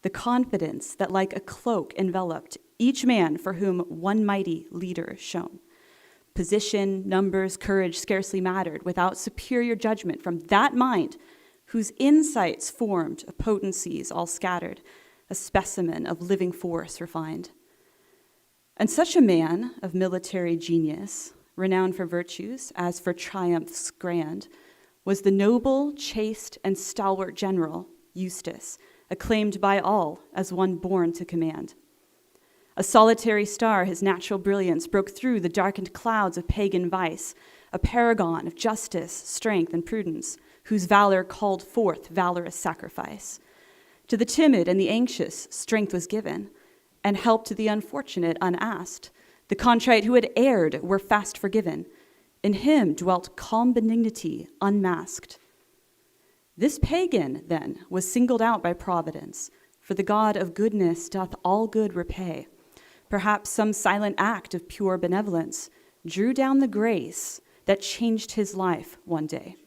the confidence that like a cloak enveloped each man for whom one mighty leader shone. Position, numbers, courage scarcely mattered without superior judgment from that mind whose insights formed of potencies all scattered, a specimen of living force refined. And such a man of military genius, renowned for virtues as for triumphs grand, was the noble, chaste, and stalwart general, Eustace, acclaimed by all as one born to command. A solitary star, his natural brilliance broke through the darkened clouds of pagan vice, a paragon of justice, strength, and prudence, whose valor called forth valorous sacrifice. To the timid and the anxious, strength was given, and help to the unfortunate unasked. The contrite who had erred were fast forgiven. In him dwelt calm benignity unmasked. This pagan, then, was singled out by Providence, for the God of goodness doth all good repay. Perhaps some silent act of pure benevolence drew down the grace that changed his life one day.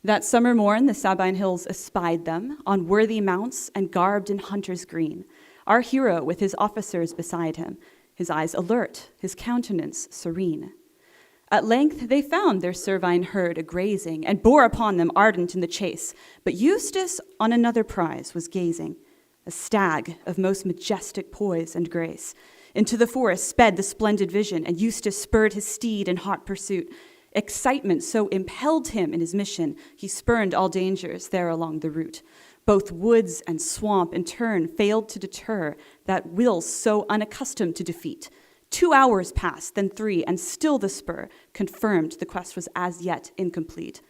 That summer morn the Sabine hills espied them, on worthy mounts and garbed in hunter's green, our hero with his officers beside him, his eyes alert, his countenance serene. At length they found their cervine herd a-grazing, and bore upon them ardent in the chase. But Eustace on another prize was gazing, a stag of most majestic poise and grace. Into the forest sped the splendid vision, and Eustace spurred his steed in hot pursuit. Excitement so impelled him in his mission, he spurned all dangers there along the route. Both woods and swamp in turn failed to deter that will so unaccustomed to defeat. 2 hours passed, then 3, and still the spur confirmed the quest was as yet incomplete.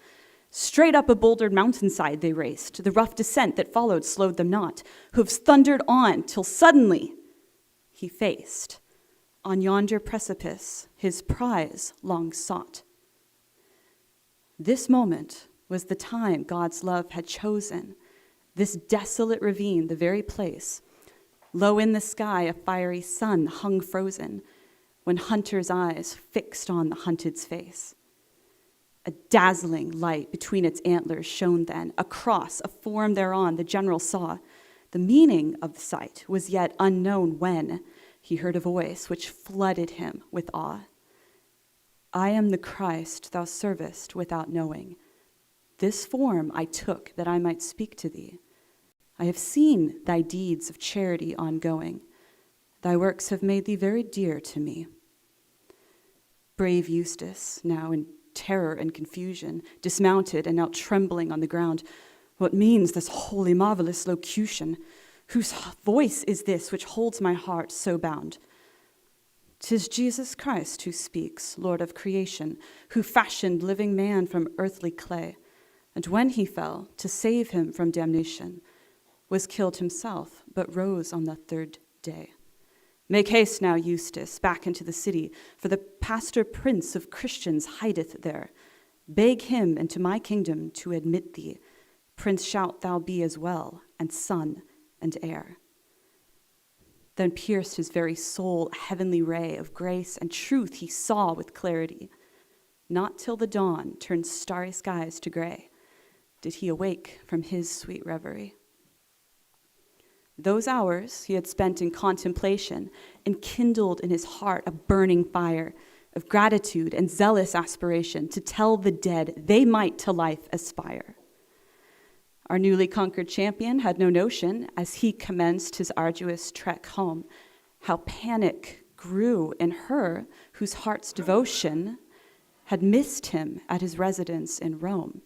Straight up a bouldered mountainside they raced. The rough descent that followed slowed them not. Hoofs thundered on till suddenly he faced, on yonder precipice, his prize long sought. This moment was the time God's love had chosen, this desolate ravine, the very place. Low in the sky, a fiery sun hung frozen, when hunter's eyes fixed on the hunted's face. A dazzling light between its antlers shone then. Across a form thereon the general saw. The meaning of the sight was yet unknown when he heard a voice which flooded him with awe. I am the Christ thou servest without knowing. This form I took that I might speak to thee. I have seen thy deeds of charity ongoing. Thy works have made thee very dear to me. Brave Eustace, now in terror and confusion, dismounted and now trembling on the ground. What means this holy marvelous locution? Whose voice is this which holds my heart so bound? 'Tis Jesus Christ who speaks, Lord of creation, who fashioned living man from earthly clay, and when he fell, to save him from damnation, was killed himself, but rose on the 3rd day. Make haste now, Eustace, back into the city, for the pastor prince of Christians hideth there. Beg him into my kingdom to admit thee. Prince shalt thou be as well, and son and heir. Then pierced his very soul a heavenly ray of grace and truth he saw with clarity. Not till the dawn turned starry skies to gray did he awake from his sweet reverie. Those hours he had spent in contemplation enkindled in his heart a burning fire of gratitude and zealous aspiration to tell the dead they might to life aspire. Our newly conquered champion had no notion, as he commenced his arduous trek home, how panic grew in her whose heart's devotion had missed him at his residence in Rome.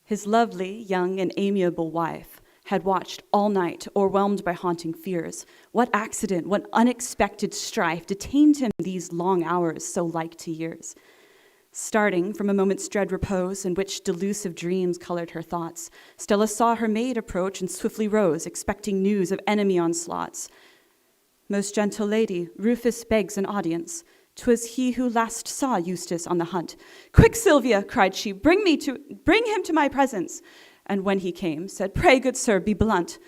His lovely, young, and amiable wife had watched all night, overwhelmed by haunting fears. What accident, what unexpected strife detained him these long hours so like to years? Starting from a moment's dread repose in which delusive dreams colored her thoughts, Stella saw her maid approach and swiftly rose, expecting news of enemy onslaughts. Most gentle lady, Rufus begs an audience. 'Twas he who last saw Eustace on the hunt. Quick, Sylvia, cried she, bring him to my presence. And when he came, said, Pray, good sir, be blunt.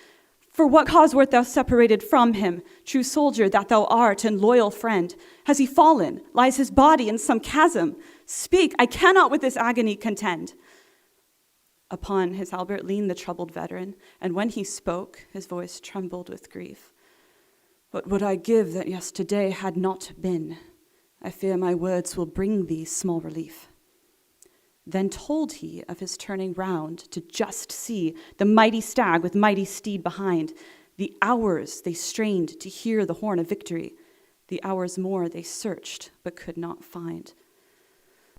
For what cause wert thou separated from him, true soldier that thou art and loyal friend? Has he fallen? Lies his body in some chasm? Speak, I cannot with this agony contend. Upon his halbert leaned the troubled veteran, and when he spoke, his voice trembled with grief. What would I give that yesterday had not been? I fear my words will bring thee small relief. Then told he of his turning round to just see the mighty stag with mighty steed behind. The hours they strained to hear the horn of victory. The hours more they searched but could not find.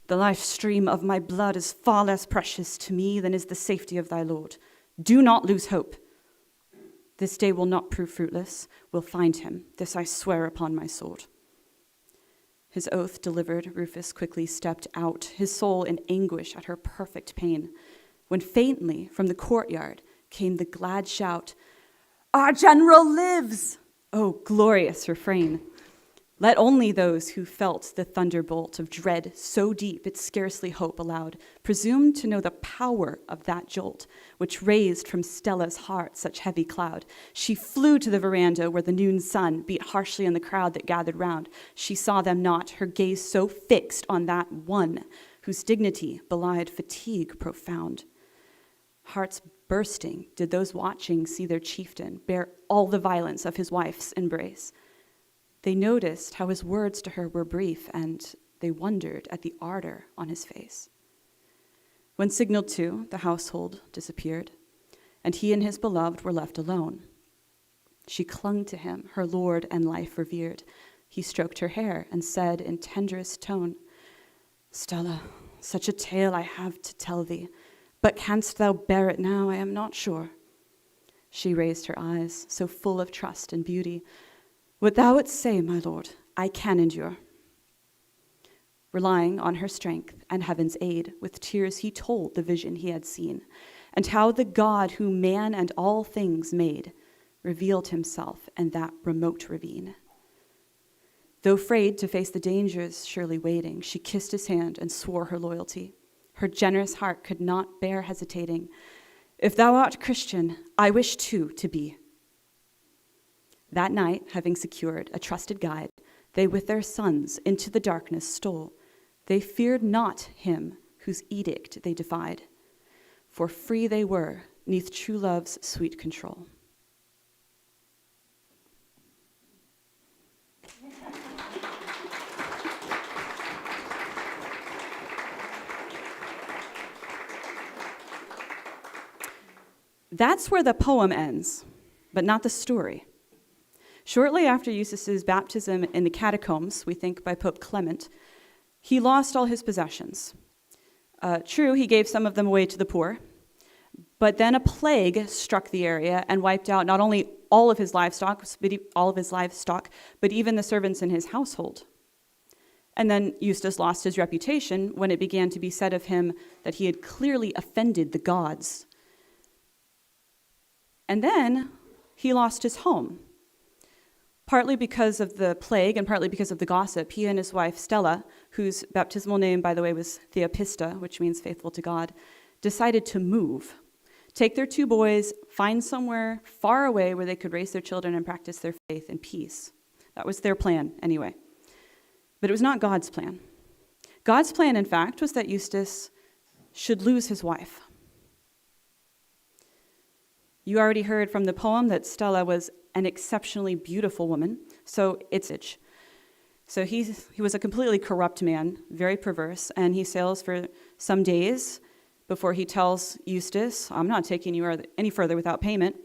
The life stream of my blood is far less precious to me than is the safety of thy Lord. Do not lose hope. This day will not prove fruitless. We'll find him. This I swear upon my sword. His oath delivered, Rufus quickly stepped out, his soul in anguish at her perfect pain, when faintly from the courtyard came the glad shout, "Our general lives!" Oh, glorious refrain! Let only those who felt the thunderbolt of dread so deep it scarcely hope allowed presume to know the power of that jolt, which raised from Stella's heart such heavy cloud. She flew to the veranda where the noon sun beat harshly on the crowd that gathered round. She saw them not, her gaze so fixed on that one whose dignity belied fatigue profound. Hearts bursting did those watching see their chieftain bear all the violence of his wife's embrace. They noticed how his words to her were brief, and they wondered at the ardor on his face. When signaled to, the household disappeared, and he and his beloved were left alone. She clung to him, her lord and life revered. He stroked her hair and said in tenderest tone, "Stella, such a tale I have to tell thee, but canst thou bear it now? I am not sure." She raised her eyes, so full of trust and beauty. "What thou wouldst say, my lord, I can endure." Relying on her strength and heaven's aid, with tears he told the vision he had seen, and how the God who man and all things made revealed himself in that remote ravine. Though afraid to face the dangers surely waiting, she kissed his hand and swore her loyalty. Her generous heart could not bear hesitating. "If thou art Christian, I wish too to be." That night, having secured a trusted guide, they with their sons into the darkness stole. They feared not him whose edict they defied, for free they were 'neath true love's sweet control. That's where the poem ends, but not the story. Shortly after Eustace's baptism in the catacombs, we think by Pope Clement, he lost all his possessions. True, he gave some of them away to the poor, but then a plague struck the area and wiped out not only all of his livestock, but even the servants in his household. And then Eustace lost his reputation when it began to be said of him that he had clearly offended the gods. And then he lost his home. Partly because of the plague and partly because of the gossip, he and his wife Stella, whose baptismal name, by the way, was Theopista, which means faithful to God, decided to move, take their 2 boys, find somewhere far away where they could raise their children and practice their faith in peace. That was their plan anyway. But it was not God's plan. God's plan, in fact, was that Eustace should lose his wife. You already heard from the poem that Stella was an exceptionally beautiful woman, so he was a completely corrupt man, very perverse, and he sails for some days before he tells Eustace, "I'm not taking you any further without payment,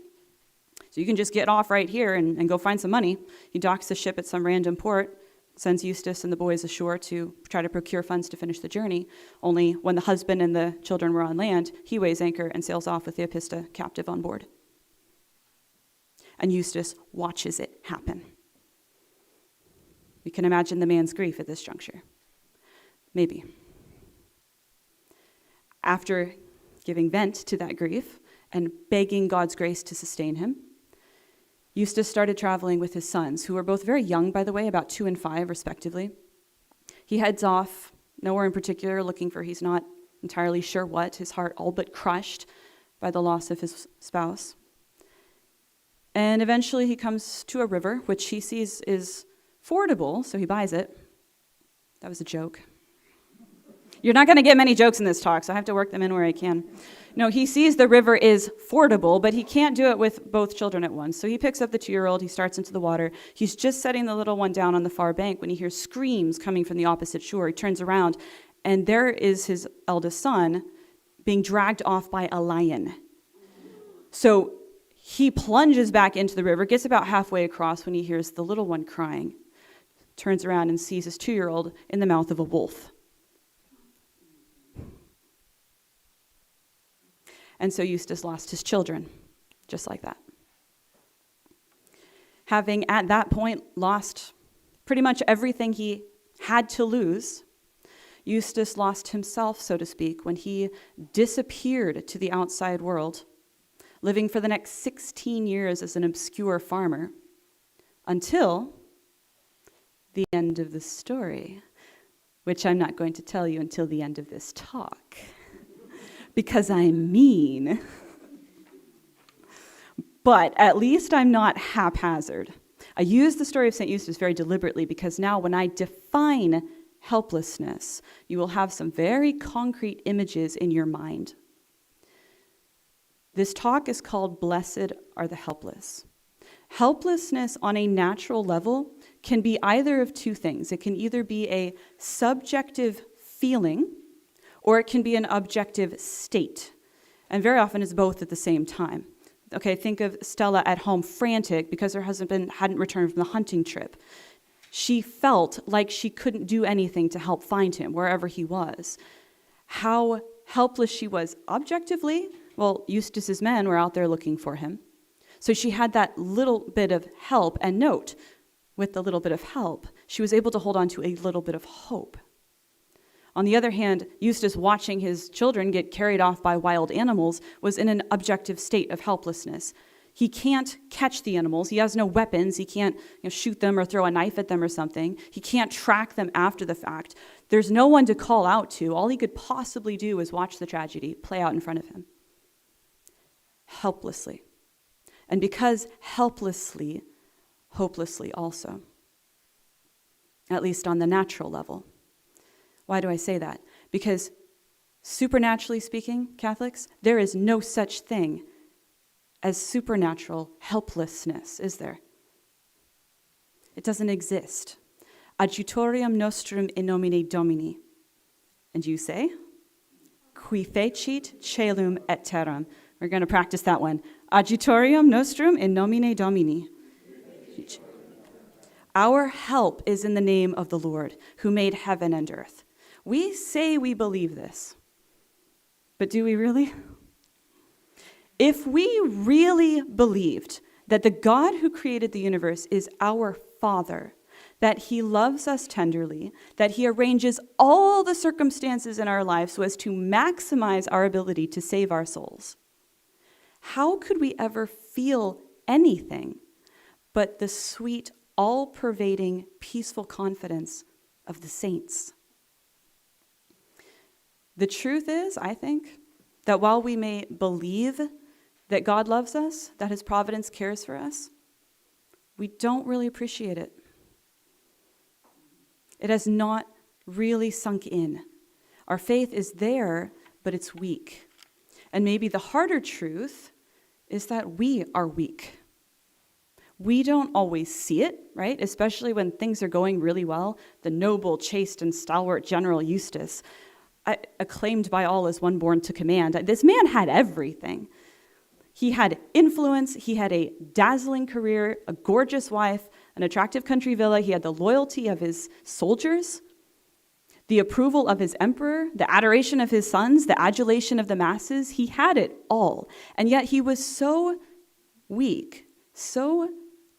so you can just get off right here and go find some money." He docks the ship at some random port, sends Eustace and the boys ashore to try to procure funds to finish the journey. Only when the husband and the children were on land, he weighs anchor and sails off with Theopista captive on board. And Eustace watches it happen. We can imagine the man's grief at this juncture. Maybe. After giving vent to that grief and begging God's grace to sustain him, Eustace started traveling with his sons, who were both very young, by the way, about 2 and 5, respectively. He heads off, nowhere in particular, looking for he's not entirely sure what, his heart all but crushed by the loss of his spouse. And eventually he comes to a river, which he sees is fordable, so he buys it. That was a joke. You're not going to get many jokes in this talk, so I have to work them in where I can. No, he sees the river is fordable, but he can't do it with both children at once. So he picks up the 2-year-old, he starts into the water. He's just setting the little one down on the far bank when he hears screams coming from the opposite shore. He turns around, and there is his eldest son being dragged off by a lion. So he plunges back into the river, gets about halfway across when he hears the little one crying, turns around and sees his 2-year-old in the mouth of a wolf. And so Eustace lost his children, just like that. Having at that point lost pretty much everything he had to lose, Eustace lost himself, so to speak, when he disappeared to the outside world, living for the next 16 years as an obscure farmer, until the end of the story, which I'm not going to tell you until the end of this talk. Because I'm mean. But at least I'm not haphazard. I use the story of St. Eustace very deliberately because now when I define helplessness, you will have some very concrete images in your mind. This talk is called Blessed Are the Helpless. Helplessness on a natural level can be either of two things. It can either be a subjective feeling, or it can be an objective state. And very often it's both at the same time. Okay, think of Stella at home frantic because her husband hadn't returned from the hunting trip. She felt like she couldn't do anything to help find him wherever he was. How helpless she was objectively, well, Eustace's men were out there looking for him. So she had that little bit of help, and note, with the little bit of help, she was able to hold on to a little bit of hope. On the other hand, Eustace, watching his children get carried off by wild animals, was in an objective state of helplessness. He can't catch the animals. He has no weapons. He can't shoot them or throw a knife at them or something. He can't track them after the fact. There's no one to call out to. All he could possibly do is watch the tragedy play out in front of him. Helplessly. And because helplessly, hopelessly also. At least on the natural level. Why do I say that? Because supernaturally speaking, Catholics, there is no such thing as supernatural helplessness, is there? It doesn't exist. Adjutorium nostrum in nomine Domini. And you say? Qui fecit caelum et terram. We're going to practice that one. Adjutorium nostrum in nomine Domini. Our help is in the name of the Lord, who made heaven and earth. We say we believe this, but do we really? If we really believed that the God who created the universe is our Father, that he loves us tenderly, that he arranges all the circumstances in our lives so as to maximize our ability to save our souls, how could we ever feel anything but the sweet, all-pervading, peaceful confidence of the saints? The truth is, I think, that while we may believe that God loves us, that his providence cares for us, we don't really appreciate it. It has not really sunk in. Our faith is there, but it's weak. And maybe the harder truth is that we are weak. We don't always see it, right? Especially when things are going really well. The noble, chaste, and stalwart General Eustace, acclaimed by all as one born to command. This man had everything. He had influence, he had a dazzling career, a gorgeous wife, an attractive country villa, he had the loyalty of his soldiers, the approval of his emperor, the adoration of his sons, the adulation of the masses. He had it all. And yet he was so weak, so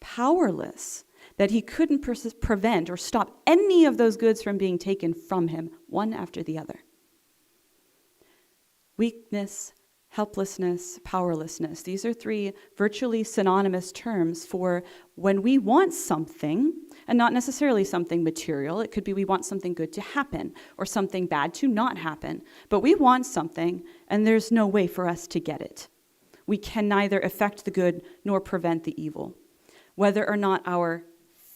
powerless, that he couldn't prevent or stop any of those goods from being taken from him, one after the other. Weakness, helplessness, powerlessness. These are three virtually synonymous terms for when we want something, and not necessarily something material. It could be we want something good to happen or something bad to not happen. But we want something, and there's no way for us to get it. We can neither effect the good nor prevent the evil. Whether or not our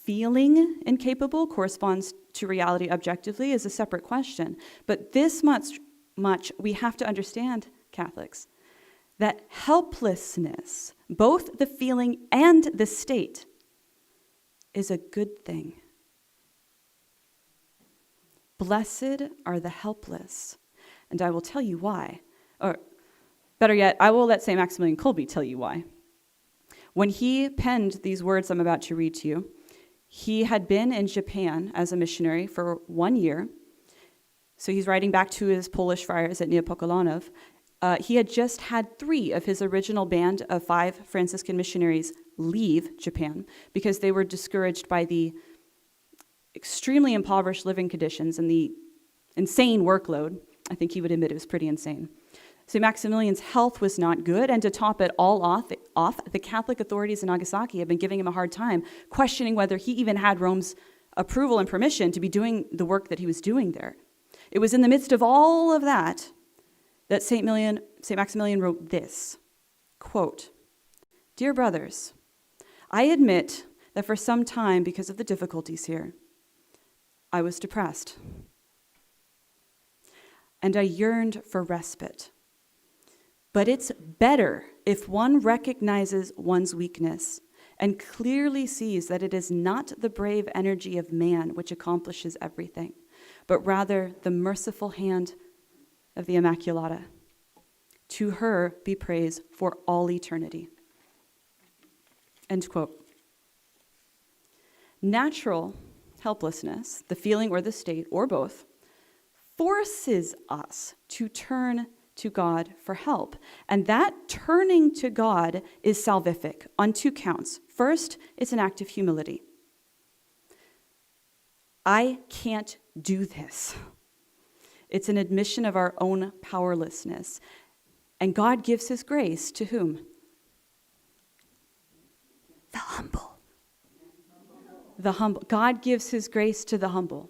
feeling incapable corresponds to reality objectively is a separate question. But this much we have to understand Catholics, that helplessness, both the feeling and the state, is a good thing. Blessed are the helpless, and I will tell you why. Or better yet, I will let St. Maximilian Kolbe tell you why. When he penned these words I'm about to read to you, he had been in Japan as a missionary for 1 year. So he's writing back to his Polish friars at Niepokalanów. He had just had 3 of his original band of 5 Franciscan missionaries leave Japan because they were discouraged by the extremely impoverished living conditions and the insane workload. I think he would admit it was pretty insane. St. Maximilian's health was not good, and to top it all off, the Catholic authorities in Nagasaki had been giving him a hard time, questioning whether he even had Rome's approval and permission to be doing the work that he was doing there. It was in the midst of all of that St. Maximilian wrote this, quote, "Dear brothers, I admit that for some time, because of the difficulties here, I was depressed, and I yearned for respite. But it's better if one recognizes one's weakness and clearly sees that it is not the brave energy of man which accomplishes everything, but rather the merciful hand of the Immaculata. To her be praise for all eternity." End quote. Natural helplessness, the feeling or the state, or both, forces us to turn to God for help. And that turning to God is salvific on 2 counts. First, it's an act of humility. I can't do this. It's an admission of our own powerlessness. And God gives his grace to whom? The humble. The humble. God gives his grace to the humble.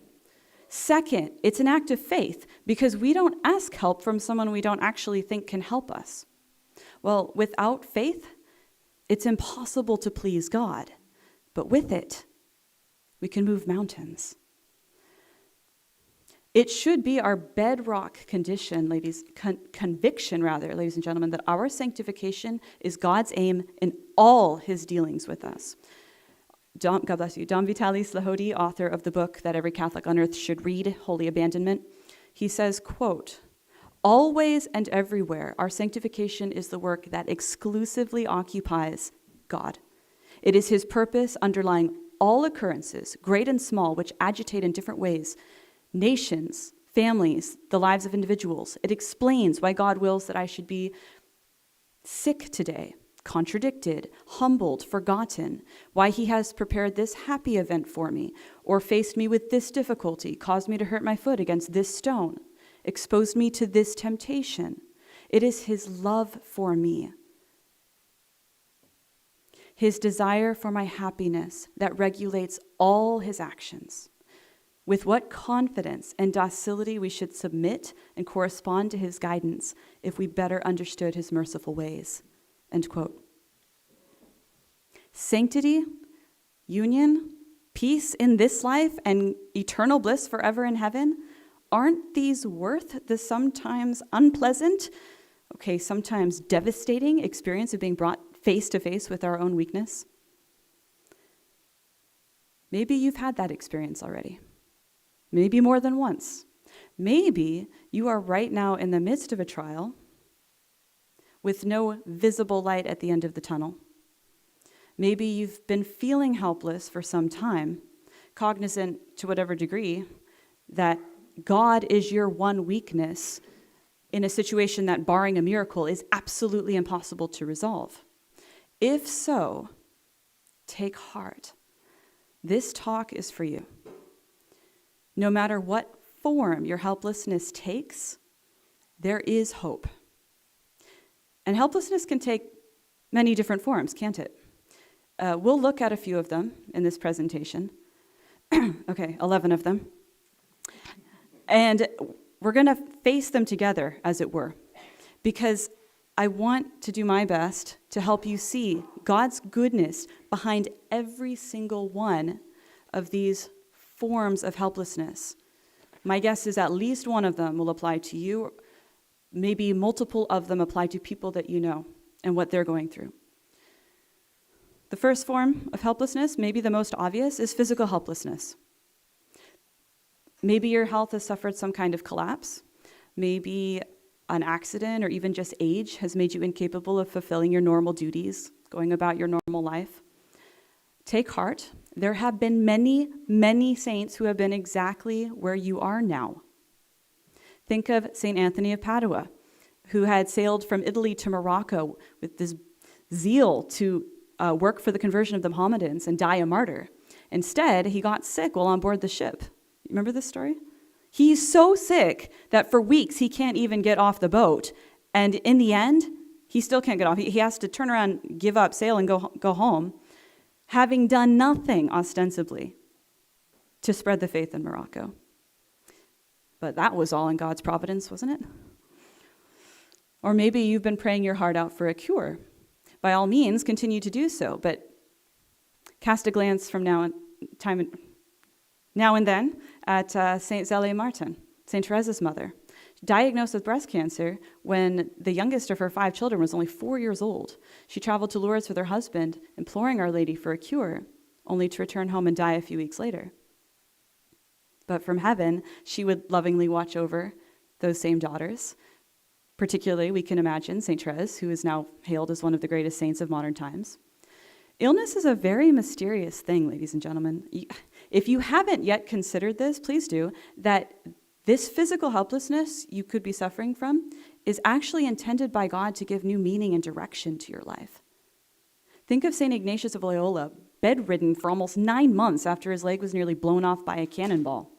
Second, it's an act of faith because we don't ask help from someone we don't actually think can help us. Well, without faith, it's impossible to please God. But with it, we can move mountains. It should be our bedrock conviction, ladies and gentlemen, that our sanctification is God's aim in all his dealings with us. God bless you. Dom Vitalis Lahodi, author of the book that every Catholic on earth should read, Holy Abandonment, he says, quote, "Always and everywhere, our sanctification is the work that exclusively occupies God. It is his purpose underlying all occurrences, great and small, which agitate in different ways, nations, families, the lives of individuals. It explains why God wills that I should be sick today, contradicted, humbled, forgotten, why he has prepared this happy event for me, or faced me with this difficulty, caused me to hurt my foot against this stone, exposed me to this temptation. It is his love for me, his desire for my happiness that regulates all his actions. With what confidence and docility we should submit and correspond to his guidance if we better understood his merciful ways." End quote. Sanctity, union, peace in this life, and eternal bliss forever in heaven, aren't these worth the sometimes unpleasant, sometimes devastating experience of being brought face to face with our own weakness? Maybe you've had that experience already. Maybe more than once. Maybe you are right now in the midst of a trial with no visible light at the end of the tunnel. Maybe you've been feeling helpless for some time, cognizant to whatever degree that God is your one weakness in a situation that, barring a miracle, is absolutely impossible to resolve. If so, take heart. This talk is for you. No matter what form your helplessness takes, there is hope. And helplessness can take many different forms, can't it? We'll look at a few of them in this presentation. 11 of them. And we're going to face them together, as it were, because I want to do my best to help you see God's goodness behind every single one of these forms of helplessness. My guess is at least one of them will apply to you maybe multiple of them apply to people that you know and what they're going through. The first form of helplessness, maybe the most obvious, is physical helplessness. Maybe your health has suffered some kind of collapse. Maybe an accident or even just age has made you incapable of fulfilling your normal duties, going about your normal life. Take heart. There have been many, many saints who have been exactly where you are now. Think of St. Anthony of Padua, who had sailed from Italy to Morocco with this zeal to work for the conversion of the Mohammedans and die a martyr. Instead, he got sick while on board the ship. Remember this story? He's so sick that for weeks he can't even get off the boat. And in the end, he still can't get off. He has to turn around, give up, sail, and go home, having done nothing ostensibly to spread the faith in Morocco. But that was all in God's providence, wasn't it? Or maybe you've been praying your heart out for a cure. By all means, continue to do so, but cast a glance from now and then at St. Zélie Martin, St. Therese's mother, diagnosed with breast cancer when the youngest of her 5 children was only 4 years old. She traveled to Lourdes with her husband, imploring Our Lady for a cure, only to return home and die a few weeks later. But from heaven, she would lovingly watch over those same daughters. Particularly, we can imagine St. Therese, who is now hailed as one of the greatest saints of modern times. Illness is a very mysterious thing, ladies and gentlemen. If you haven't yet considered this, please do, that this physical helplessness you could be suffering from is actually intended by God to give new meaning and direction to your life. Think of St. Ignatius of Loyola, bedridden for almost 9 months after his leg was nearly blown off by a cannonball.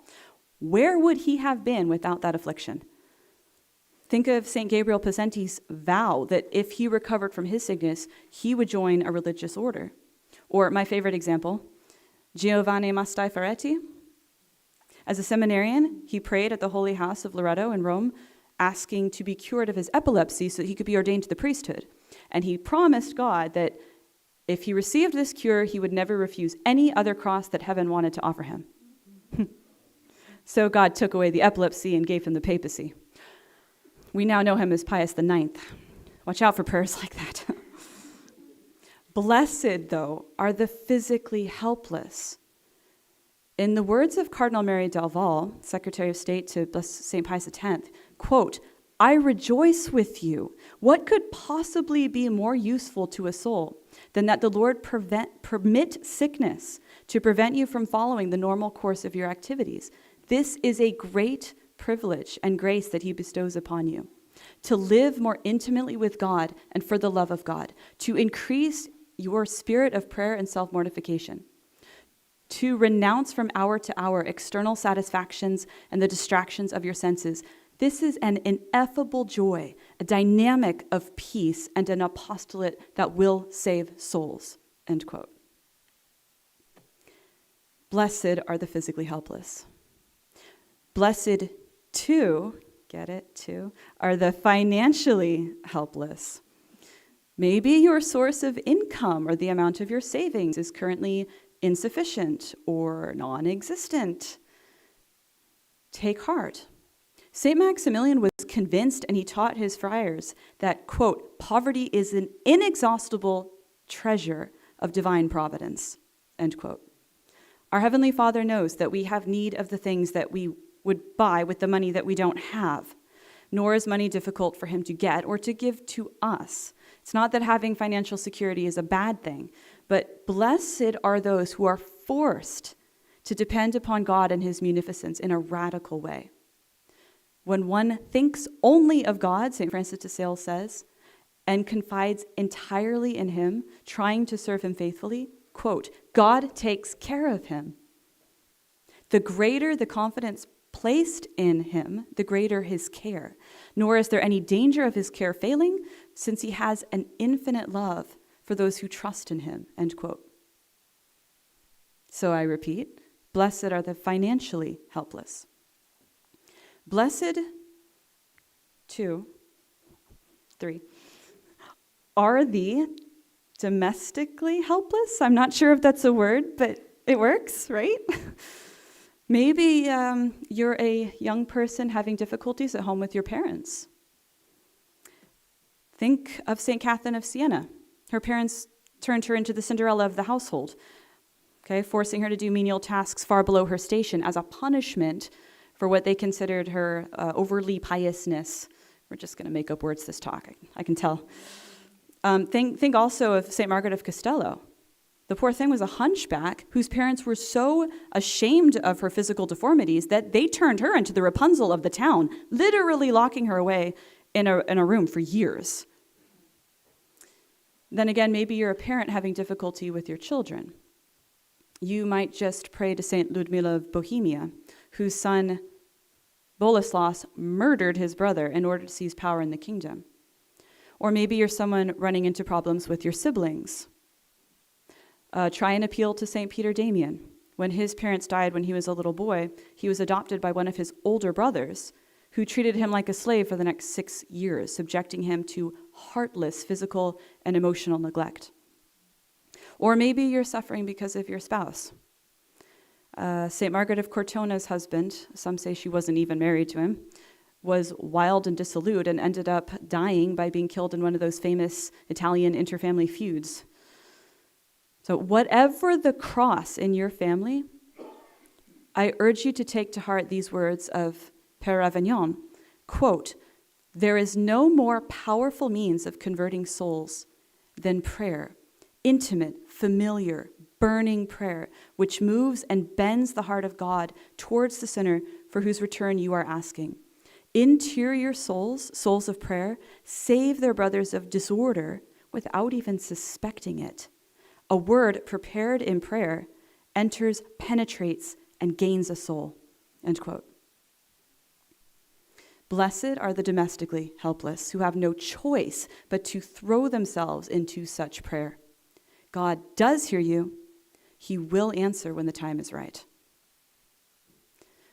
Where would he have been without that affliction? Think of St. Gabrielle Possenti's vow that if he recovered from his sickness, he would join a religious order. Or my favorite example, Giovanni Mastai Ferretti. As a seminarian, he prayed at the Holy House of Loreto in Rome, asking to be cured of his epilepsy so that he could be ordained to the priesthood. And he promised God that if he received this cure, he would never refuse any other cross that heaven wanted to offer him. So God took away the epilepsy and gave him the papacy. We now know him as Pius IX. Watch out for prayers like that. Blessed, though, are the physically helpless. In the words of Cardinal Mary Delval, Secretary of State to St. Pius X, quote, "I rejoice with you. What could possibly be more useful to a soul than that the Lord permit sickness to prevent you from following the normal course of your activities? This is a great privilege and grace that he bestows upon you. To live more intimately with God and for the love of God, to increase your spirit of prayer and self-mortification, to renounce from hour to hour external satisfactions and the distractions of your senses. This is an ineffable joy, a dynamic of peace, and an apostolate that will save souls," end quote. Blessed are the physically helpless. Blessed, too, get it, too, are the financially helpless. Maybe your source of income or the amount of your savings is currently insufficient or non-existent. Take heart. St. Maximilian was convinced, and he taught his friars that, quote, "poverty is an inexhaustible treasure of divine providence," end quote. Our Heavenly Father knows that we have need of the things that we would buy with the money that we don't have, nor is money difficult for him to get or to give to us. It's not that having financial security is a bad thing, but blessed are those who are forced to depend upon God and his munificence in a radical way. When one thinks only of God, St. Francis de Sales says, and confides entirely in him, trying to serve him faithfully, quote, "God takes care of him." The greater the confidence placed in him, the greater his care. Nor is there any danger of his care failing, since he has an infinite love for those who trust in him, end quote. So I repeat, blessed are the financially helpless. Blessed, 2, 3, are the domestically helpless. I'm not sure if that's a word, but it works, right? Maybe you're a young person having difficulties at home with your parents. Think of St. Catherine of Siena. Her parents turned her into the Cinderella of the household, okay, forcing her to do menial tasks far below her station as a punishment for what they considered her overly piousness. We're just going to make up words this talk, I can tell. Think also of St. Margaret of Castello. The poor thing was a hunchback whose parents were so ashamed of her physical deformities that they turned her into the Rapunzel of the town, literally locking her away in a room for years. Then again, maybe you're a parent having difficulty with your children. You might just pray to St. Ludmila of Bohemia, whose son Boleslaus murdered his brother in order to seize power in the kingdom. Or maybe you're someone running into problems with your siblings. Try and appeal to St. Peter Damian. When his parents died when he was a little boy, he was adopted by one of his older brothers, who treated him like a slave for the next 6 years, subjecting him to heartless physical and emotional neglect. Or maybe you're suffering because of your spouse. St. Margaret of Cortona's husband, some say she wasn't even married to him, was wild and dissolute and ended up dying by being killed in one of those famous Italian interfamily feuds. So whatever the cross in your family, I urge you to take to heart these words of Père Avignon, quote, "There is no more powerful means of converting souls than prayer, intimate, familiar, burning prayer, which moves and bends the heart of God towards the sinner for whose return you are asking. Interior souls, souls of prayer, save their brothers of disorder without even suspecting it. A word prepared in prayer enters, penetrates, and gains a soul," end quote. Blessed are the domestically helpless who have no choice but to throw themselves into such prayer. God does hear you. He will answer when the time is right.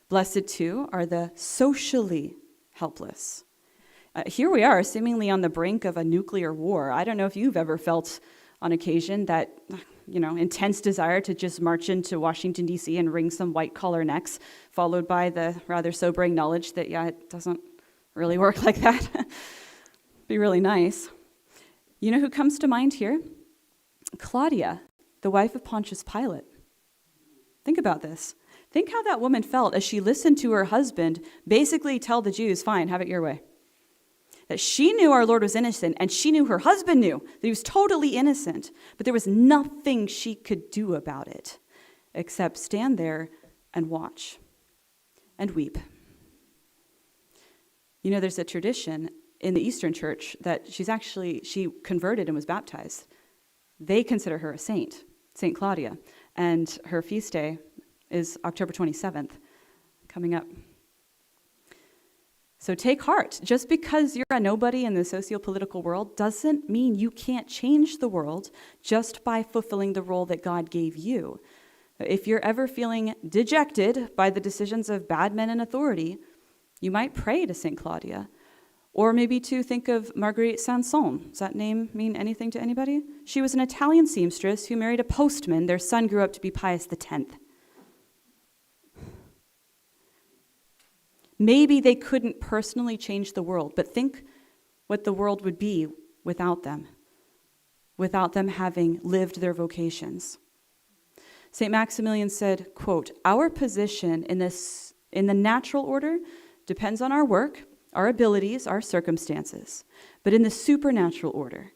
Blessed, too, are the socially helpless. Here we are, seemingly on the brink of a nuclear war. I don't know if you've ever felt on occasion that, intense desire to just march into Washington, D.C. and wring some white-collar necks, followed by the rather sobering knowledge that, it doesn't really work like that. Be really nice. You know who comes to mind here? Claudia, the wife of Pontius Pilate. Think about this. Think how that woman felt as she listened to her husband basically tell the Jews, fine, have it your way. That she knew our Lord was innocent, and she knew her husband knew that he was totally innocent, but there was nothing she could do about it except stand there and watch and weep. There's a tradition in the Eastern Church that she converted and was baptized. They consider her a saint, St. Claudia, and her feast day is October 27th, coming up. So take heart. Just because you're a nobody in the socio-political world doesn't mean you can't change the world just by fulfilling the role that God gave you. If you're ever feeling dejected by the decisions of bad men in authority, you might pray to St. Claudia. Or maybe to think of Marguerite Sanson. Does that name mean anything to anybody? She was an Italian seamstress who married a postman. Their son grew up to be Pius X. Maybe they couldn't personally change the world, but think what the world would be without them having lived their vocations. St. Maximilian said, quote, "Our position in the natural order depends on our work, our abilities, our circumstances. But in the supernatural order,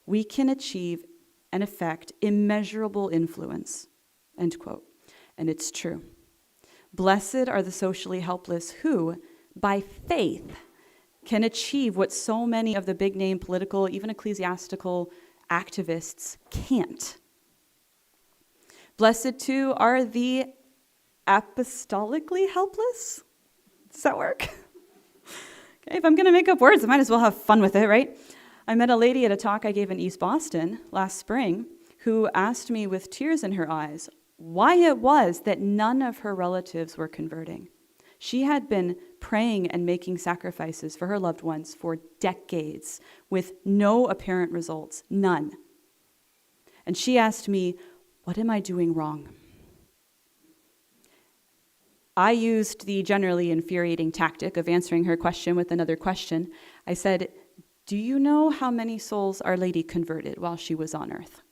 we can achieve and effect immeasurable influence," end quote. And it's true. Blessed are the socially helpless who, by faith, can achieve what so many of the big-name political, even ecclesiastical activists can't. Blessed, too, are the apostolically helpless. Does that work? Okay, if I'm going to make up words, I might as well have fun with it, right? I met a lady at a talk I gave in East Boston last spring who asked me with tears in her eyes why it was that none of her relatives were converting. She had been praying and making sacrifices for her loved ones for decades with no apparent results, none. And she asked me, "What am I doing wrong?" I used the generally infuriating tactic of answering her question with another question. I said, Do you know how many souls Our Lady converted while she was on earth?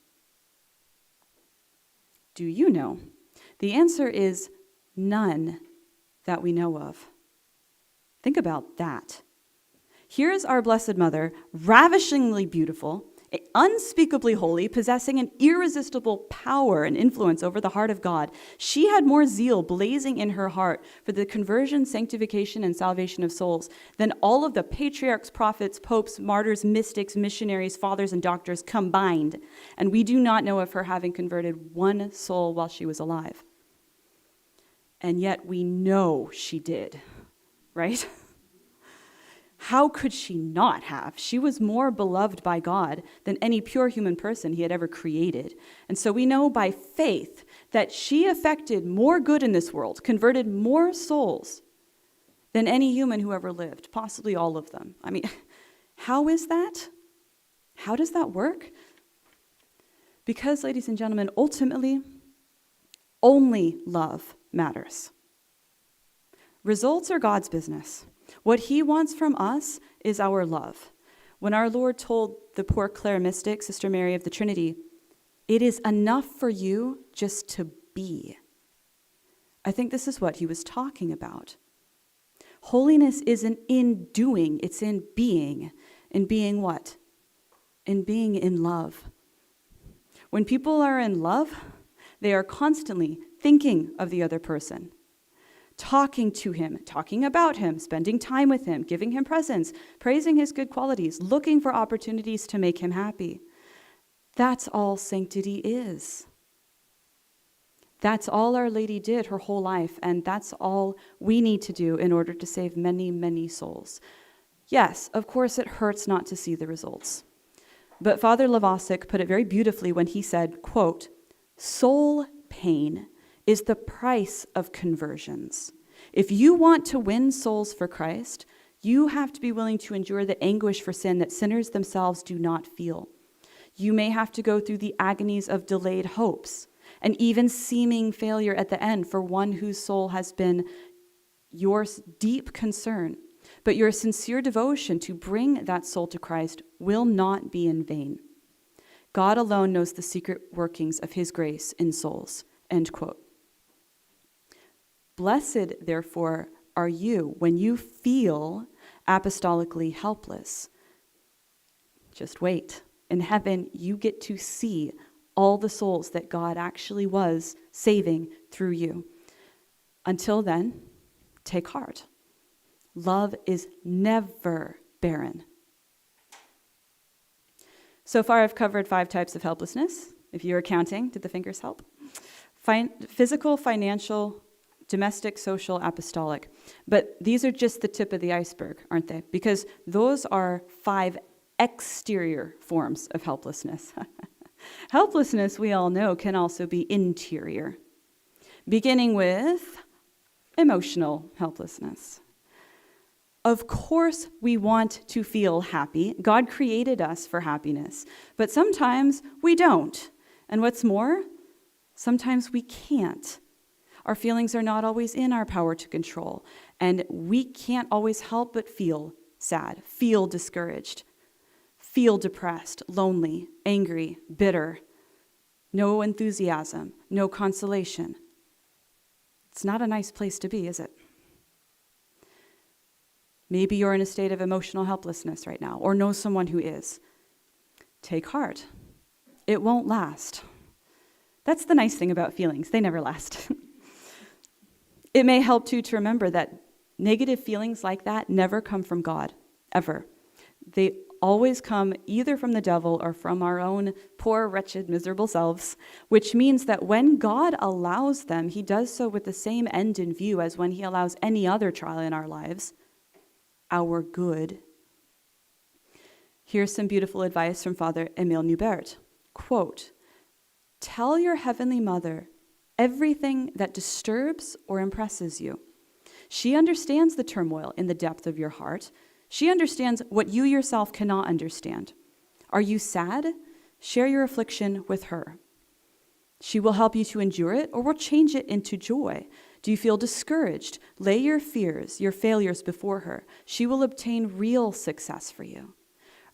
Do you know? The answer is none that we know of. Think about that. Here's our Blessed Mother, ravishingly beautiful, unspeakably holy, possessing an irresistible power and influence over the heart of God. She had more zeal blazing in her heart for the conversion, sanctification, and salvation of souls than all of the patriarchs, prophets, popes, martyrs, mystics, missionaries, fathers, and doctors combined. And we do not know of her having converted one soul while she was alive. And yet we know she did, right? How could she not have? She was more beloved by God than any pure human person he had ever created. And so we know by faith that she effected more good in this world, converted more souls than any human who ever lived, possibly all of them. I mean, how is that? How does that work? Because, ladies and gentlemen, ultimately, only love matters. Results are God's business. What he wants from us is our love. When our Lord told the poor Clare mystic, Sister Mary of the Trinity, it is enough for you just to be. I think this is what he was talking about. Holiness isn't in doing, it's in being. In being what? In being in love. When people are in love, they are constantly thinking of the other person, talking to him, talking about him, spending time with him, giving him presents, praising his good qualities, looking for opportunities to make him happy. That's all sanctity is. That's all Our Lady did her whole life, and that's all we need to do in order to save many, many souls. Yes, of course it hurts not to see the results. But Father Levosic put it very beautifully when he said, quote, "Soul pain is the price of conversions. If you want to win souls for Christ, you have to be willing to endure the anguish for sin that sinners themselves do not feel. You may have to go through the agonies of delayed hopes and even seeming failure at the end for one whose soul has been your deep concern. But your sincere devotion to bring that soul to Christ will not be in vain. God alone knows the secret workings of his grace in souls." End quote. Blessed, therefore, are you when you feel apostolically helpless. Just wait. In heaven, you get to see all the souls that God actually was saving through you. Until then, take heart. Love is never barren. So far, I've covered 5 types of helplessness. If you were counting, did the fingers help? Physical, financial, domestic, social, apostolic. But these are just the tip of the iceberg, aren't they? Because those are 5 exterior forms of helplessness. Helplessness, we all know, can also be interior, beginning with emotional helplessness. Of course, we want to feel happy. God created us for happiness, but sometimes we don't. And what's more, sometimes we can't. Our feelings are not always in our power to control, and we can't always help but feel sad, feel discouraged, feel depressed, lonely, angry, bitter, no enthusiasm, no consolation. It's not a nice place to be, is it? Maybe you're in a state of emotional helplessness right now, or know someone who is. Take heart. It won't last. That's the nice thing about feelings. They never last. It may help, too, to remember that negative feelings like that never come from God, ever. They always come either from the devil or from our own poor, wretched, miserable selves, which means that when God allows them, he does so with the same end in view as when he allows any other trial in our lives, our good. Here's some beautiful advice from Father Emile Newbert. Quote, "Tell your Heavenly Mother everything that disturbs or impresses you. She understands the turmoil in the depth of your heart. She understands what you yourself cannot understand. Are you sad? Share your affliction with her. She will help you to endure it or will change it into joy. Do you feel discouraged? Lay your fears, your failures before her. She will obtain real success for you.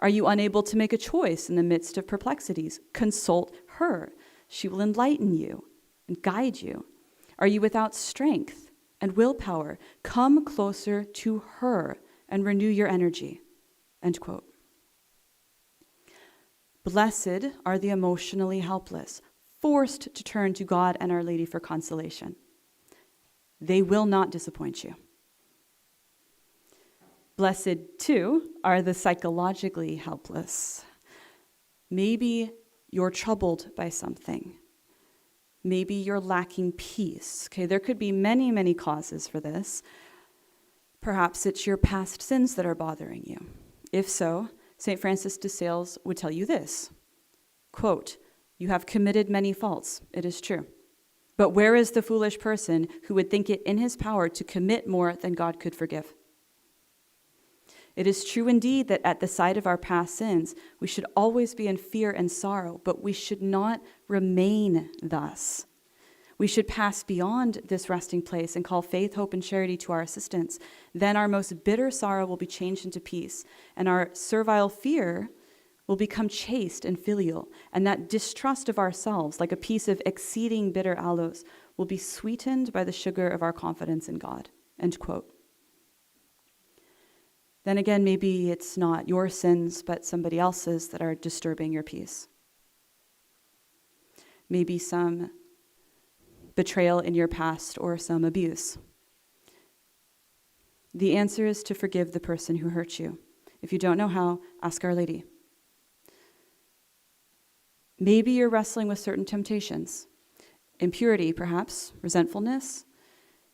Are you unable to make a choice in the midst of perplexities? Consult her. She will enlighten you and guide you. Are you without strength and willpower? Come closer to her and renew your energy. End quote. Blessed are the emotionally helpless, forced to turn to God and Our Lady for consolation. They will not disappoint you. Blessed, too, are the psychologically helpless. Maybe you're troubled by something. Maybe you're lacking peace. Okay, there could be many, many causes for this. Perhaps it's your past sins that are bothering you. If so, St. Francis de Sales would tell you this, quote, "You have committed many faults, it is true. But where is the foolish person who would think it in his power to commit more than God could forgive? It is true indeed that at the sight of our past sins, we should always be in fear and sorrow, but we should not remain thus. We should pass beyond this resting place and call faith, hope, and charity to our assistance. Then our most bitter sorrow will be changed into peace, and our servile fear will become chaste and filial, and that distrust of ourselves, like a piece of exceeding bitter aloes, will be sweetened by the sugar of our confidence in God." End quote. Then again, maybe it's not your sins, but somebody else's that are disturbing your peace. Maybe some betrayal in your past or some abuse. The answer is to forgive the person who hurt you. If you don't know how, ask Our Lady. Maybe you're wrestling with certain temptations. Impurity, perhaps, resentfulness.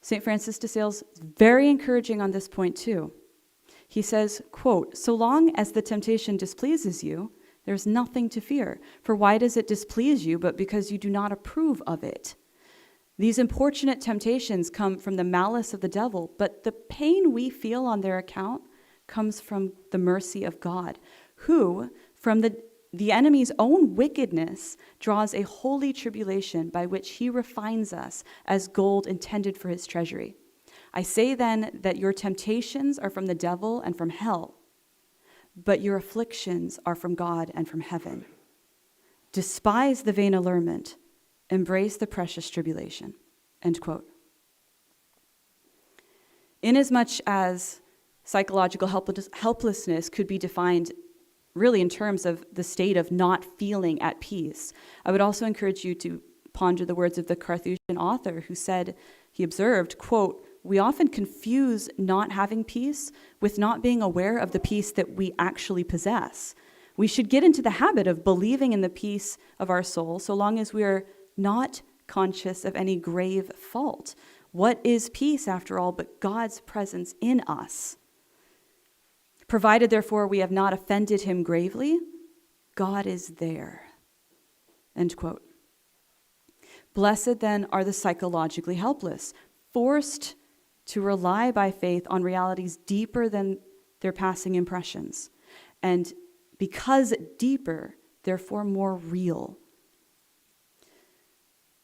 St. Francis de Sales is very encouraging on this point too. He says, quote, "So long as the temptation displeases you, there's nothing to fear. For why does it displease you but because you do not approve of it? These importunate temptations come from the malice of the devil, but the pain we feel on their account comes from the mercy of God, who, from the enemy's own wickedness, draws a holy tribulation by which he refines us as gold intended for his treasury. I say then that your temptations are from the devil and from hell, but your afflictions are from God and from heaven. Despise the vain allurement, embrace the precious tribulation." End quote. Inasmuch as psychological helplessness could be defined really in terms of the state of not feeling at peace, I would also encourage you to ponder the words of the Carthusian author who said, he observed, quote, "We often confuse not having peace with not being aware of the peace that we actually possess. We should get into the habit of believing in the peace of our soul so long as we are not conscious of any grave fault. What is peace, after all, but God's presence in us? Provided, therefore, we have not offended him gravely, God is there." End quote. Blessed, then, are the psychologically helpless, forced to rely by faith on realities deeper than their passing impressions, and because deeper, therefore more real.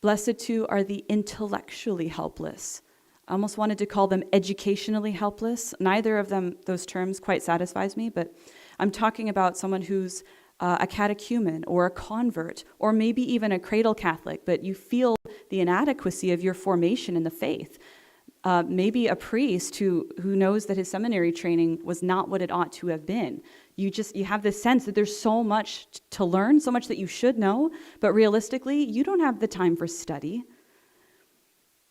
Blessed, too, are the intellectually helpless. I almost wanted to call them educationally helpless. Neither of them, those terms, quite satisfies me, but I'm talking about someone who's a catechumen or a convert, or maybe even a cradle Catholic, but you feel the inadequacy of your formation in the faith. Maybe a priest who knows that his seminary training was not what it ought to have been. You have this sense that there's so much to learn, so much that you should know, but realistically, you don't have the time for study.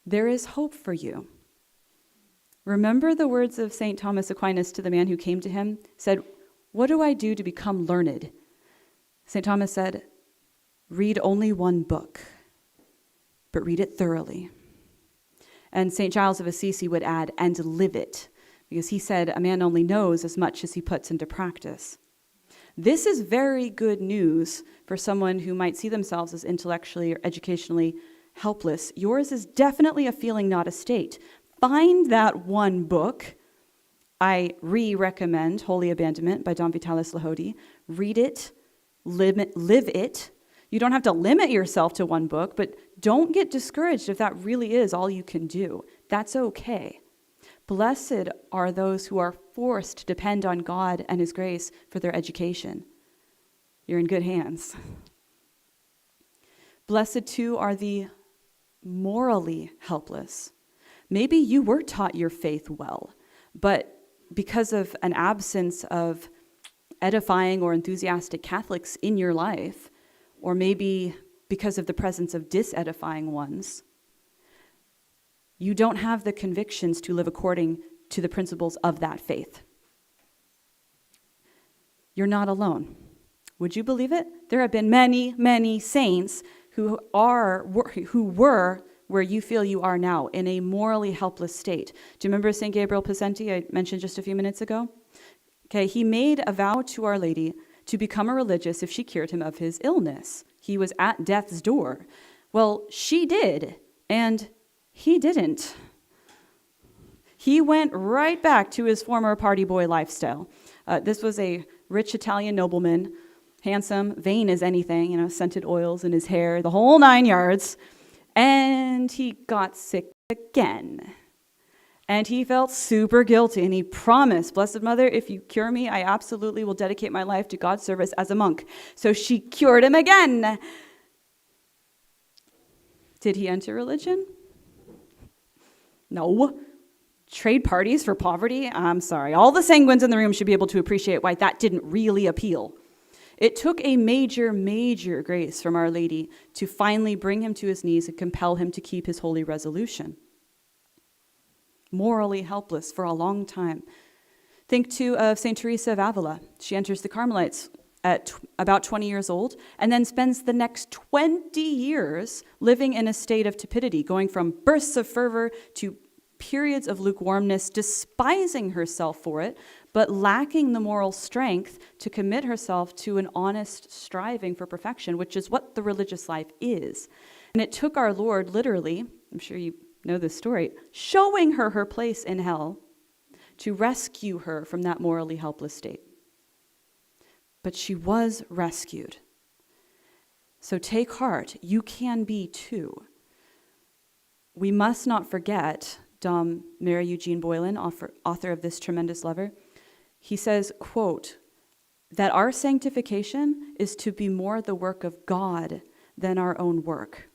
There is hope for you. Remember the words of St. Thomas Aquinas to the man who came to him, said, "What do I do to become learned?" St. Thomas said, "Read only one book, but read it thoroughly." And St. Giles of Assisi would add, "and live it," because he said a man only knows as much as he puts into practice. This is very good news for someone who might see themselves as intellectually or educationally helpless. Yours is definitely a feeling, not a state. Find that one book. I recommend Holy Abandonment by Don Vitalis Lahodi. Read it, live it. You don't have to limit yourself to one book, but don't get discouraged if that really is all you can do. That's okay. Blessed are those who are forced to depend on God and his grace for their education. You're in good hands. Blessed too are the morally helpless. Maybe you were taught your faith well, but because of an absence of edifying or enthusiastic Catholics in your life, or maybe because of the presence of disedifying ones, you don't have the convictions to live according to the principles of that faith. You're not alone. Would you believe it? There have been many, many saints who were where you feel you are now, in a morally helpless state. Do you remember St. Gabrielle Possenti I mentioned just a few minutes ago? Okay, he made a vow to Our Lady to become a religious if she cured him of his illness. He was at death's door. Well, she did, and he didn't. He went right back to his former party boy lifestyle. This was a rich Italian nobleman, handsome, vain as anything, scented oils in his hair, the whole 9 yards. And he got sick again. And he felt super guilty, and he promised, Blessed Mother, if you cure me, I absolutely will dedicate my life to God's service as a monk. So she cured him again. Did he enter religion? No. Trade parties for poverty? I'm sorry. All the sanguines in the room should be able to appreciate why that didn't really appeal. It took a major, major grace from Our Lady to finally bring him to his knees and compel him to keep his holy resolution. Morally helpless for a long time. Think too of St. Teresa of Avila. She enters the Carmelites at about 20 years old and then spends the next 20 years living in a state of tepidity, going from bursts of fervor to periods of lukewarmness, despising herself for it, but lacking the moral strength to commit herself to an honest striving for perfection, which is what the religious life is. And it took our Lord literally, I'm sure you know this story, showing her her place in hell to rescue her from that morally helpless state. But she was rescued. So take heart, you can be too. We must not forget Dom Mary Eugene Boylan, author of This Tremendous Lover. He says, quote, that our sanctification is to be more the work of God than our own work.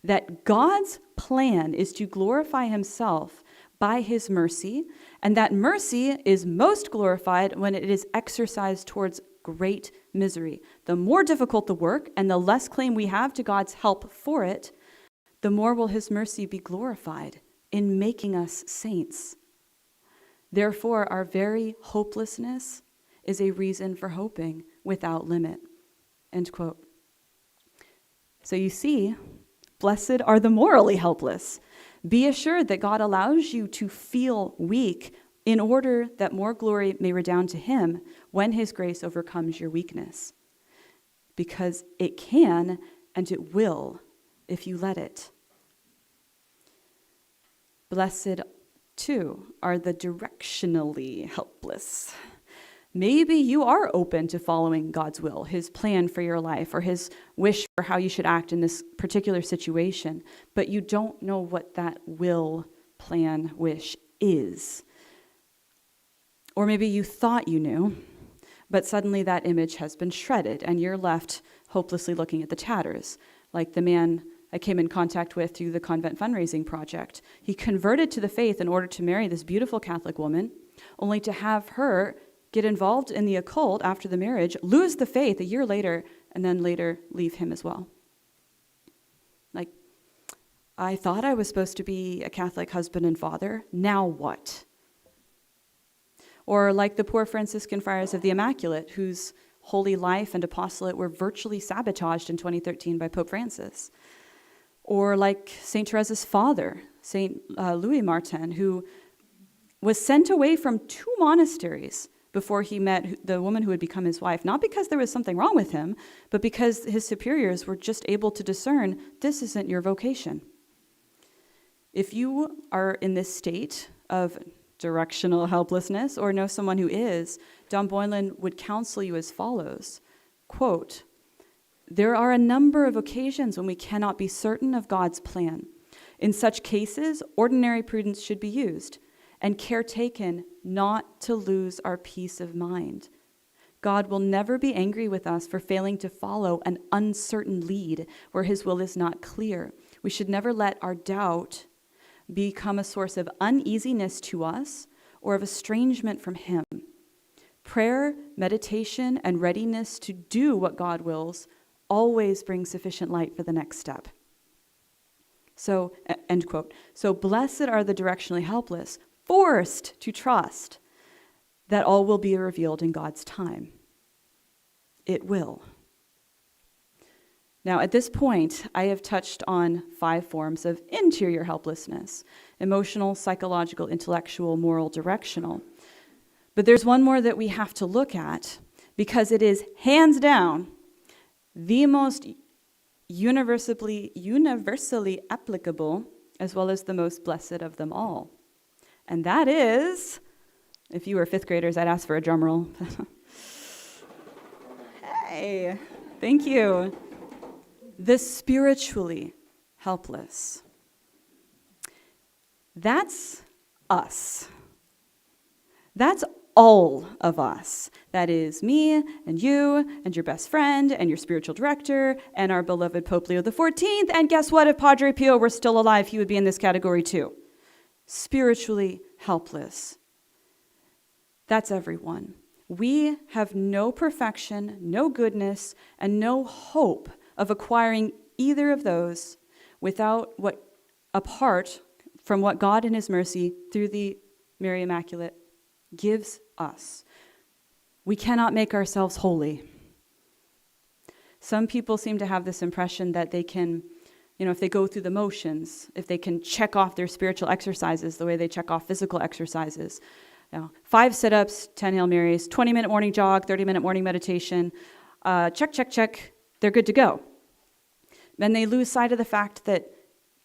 That God's plan is to glorify himself by his mercy, and that mercy is most glorified when it is exercised towards great misery. The more difficult the work and the less claim we have to God's help for it, the more will his mercy be glorified in making us saints. Therefore, our very hopelessness is a reason for hoping without limit. End quote. So you see, blessed are the morally helpless. Be assured that God allows you to feel weak in order that more glory may redound to him when his grace overcomes your weakness. Because it can and it will if you let it. Blessed, too, are the directionally helpless. Maybe you are open to following God's will, his plan for your life, or his wish for how you should act in this particular situation, but you don't know what that will, plan, wish is. Or maybe you thought you knew, but suddenly that image has been shredded, and you're left hopelessly looking at the tatters, like the man I came in contact with through the convent fundraising project. He converted to the faith in order to marry this beautiful Catholic woman, only to have her get involved in the occult after the marriage, lose the faith a year later, and then later leave him as well. Like, I thought I was supposed to be a Catholic husband and father. Now what? Or like the poor Franciscan friars of the Immaculate, whose holy life and apostolate were virtually sabotaged in 2013 by Pope Francis. Or like St. Teresa's father, St. Louis Martin, who was sent away from 2 monasteries before he met the woman who would become his wife, not because there was something wrong with him, but because his superiors were just able to discern, this isn't your vocation. If you are in this state of directional helplessness or know someone who is, Dom Boylan would counsel you as follows, quote, there are a number of occasions when we cannot be certain of God's plan. In such cases, ordinary prudence should be used, and care taken not to lose our peace of mind. God will never be angry with us for failing to follow an uncertain lead where his will is not clear. We should never let our doubt become a source of uneasiness to us or of estrangement from him. Prayer, meditation, and readiness to do what God wills always bring sufficient light for the next step. So, end quote. So blessed are the directionally helpless, forced to trust that all will be revealed in God's time. It will. Now, at this point, I have touched on 5 forms of interior helplessness: emotional, psychological, intellectual, moral, directional. But there's one more that we have to look at because it is hands down the most universally applicable as well as the most blessed of them all. And that is, if you were 5th graders, I'd ask for a drum roll. Hey, thank you. The spiritually helpless. That's us. That's all of us. That is me and you and your best friend and your spiritual director and our beloved Pope Leo XIV. And guess what? If Padre Pio were still alive, he would be in this category too. Spiritually helpless. That's everyone. We have no perfection, no goodness, and no hope of acquiring either of those apart from what God in his mercy through the Mary Immaculate gives us. We cannot make ourselves holy. Some people seem to have this impression that they can, if they go through the motions, if they can check off their spiritual exercises the way they check off physical exercises. 5 sit-ups, 10 Hail Marys, 20-minute morning jog, 30-minute morning meditation. Check. They're good to go. Then they lose sight of the fact that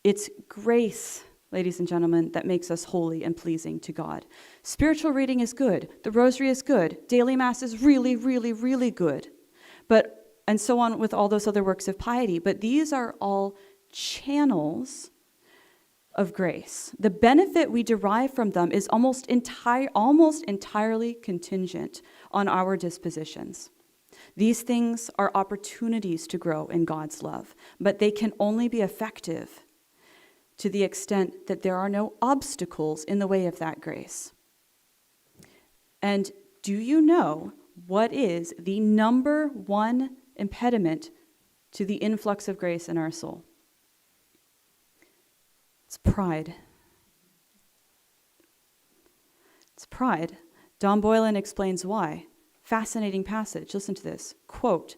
it's grace, ladies and gentlemen, that makes us holy and pleasing to God. Spiritual reading is good. The rosary is good. Daily Mass is really, really, really good. And so on with all those other works of piety. But these are all channels of grace. The benefit we derive from them is almost entirely contingent on our dispositions. These things are opportunities to grow in God's love, but they can only be effective to the extent that there are no obstacles in the way of that grace. And do you know what is the number one impediment to the influx of grace in our soul? It's pride. It's pride. Don Boylan explains why. Fascinating passage. Listen to this. Quote,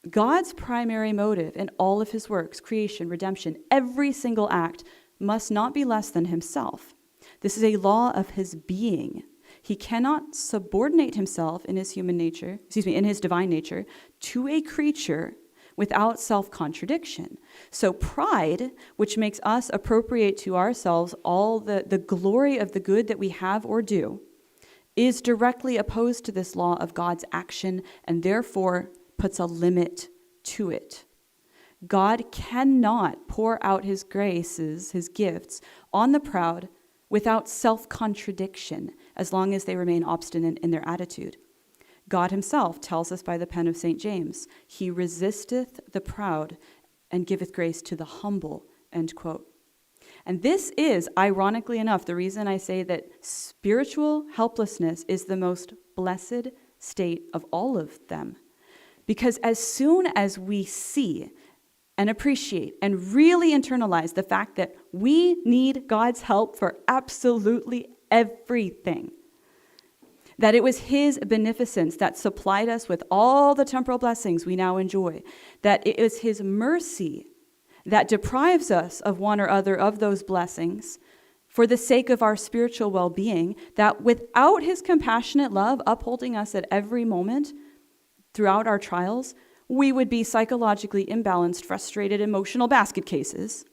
God's primary motive in all of his works, creation, redemption, every single act, must not be less than himself. This is a law of his being. He cannot subordinate himself in his divine nature, to a creature without self-contradiction. So pride, which makes us appropriate to ourselves all the glory of the good that we have or do, is directly opposed to this law of God's action and therefore puts a limit to it. God cannot pour out his graces, his gifts, on the proud without self-contradiction, as long as they remain obstinate in their attitude. God himself tells us by the pen of St. James, he resisteth the proud and giveth grace to the humble, end quote. And this is, ironically enough, the reason I say that spiritual helplessness is the most blessed state of all of them. Because as soon as we see and appreciate and really internalize the fact that we need God's help for absolutely everything, that it was his beneficence that supplied us with all the temporal blessings we now enjoy, that it is his mercy that deprives us of one or other of those blessings for the sake of our spiritual well-being, that without his compassionate love upholding us at every moment throughout our trials, we would be psychologically imbalanced, frustrated, emotional basket cases.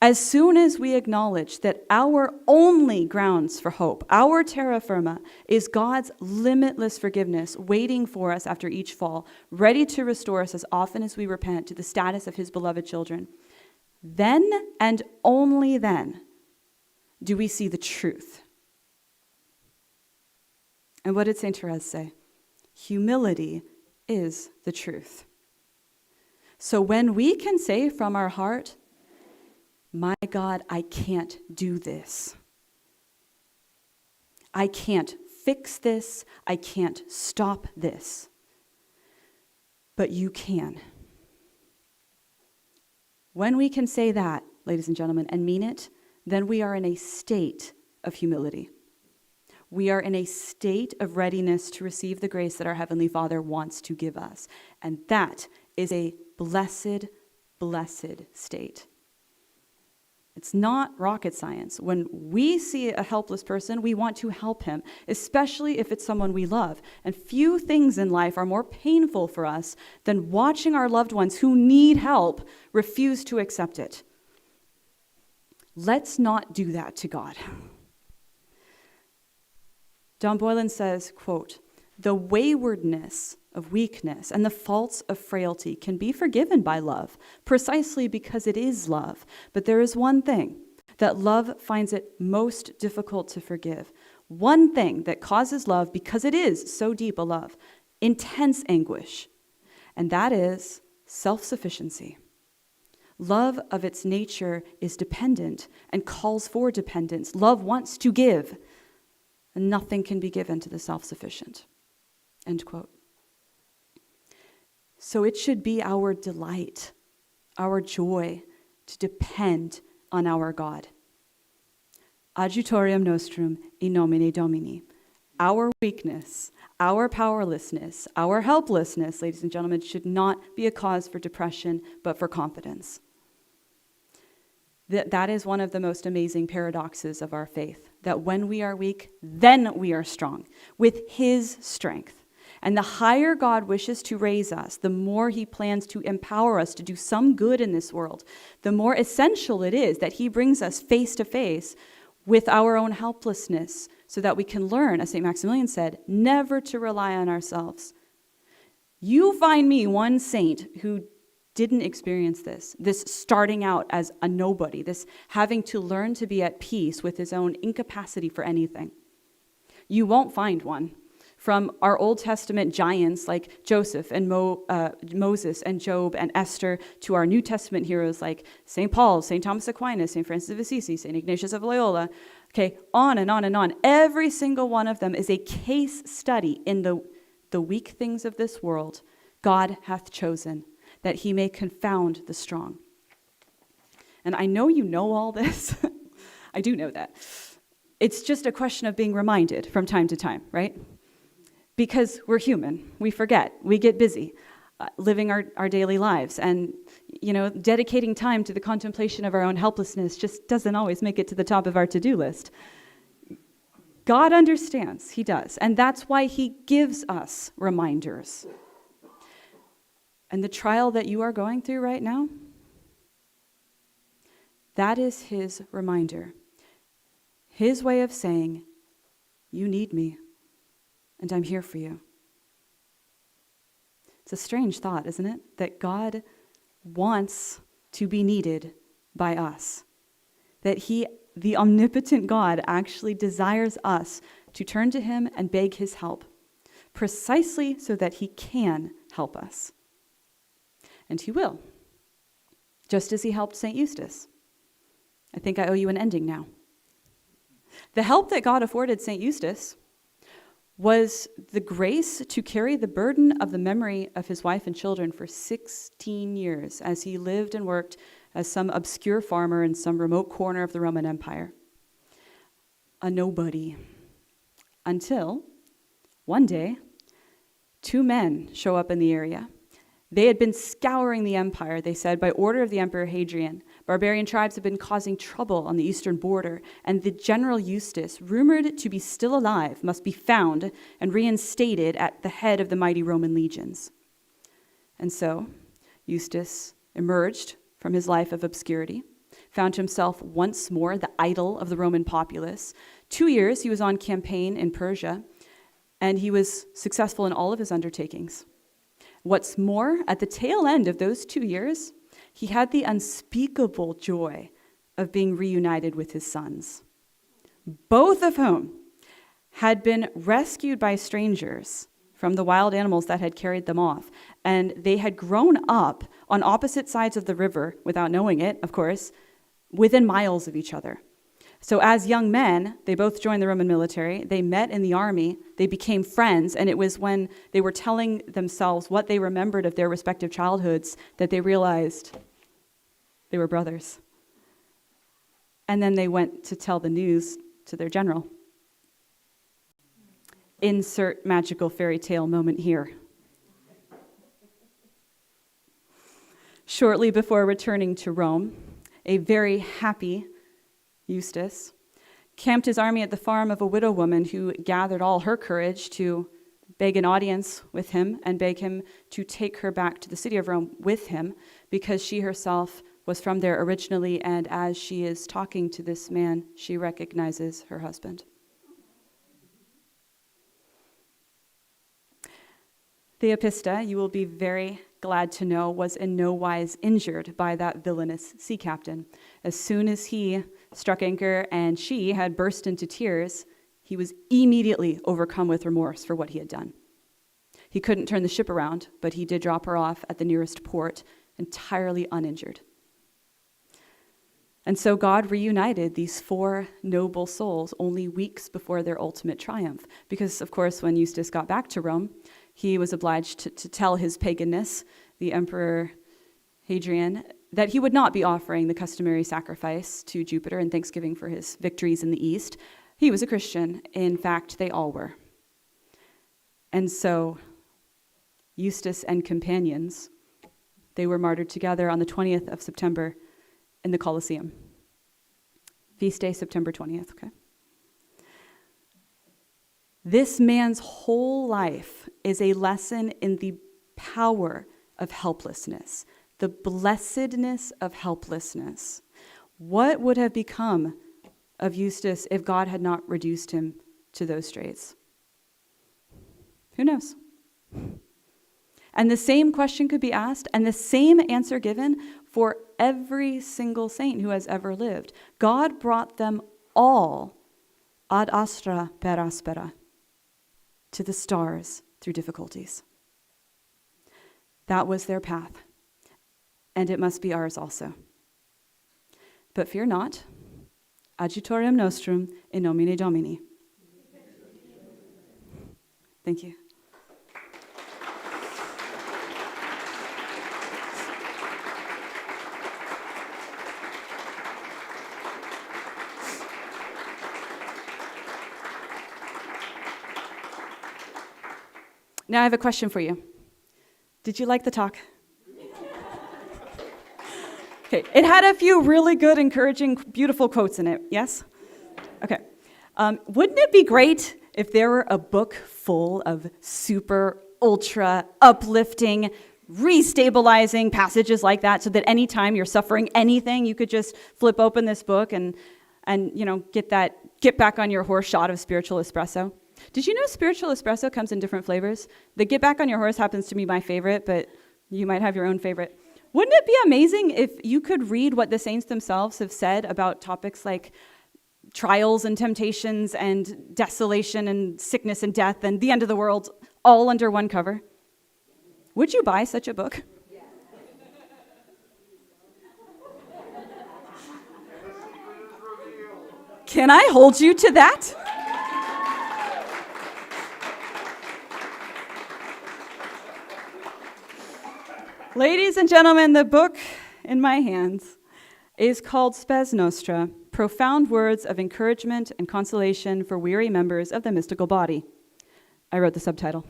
As soon as we acknowledge that our only grounds for hope, our terra firma, is God's limitless forgiveness waiting for us after each fall, ready to restore us as often as we repent to the status of his beloved children, then and only then do we see the truth And what did St. Therese say? Humility is the truth. So when we can say from our heart, my God, I can't do this. I can't fix this. I can't stop this. But you can. When we can say that, ladies and gentlemen, and mean it, then we are in a state of humility. We are in a state of readiness to receive the grace that our Heavenly Father wants to give us. And that is a blessed, blessed state. It's not rocket science. When we see a helpless person, we want to help him, especially if it's someone we love. And few things in life are more painful for us than watching our loved ones who need help refuse to accept it. Let's not do that to God. Don Boylan says, quote, "The waywardness of weakness and the faults of frailty can be forgiven by love, precisely because it is love. But there is one thing that love finds it most difficult to forgive. One thing that causes love, because it is so deep a love, intense anguish. And that is self-sufficiency. Love of its nature is dependent and calls for dependence. Love wants to give, and nothing can be given to the self-sufficient." End quote. So it should be our delight, our joy, to depend on our God. Adjutorium nostrum in nomine Domini. Our weakness, our powerlessness, our helplessness, ladies and gentlemen, should not be a cause for depression, but for confidence. That is one of the most amazing paradoxes of our faith, that when we are weak, then we are strong, with His strength. And the higher God wishes to raise us, the more He plans to empower us to do some good in this world, the more essential it is that He brings us face to face with our own helplessness, so that we can learn, as St. Maximilian said, never to rely on ourselves. You find me one saint who didn't experience this starting out as a nobody, this having to learn to be at peace with his own incapacity for anything. You won't find one. From our Old Testament giants like Joseph and Moses and Job and Esther, to our New Testament heroes like St. Paul, St. Thomas Aquinas, St. Francis of Assisi, St. Ignatius of Loyola, okay, on and on and on. Every single one of them is a case study in the weak things of this world God hath chosen, that He may confound the strong. And I know you know all this. I do know that. It's just a question of being reminded from time to time, right? Because we're human. We forget. We get busy living our daily lives. And, dedicating time to the contemplation of our own helplessness just doesn't always make it to the top of our to-do list. God understands. He does. And that's why He gives us reminders. And the trial that you are going through right now, that is His reminder. His way of saying, you need me, and I'm here for you. It's a strange thought, isn't it? That God wants to be needed by us. That He, the omnipotent God, actually desires us to turn to Him and beg His help, precisely so that He can help us. And He will, just as He helped St. Eustace. I think I owe you an ending now. The help that God afforded St. Eustace was the grace to carry the burden of the memory of his wife and children for 16 years as he lived and worked as some obscure farmer in some remote corner of the Roman Empire. A nobody. Until one day, 2 men show up in the area. They had been scouring the empire, they said, by order of the Emperor Hadrian. Barbarian tribes had been causing trouble on the eastern border, and the General Eustace, rumored to be still alive, must be found and reinstated at the head of the mighty Roman legions. And so, Eustace emerged from his life of obscurity, found himself once more the idol of the Roman populace. 2 years he was on campaign in Persia, and he was successful in all of his undertakings. What's more, at the tail end of those 2 years, he had the unspeakable joy of being reunited with his sons, both of whom had been rescued by strangers from the wild animals that had carried them off. And they had grown up on opposite sides of the river, without knowing it, of course, within miles of each other. So as young men, they both joined the Roman military. They met in the army. They became friends. And it was when they were telling themselves what they remembered of their respective childhoods that they realized they were brothers. And then they went to tell the news to their general. Insert magical fairy tale moment here. Shortly before returning to Rome, a very happy Eustace camped his army at the farm of a widow woman who gathered all her courage to beg an audience with him and beg him to take her back to the city of Rome with him, because she herself was from there originally, and as she is talking to this man, she recognizes her husband. The Epista, you will be very glad to know, was in no wise injured by that villainous sea captain. As soon as he struck anchor and she had burst into tears, he was immediately overcome with remorse for what he had done. He couldn't turn the ship around, but he did drop her off at the nearest port, entirely uninjured. And so God reunited these four noble souls only weeks before their ultimate triumph. Because, of course, when Eustace got back to Rome, he was obliged to tell his paganness, the Emperor Hadrian, that he would not be offering the customary sacrifice to Jupiter in thanksgiving for his victories in the East. He was a Christian. In fact, they all were. And so Eustace and companions, they were martyred together on the 20th of September in the Colosseum. Feast day, September 20th, okay? This man's whole life is a lesson in the power of helplessness, the blessedness of helplessness. What would have become of Eustace if God had not reduced him to those straits? Who knows? And the same question could be asked and the same answer given for every single saint who has ever lived. God brought them all ad astra per aspera, to the stars through difficulties. That was their path, and it must be ours also. But fear not, adjutorium nostrum in nomine Domini. Thank you. Now I have a question for you. Did you like the talk? Okay, it had a few really good, encouraging, beautiful quotes in it, yes? Okay. Wouldn't it be great if there were a book full of super, ultra, uplifting, restabilizing passages like that, so that anytime you're suffering anything, you could just flip open this book and get back on your horse shot of spiritual espresso? Did you know spiritual espresso comes in different flavors? The get back on your horse happens to be my favorite, but you might have your own favorite. Wouldn't it be amazing if you could read what the saints themselves have said about topics like trials and temptations and desolation and sickness and death and the end of the world, all under one cover? Would you buy such a book? Can I hold you to that? Ladies and gentlemen, the book in my hands is called Spes Nostra, Profound Words of Encouragement and Consolation for Weary Members of the Mystical Body. I wrote the subtitle.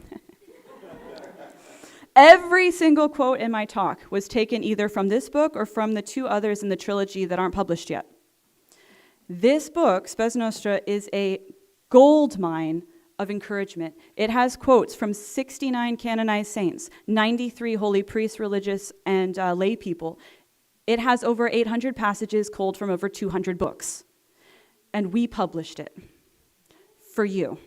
Every single quote in my talk was taken either from this book or from the two others in the trilogy that aren't published yet. This book, Spes Nostra, is a gold mine of encouragement. It has quotes from 69 canonized saints, 93 holy priests, religious, and lay people. It has over 800 passages culled from over 200 books. And we published it for you.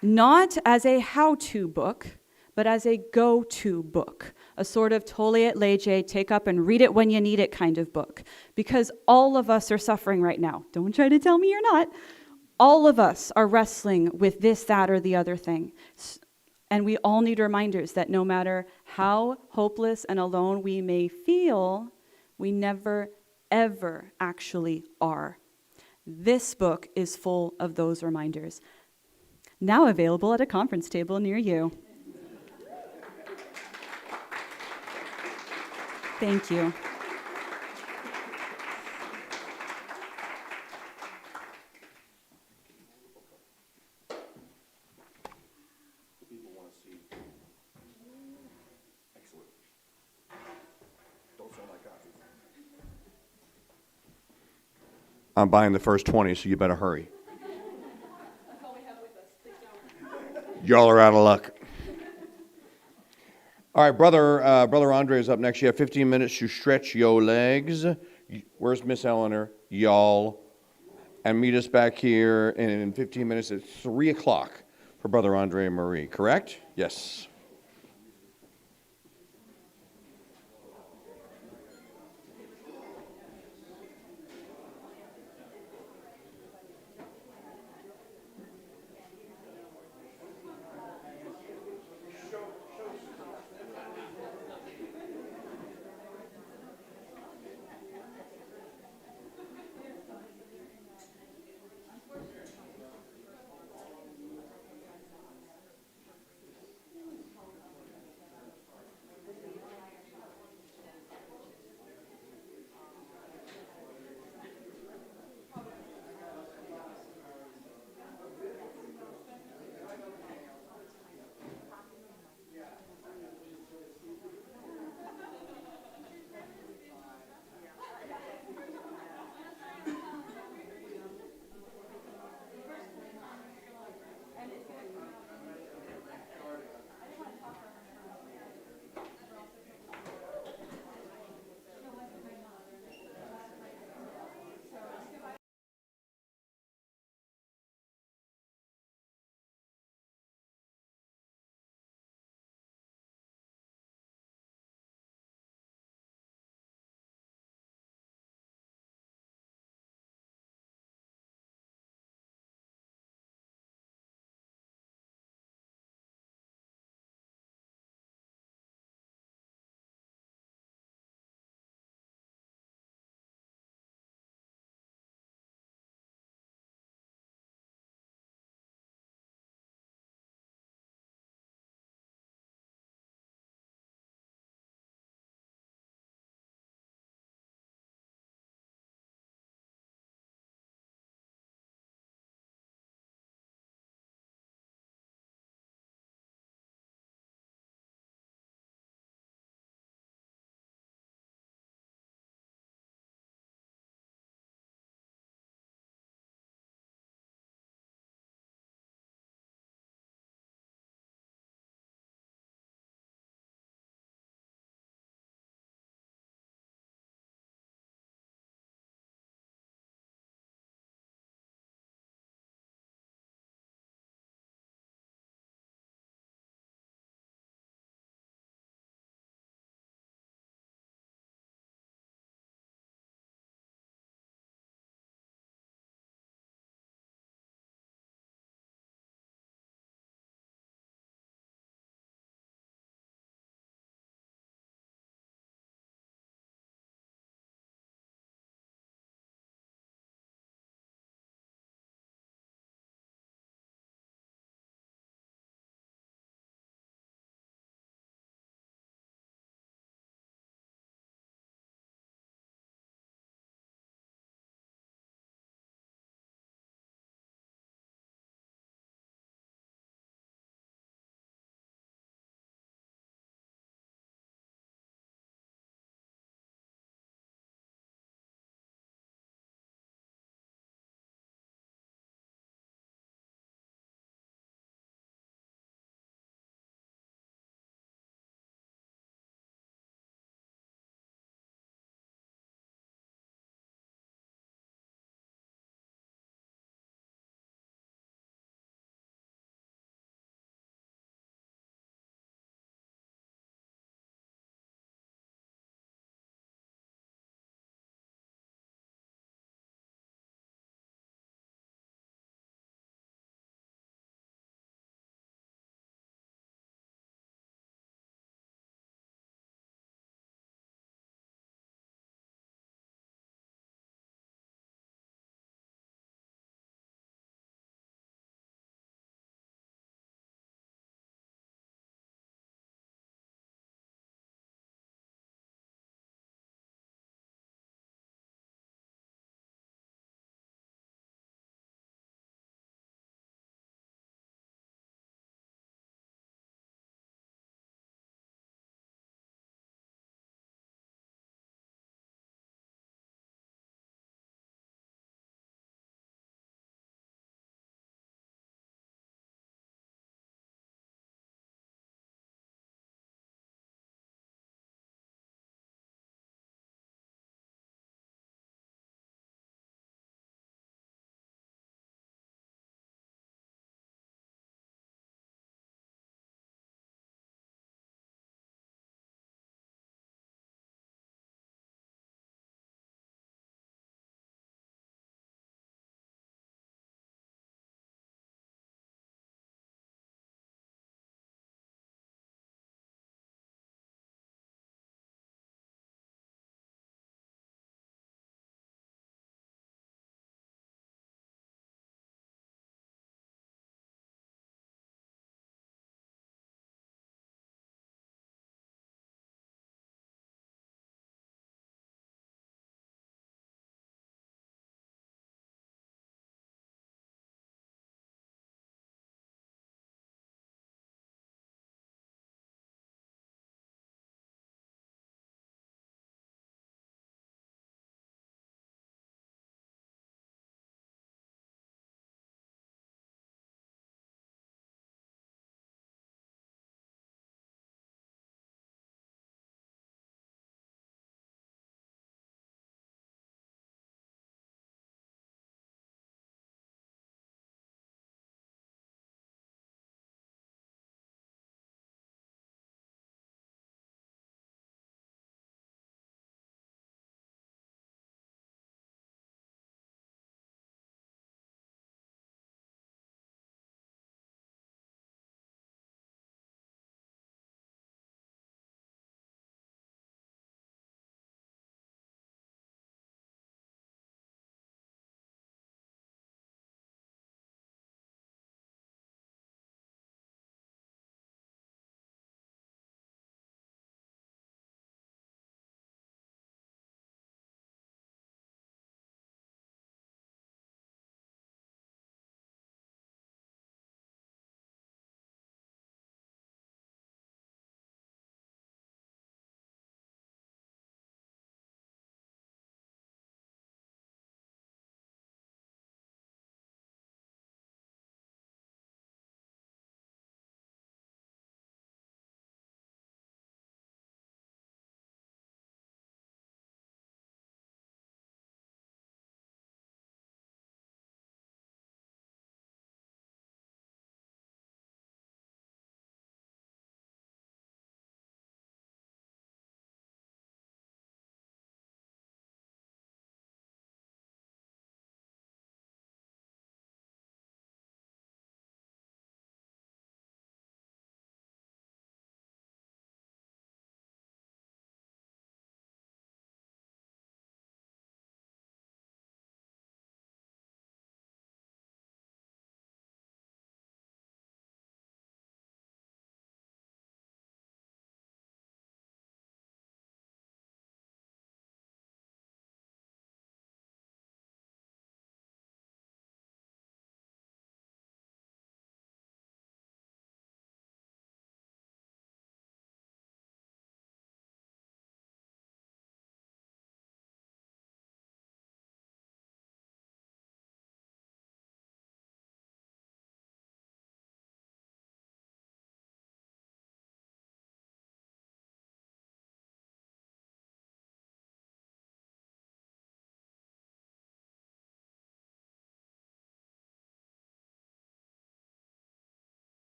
Not as a how-to book, but as a go-to book, a sort of tolle et lege, take up and read it when you need it kind of book. Because all of us are suffering right now. Don't try to tell me you're not. All of us are wrestling with this, that, or the other thing. And we all need reminders that no matter how hopeless and alone we may feel, we never, ever actually are. This book is full of those reminders. Now available at a conference table near you. Thank you. People want to see. Excellent. Don't sound like coffee. I'm buying the first 20, so you better hurry. That's all we have with us. Please don't. Y'all are out of luck. All right, brother André is up next. You have 15 minutes to stretch your legs. Where's Miss Eleanor? Y'all. And meet us back here in 15 minutes at 3 o'clock for Brother André and Marie, correct? Yes.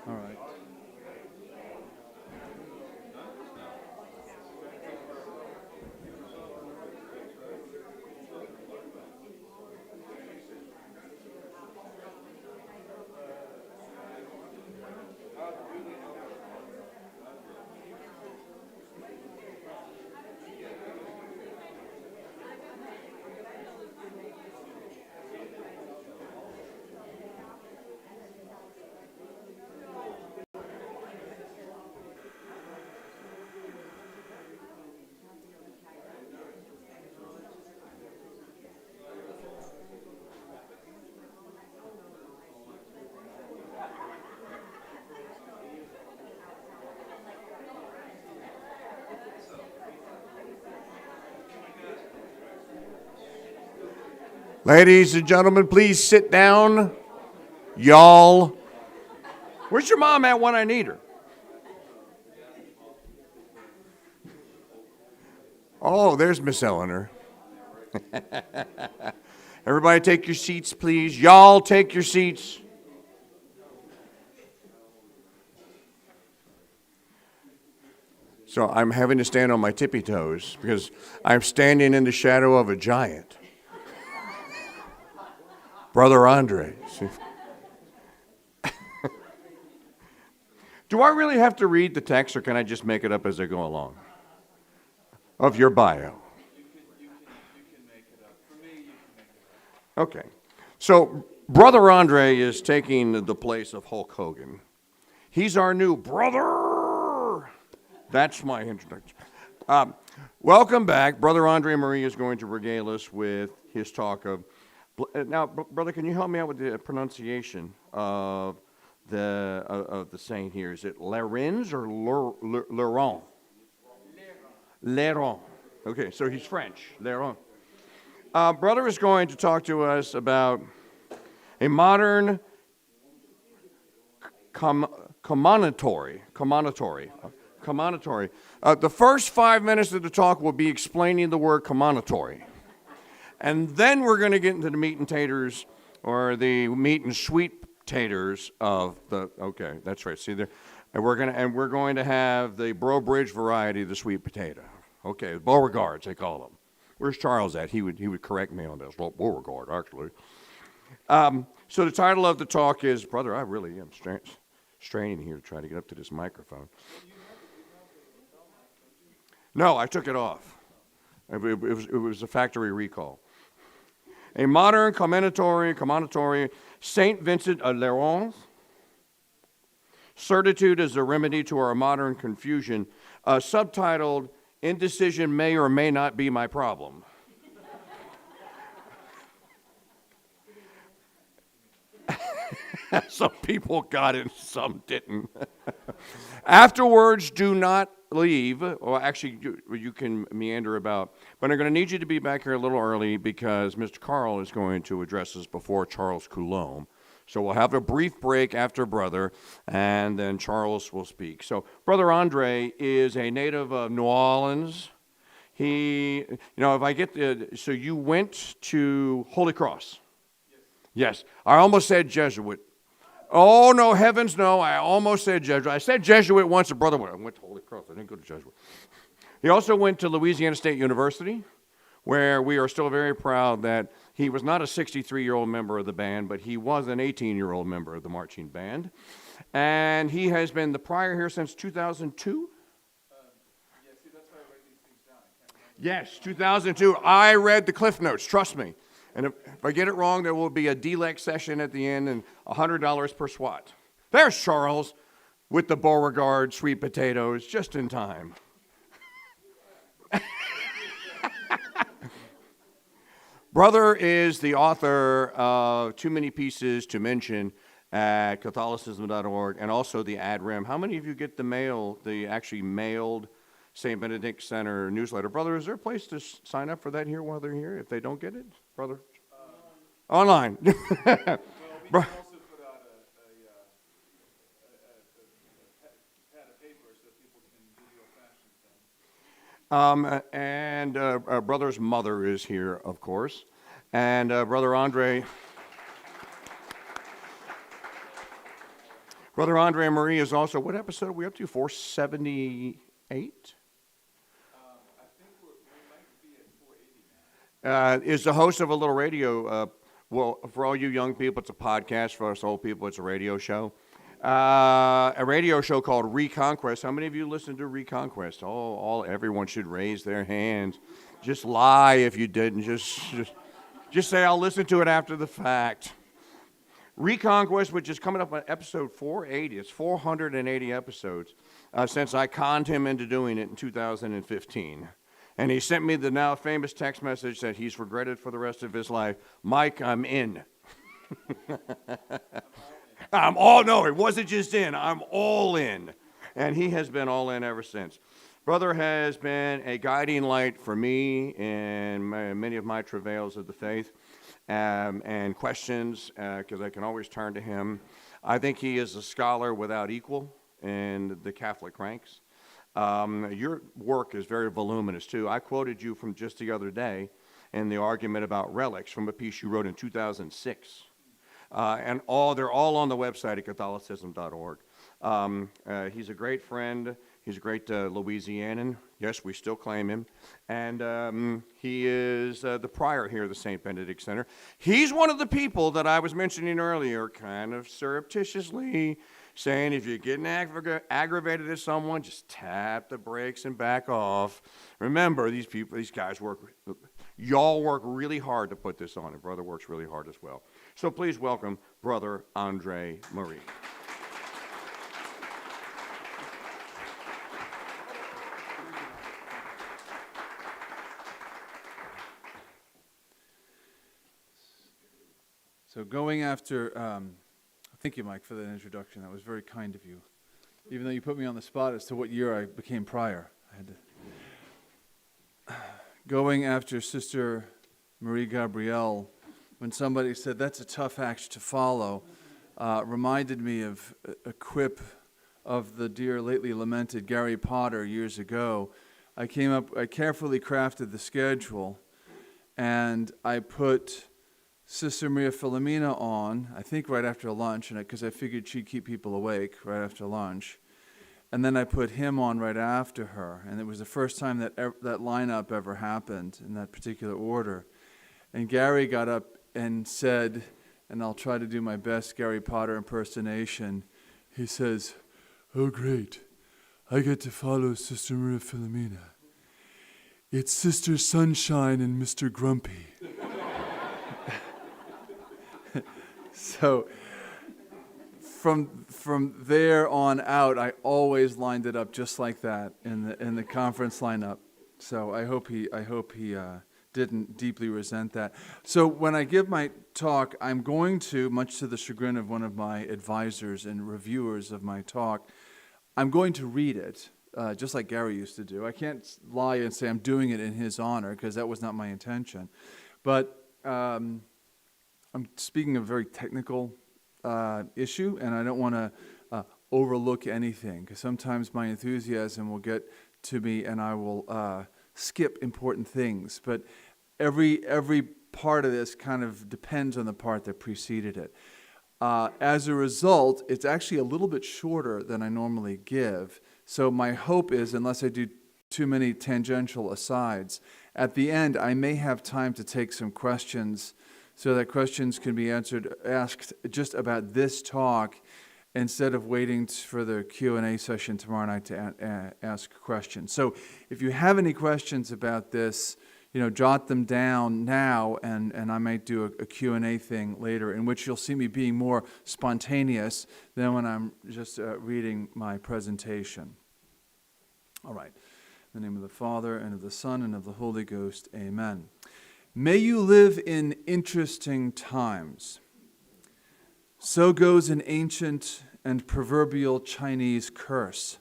All right. Ladies and gentlemen, please sit down. Y'all. Where's your mom at when I need her? Oh, there's Miss Eleanor. Everybody take your seats, please. Y'all take your seats. So I'm having to stand on my tippy toes because I'm standing in the shadow of a giant. Brother André. Do I really have to read the text, or can I just make it up as I go along? Of your bio. You can make it up. For me, you can make it up. Okay. So Brother André is taking the place of Hulk Hogan. He's our new brother. That's my introduction. Welcome back. Brother André Marie is going to regale us with his talk of... Now, brother, can you help me out with the pronunciation of the saying here? Is it Lerins or Lerins? Lerins. Okay, so he's French. Lerins. Brother is going to talk to us about a modern commonitory. The first 5 minutes of the talk will be explaining the word commonitory. And then we're going to get into the meat and taters, or the meat and sweet taters of the, okay, that's right, see there, and we're going to have the Bro Bridge variety of the sweet potato. Okay, Beauregards, they call them. Where's Charles at? He would correct me on this. Well, Beauregard, actually. So the title of the talk is, brother, I really am straining here to try to get up to this microphone. No, I took it off. It was a factory recall. A modern commonitory, Saint Vincent of Lerins. Certitude is a remedy to our modern confusion. Subtitled, Indecision May or May Not Be My Problem. Some people got it, some didn't. Afterwards, do not leave. Well, actually, you can meander about. But I'm going to need you to be back here a little early because Mr. Carl is going to address us before Charles Coulombe. So we'll have a brief break after Brother, and then Charles will speak. So Brother André is a native of New Orleans. He, if I get the, so you went to Holy Cross? Yes. I almost said Jesuit. Oh, no, heavens no, I almost said Jesuit. I said Jesuit once, a brother went to Holy Cross. I didn't go to Jesuit. He also went to Louisiana State University, where we are still very proud that he was not a 63-year-old member of the band, but he was an 18-year-old member of the marching band. And he has been the prior here since 2002? Yeah, see, that's how I write these things down. I can't remember. Yes, 2002. I read the Cliff Notes, trust me. And if I get it wrong, there will be a DLEC session at the end and $100 per SWAT. There's Charles with the Beauregard sweet potatoes, just in time. Brother is the author of Too Many Pieces to Mention at Catholicism.org, and also the Ad Rem. How many of you get the actually mailed St. Benedict Center newsletter? Brother, is there a place to sign up for that here while they're here, if they don't get it? Brother? Online. Well, we can also put out a pad of paper so people can do the old-fashioned thing. And Brother's mother is here, of course. And Brother André. Brother André Marie is also, what episode are we up to? 478? I think we might be at 480 now. Is the host of a little radio, well, for all you young people, it's a podcast. For us old people, it's a radio show. A radio show called Reconquest. How many of you listen to Reconquest? Everyone should raise their hands. Just lie if you didn't. Just say, I'll listen to it after the fact. Reconquest, which is coming up on episode 480. It's 480 episodes since I conned him into doing it in 2015. And he sent me the now famous text message that he's regretted for the rest of his life. Mike, I'm in. No, it wasn't just in. I'm all in. And he has been all in ever since. Brother has been a guiding light for me in many of my travails of the faith and questions, because I can always turn to him. I think he is a scholar without equal in the Catholic ranks. Your work is very voluminous, too. I quoted you from just the other day in the argument about relics from a piece you wrote in 2006. And they're all on the website at Catholicism.org. He's a great friend. He's a great Louisianan. Yes, we still claim him. And he is the prior here at the St. Benedict Center. He's one of the people that I was mentioning earlier, kind of surreptitiously saying if you're getting aggravated at someone, just tap the brakes and back off. Remember, these guys y'all work really hard to put this on, and Brother works really hard as well. So please welcome Brother André Marie. So going after, thank you, Mike, for that introduction. That was very kind of you. Even though you put me on the spot as to what year I became prior. I had to. Going after Sister Marie Gabrielle, when somebody said that's a tough act to follow, reminded me of a quip of the dear lately lamented Gary Potter years ago. I carefully crafted the schedule, and I put Sister Maria Filomena on, I think right after lunch, because I figured she'd keep people awake right after lunch. And then I put him on right after her, and it was the first time that that lineup ever happened in that particular order. And Gary got up and said, and I'll try to do my best Gary Potter impersonation, he says, "Oh great, I get to follow Sister Maria Filomena. It's Sister Sunshine and Mr. Grumpy." So from there on out, I always lined it up just like that in the conference lineup. So I hope he didn't deeply resent that. So when I give my talk, I'm going to, much to the chagrin of one of my advisors and reviewers of my talk, I'm going to read it, just like Gary used to do. I can't lie and say I'm doing it in his honor, because that was not my intention. But I'm speaking of a very technical issue, and I don't want to overlook anything, because sometimes my enthusiasm will get to me and I will skip important things. But every part of this kind of depends on the part that preceded it. As a result, it's actually a little bit shorter than I normally give. So my hope is, unless I do too many tangential asides, at the end I may have time to take some questions, so that questions can be asked just about this talk, instead of waiting for the Q&A session tomorrow night to ask questions. So if you have any questions about this, jot them down now, and I might do a Q&A thing later, in which you'll see me being more spontaneous than when I'm just reading my presentation. All right. In the name of the Father, and of the Son, and of the Holy Ghost, amen. May you live in interesting times. So goes an ancient and proverbial Chinese curse,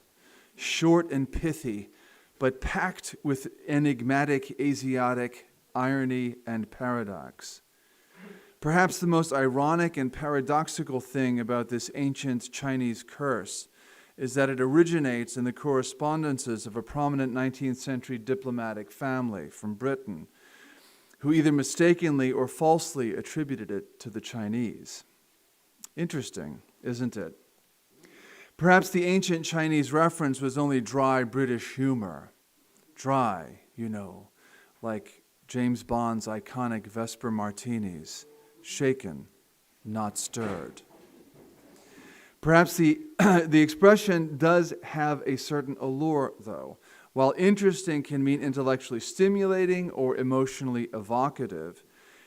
short and pithy, but packed with enigmatic Asiatic irony and paradox. Perhaps the most ironic and paradoxical thing about this ancient Chinese curse is that it originates in the correspondences of a prominent 19th century diplomatic family from Britain, who either mistakenly or falsely attributed it to the Chinese. Interesting, isn't it? Perhaps the ancient Chinese reference was only dry British humor. Dry, like James Bond's iconic Vesper martinis, shaken, not stirred. Perhaps the expression does have a certain allure, though. While interesting can mean intellectually stimulating or emotionally evocative,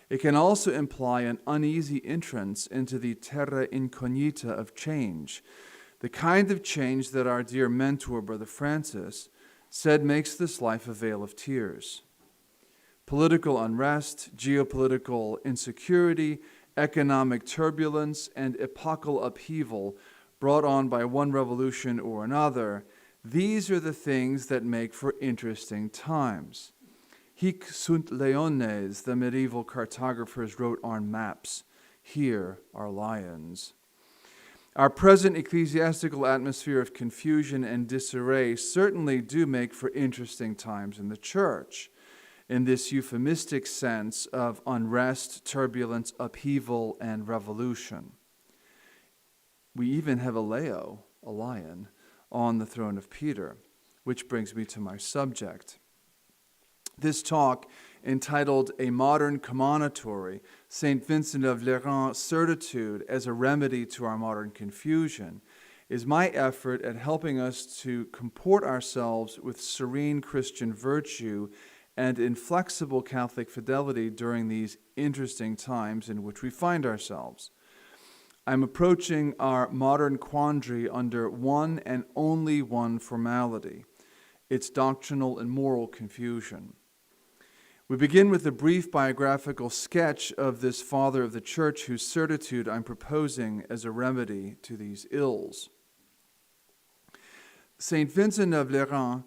it can also imply an uneasy entrance into the terra incognita of change, the kind of change that our dear mentor, Brother Francis, said makes this life a vale of tears. Political unrest, geopolitical insecurity, economic turbulence, and epochal upheaval brought on by one revolution or another, these are the things that make for interesting times. Hic sunt leones, the medieval cartographers wrote on maps. Here are lions. Our present ecclesiastical atmosphere of confusion and disarray certainly do make for interesting times in the church, in this euphemistic sense of unrest, turbulence, upheaval, and revolution. We even have a lion, on the throne of Peter, which brings me to my subject. This talk, entitled A Modern Commonitory, St. Vincent of Lerins' Certitude as a Remedy to Our Modern Confusion, is my effort at helping us to comport ourselves with serene Christian virtue and inflexible Catholic fidelity during these interesting times in which we find ourselves. I'm approaching our modern quandary under one and only one formality, its doctrinal and moral confusion. We begin with a brief biographical sketch of this father of the church whose certitude I'm proposing as a remedy to these ills. St. Vincent of Lerins,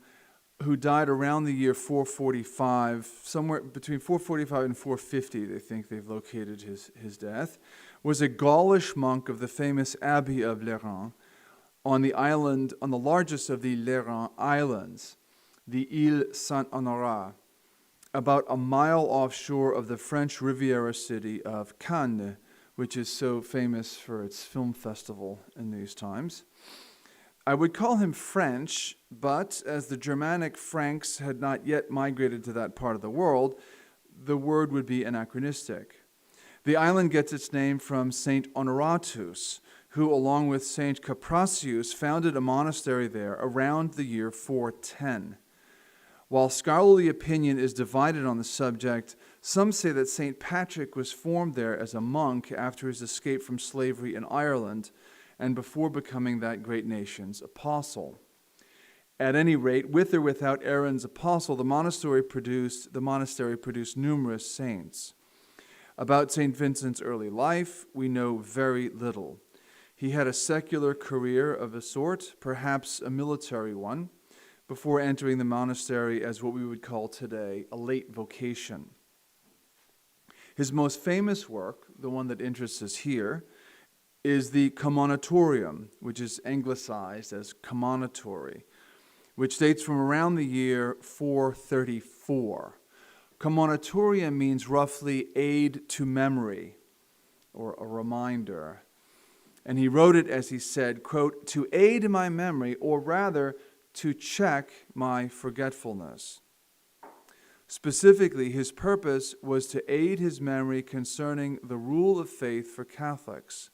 who died around the year 445, somewhere between 445 and 450, they think they've located his death, was a Gaulish monk of the famous Abbey of Lerins on the largest of the Lerins Islands, the Ile Saint-Honorat, about a mile offshore of the French Riviera city of Cannes, which is so famous for its film festival in these times. I would call him French, but as the Germanic Franks had not yet migrated to that part of the world, the word would be anachronistic. The island gets its name from Saint Honoratus, who, along with Saint Caprasius, founded a monastery there around the year 410. While scholarly opinion is divided on the subject, some say that St. Patrick was formed there as a monk after his escape from slavery in Ireland and before becoming that great nation's apostle. At any rate, with or without Aaron's apostle, the monastery produced numerous saints. About St. Vincent's early life, we know very little. He had a secular career of a sort, perhaps a military one, before entering the monastery as what we would call today a late vocation. His most famous work, the one that interests us here, is the Commonitorium, which is anglicized as Commonitory, which dates from around the year 434. Commonitorium means roughly aid to memory, or a reminder. And he wrote it, as he said, quote, to aid my memory, or rather, to check my forgetfulness. Specifically, his purpose was to aid his memory concerning the rule of faith for Catholics.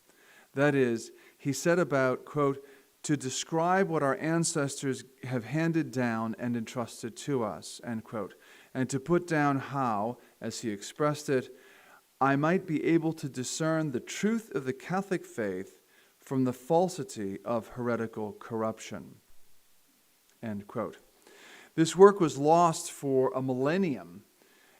That is, he set about, quote, to describe what our ancestors have handed down and entrusted to us, end quote, and to put down how, as he expressed it, I might be able to discern the truth of the Catholic faith from the falsity of heretical corruption, end quote. This work was lost for a millennium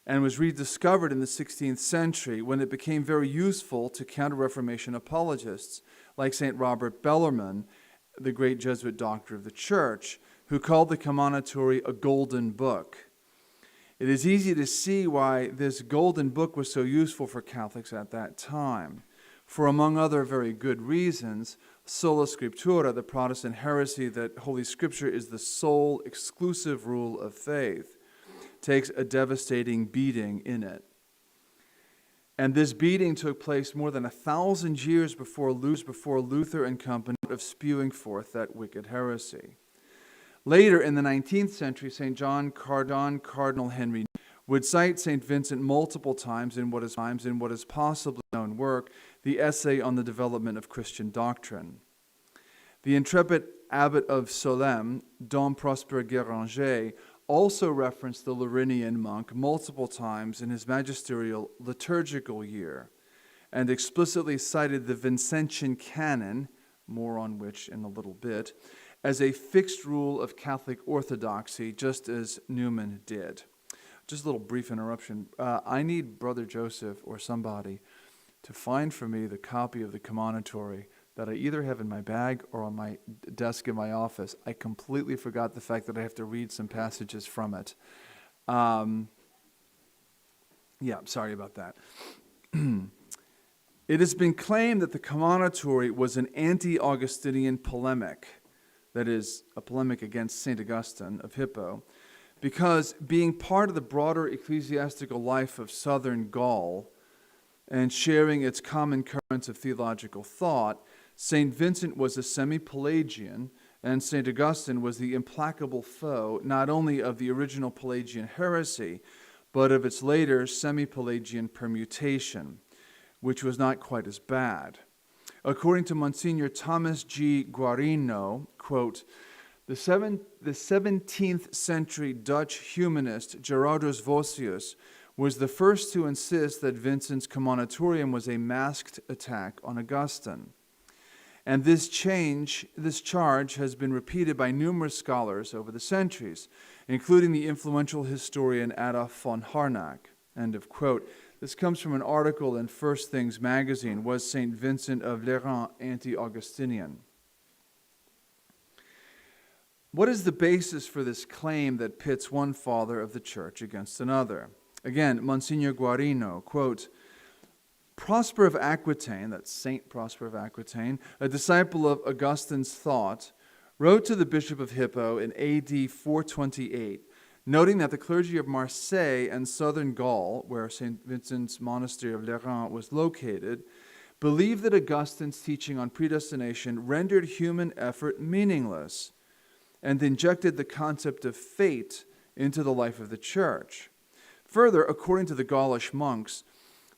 and was rediscovered in the 16th century when it became very useful to Counter-Reformation apologists like St. Robert Bellarmine, the great Jesuit doctor of the Church, who called the Commonitory a golden book. It is easy to see why this golden book was so useful for Catholics at that time. For among other very good reasons, sola scriptura, the Protestant heresy that Holy Scripture is the sole exclusive rule of faith, takes a devastating beating in it. And this beating took place more than 1,000 years before Luther and company of spewing forth that wicked heresy. Later in the 19th century, St. John Cardinal Henry would cite St. Vincent multiple times in what is possibly known work, the Essay on the Development of Christian Doctrine. The intrepid abbot of Solesmes, Dom Prosper Guéranger, also referenced the Lerinian monk multiple times in his magisterial liturgical year, and explicitly cited the Vincentian canon, more on which in a little bit, as a fixed rule of Catholic orthodoxy, just as Newman did. Just a little brief interruption. I need Brother Joseph or somebody to find for me the copy of the Commonitory that I either have in my bag or on my desk in my office. I completely forgot the fact that I have to read some passages from it. Sorry about that. It has been claimed that the Commonitory was an anti-Augustinian polemic, that is, a polemic against St. Augustine of Hippo, because being part of the broader ecclesiastical life of southern Gaul and sharing its common currents of theological thought, St. Vincent was a semi-Pelagian, and St. Augustine was the implacable foe not only of the original Pelagian heresy, but of its later semi-Pelagian permutation, which was not quite as bad. According to Monsignor Thomas G. Guarino, quote, the 17th century Dutch humanist Gerardus Vossius was the first to insist that Vincent's Commonitorium was a masked attack on Augustine. And this charge has been repeated by numerous scholars over the centuries, including the influential historian Adolf von Harnack. End of quote. This comes from an article in First Things magazine, Was St. Vincent of Lerins Anti-Augustinian? What is the basis for this claim that pits one father of the church against another? Again, Monsignor Guarino, quote, Prosper of Aquitaine, that's Saint Prosper of Aquitaine, a disciple of Augustine's thought, wrote to the Bishop of Hippo in AD 428, noting that the clergy of Marseille and southern Gaul, where St. Vincent's monastery of Lerins was located, believed that Augustine's teaching on predestination rendered human effort meaningless and injected the concept of fate into the life of the church. Further, according to the Gaulish monks,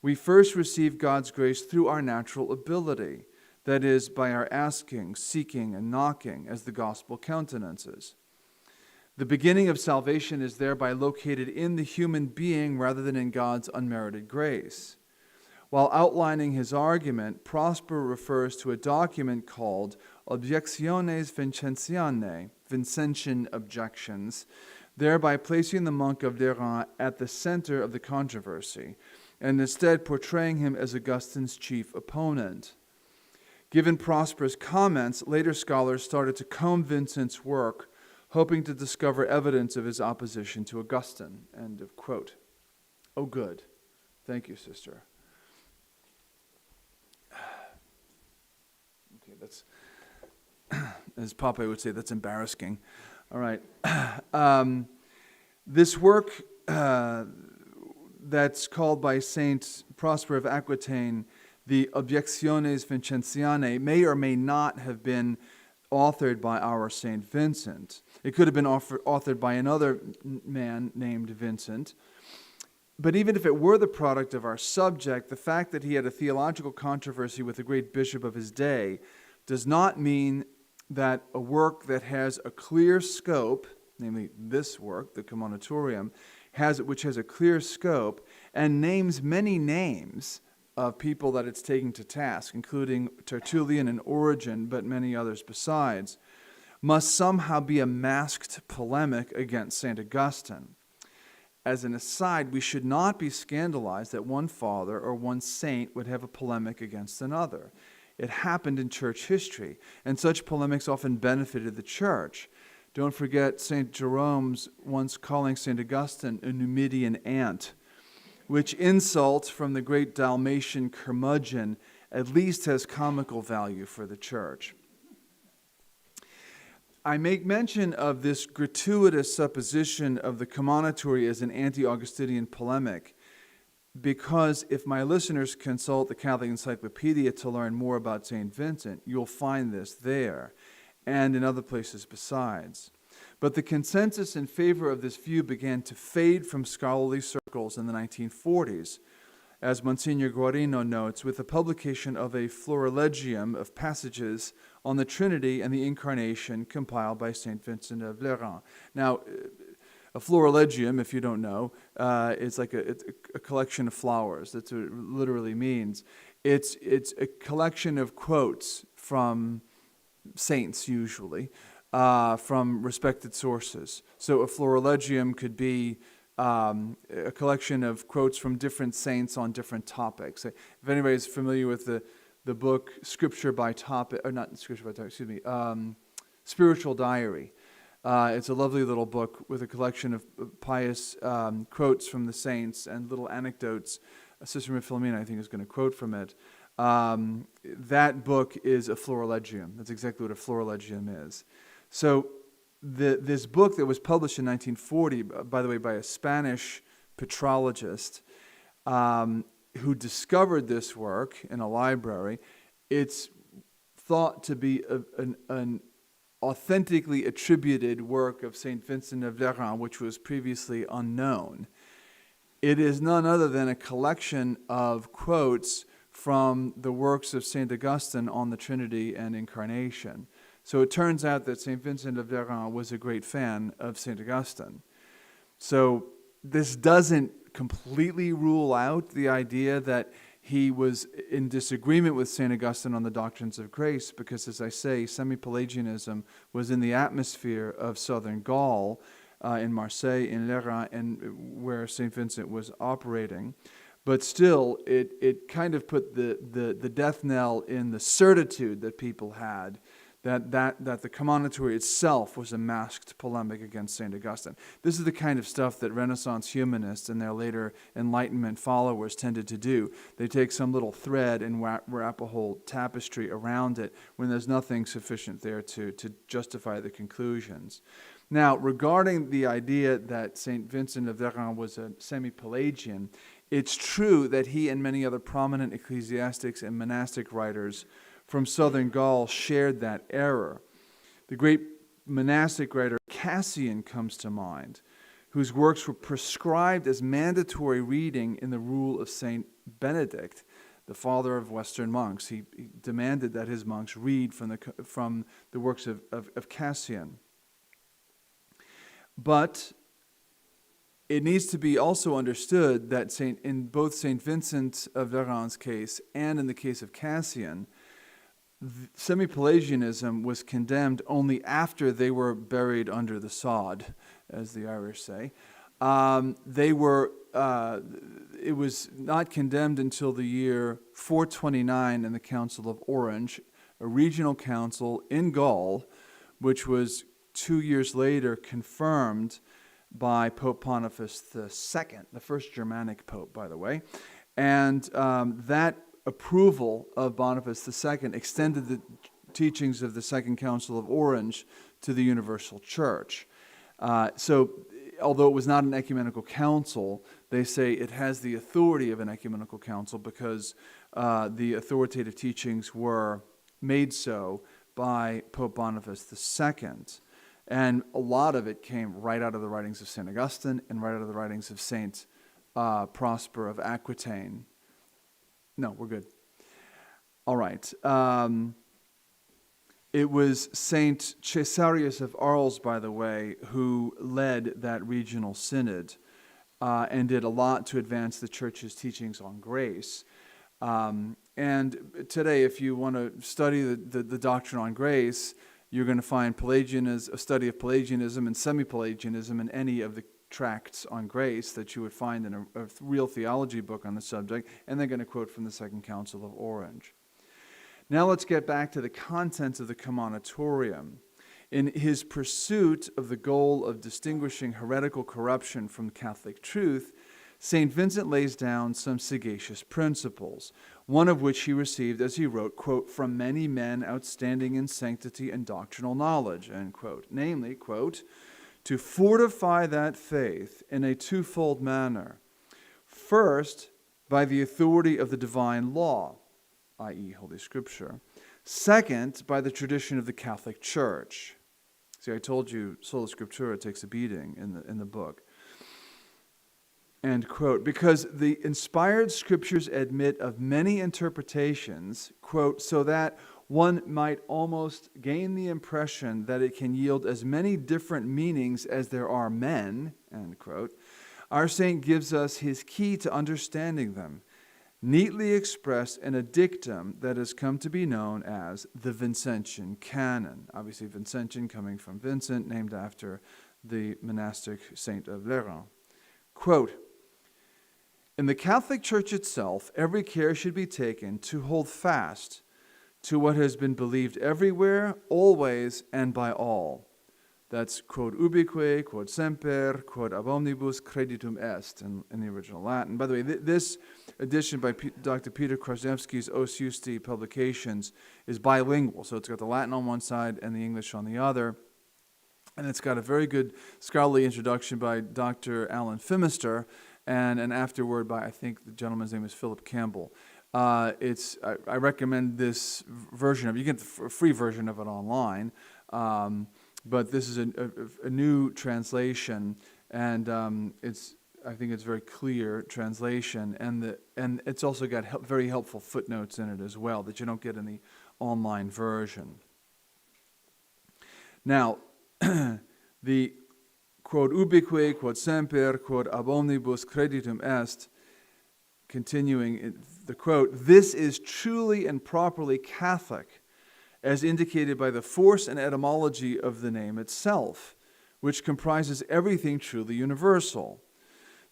we first receive God's grace through our natural ability, that is, by our asking, seeking, and knocking, as the gospel countenances. The beginning of salvation is thereby located in the human being rather than in God's unmerited grace. While outlining his argument, Prosper refers to a document called Objectiones Vincentianae, Vincentian Objections, thereby placing the monk of Lerins at the center of the controversy, and instead portraying him as Augustine's chief opponent. Given Prosper's comments, later scholars started to comb Vincent's work, hoping to discover evidence of his opposition to Augustine. End of quote. Oh, good. Thank you, sister. Okay, that's, as Papa would say, that's embarrassing. All right. This work that's called by Saint Prosper of Aquitaine the Objectiones Vincentianae may or may not have been authored by our Saint Vincent. It could have been authored by another man named Vincent. But even if it were the product of our subject, the fact that he had a theological controversy with the great bishop of his day does not mean that a work that has a clear scope, namely this work, the Commonitorium, which has a clear scope and names many names of people that it's taking to task, including Tertullian and Origen, but many others besides, must somehow be a masked polemic against St. Augustine. As an aside, we should not be scandalized that one father or one saint would have a polemic against another. It happened in church history, and such polemics often benefited the church. Don't forget St. Jerome's once calling St. Augustine a Numidian ant, which insult from the great Dalmatian curmudgeon at least has comical value for the church. I make mention of this gratuitous supposition of the Commonitory as an anti-Augustinian polemic because if my listeners consult the Catholic Encyclopedia to learn more about St. Vincent, you'll find this there and in other places besides. But the consensus in favor of this view began to fade from scholarly circles in the 1940s, as Monsignor Guarino notes, with the publication of a Florilegium of passages on the Trinity and the Incarnation compiled by St. Vincent of Lerins. Now, a Florilegium, if you don't know, is like it's a collection of flowers. That's what it literally means. It's a collection of quotes from saints, usually, from respected sources. So a Florilegium could be a collection of quotes from different saints on different topics. If anybody's familiar with the book Scripture by Topic, or not Scripture by Topic, excuse me, Spiritual Diary. It's a lovely little book with a collection of pious quotes from the saints and little anecdotes. Sister Philomena, I think, is going to quote from it. That book is a Florilegium. That's exactly what a Florilegium is. So this book that was published in 1940, by the way, by a Spanish petrologist who discovered this work in a library, it's thought to be an authentically attributed work of St. Vincent of Lerins, which was previously unknown. It is none other than a collection of quotes from the works of St. Augustine on the Trinity and Incarnation. So it turns out that St. Vincent of Lerins was a great fan of St. Augustine. So this doesn't completely rule out the idea that he was in disagreement with St. Augustine on the doctrines of grace, because, as I say, semi-Pelagianism was in the atmosphere of southern Gaul, in Marseille, in Lerins, and where St. Vincent was operating. But still, it kind of put the death knell in the certitude that people had, that the Commonitory itself was a masked polemic against St. Augustine. This is the kind of stuff that Renaissance humanists and their later Enlightenment followers tended to do. They take some little thread and wrap a whole tapestry around it when there's nothing sufficient there to justify the conclusions. Now, regarding the idea that St. Vincent of Lerins was a semi-Pelagian, it's true that he and many other prominent ecclesiastics and monastic writers from southern Gaul shared that error. The great monastic writer Cassian comes to mind, whose works were prescribed as mandatory reading in the rule of St. Benedict, the father of Western monks. He demanded that his monks read from the works of Cassian. But it needs to be also understood that in both St. Vincent of Lerins' case and in the case of Cassian, semi-Pelagianism was condemned only after they were buried under the sod, as the Irish say. It was not condemned until the year 429 in the Council of Orange, a regional council in Gaul, which was 2 years later confirmed by Pope Boniface II, the first Germanic pope, by the way. And that approval of Boniface II extended the teachings of the Second Council of Orange to the Universal Church. So, although it was not an ecumenical council, they say it has the authority of an ecumenical council because the authoritative teachings were made so by Pope Boniface II. And a lot of it came right out of the writings of St. Augustine and right out of the writings of St. Prosper of Aquitaine. No, we're good. All right. It was St. Caesarius of Arles, by the way, who led that regional synod and did a lot to advance the Church's teachings on grace. And today, if you want to study the doctrine on grace, you're going to find a study of Pelagianism and semi-Pelagianism in any of the tracts on grace that you would find in a real theology book on the subject, and they're going to quote from the Second Council of Orange. Now let's get back to the contents of the Commonitorium. In his pursuit of the goal of distinguishing heretical corruption from Catholic truth, St. Vincent lays down some sagacious principles, one of which he received as he wrote, quote, "from many men outstanding in sanctity and doctrinal knowledge," end quote. Namely, quote, "to fortify that faith in a twofold manner. First, by the authority of the divine law, i.e. Holy Scripture. Second, by the tradition of the Catholic Church. See, I told you Sola Scriptura takes a beating in the book. End quote. Because the inspired Scriptures admit of many interpretations, quote, so that one might almost gain the impression that it can yield as many different meanings as there are men, end quote. Our saint gives us his key to understanding them, neatly expressed in a dictum that has come to be known as the Vincentian canon. Obviously, Vincentian coming from Vincent, named after the monastic saint of Lerins. Quote, in the Catholic Church itself, every care should be taken to hold fast to what has been believed everywhere, always, and by all. That's quod ubique, quod semper, quod ab omnibus creditum est in the original Latin. By the way, this edition by Dr. Peter Krasnevsky's Os Justi publications is bilingual. So it's got the Latin on one side and the English on the other. And it's got a very good scholarly introduction by Dr. Alan Phimister and an afterword by, I think the gentleman's name is Philip Campbell. I recommend this version of it. You get the free version of it online. But this is a new translation, and I think it's very clear translation, and it's also got very helpful footnotes in it as well that you don't get in the online version. Now, the quod ubique, quod semper, quod ab omnibus creditum est, continuing the quote, this is truly and properly Catholic, as indicated by the force and etymology of the name itself, which comprises everything truly universal.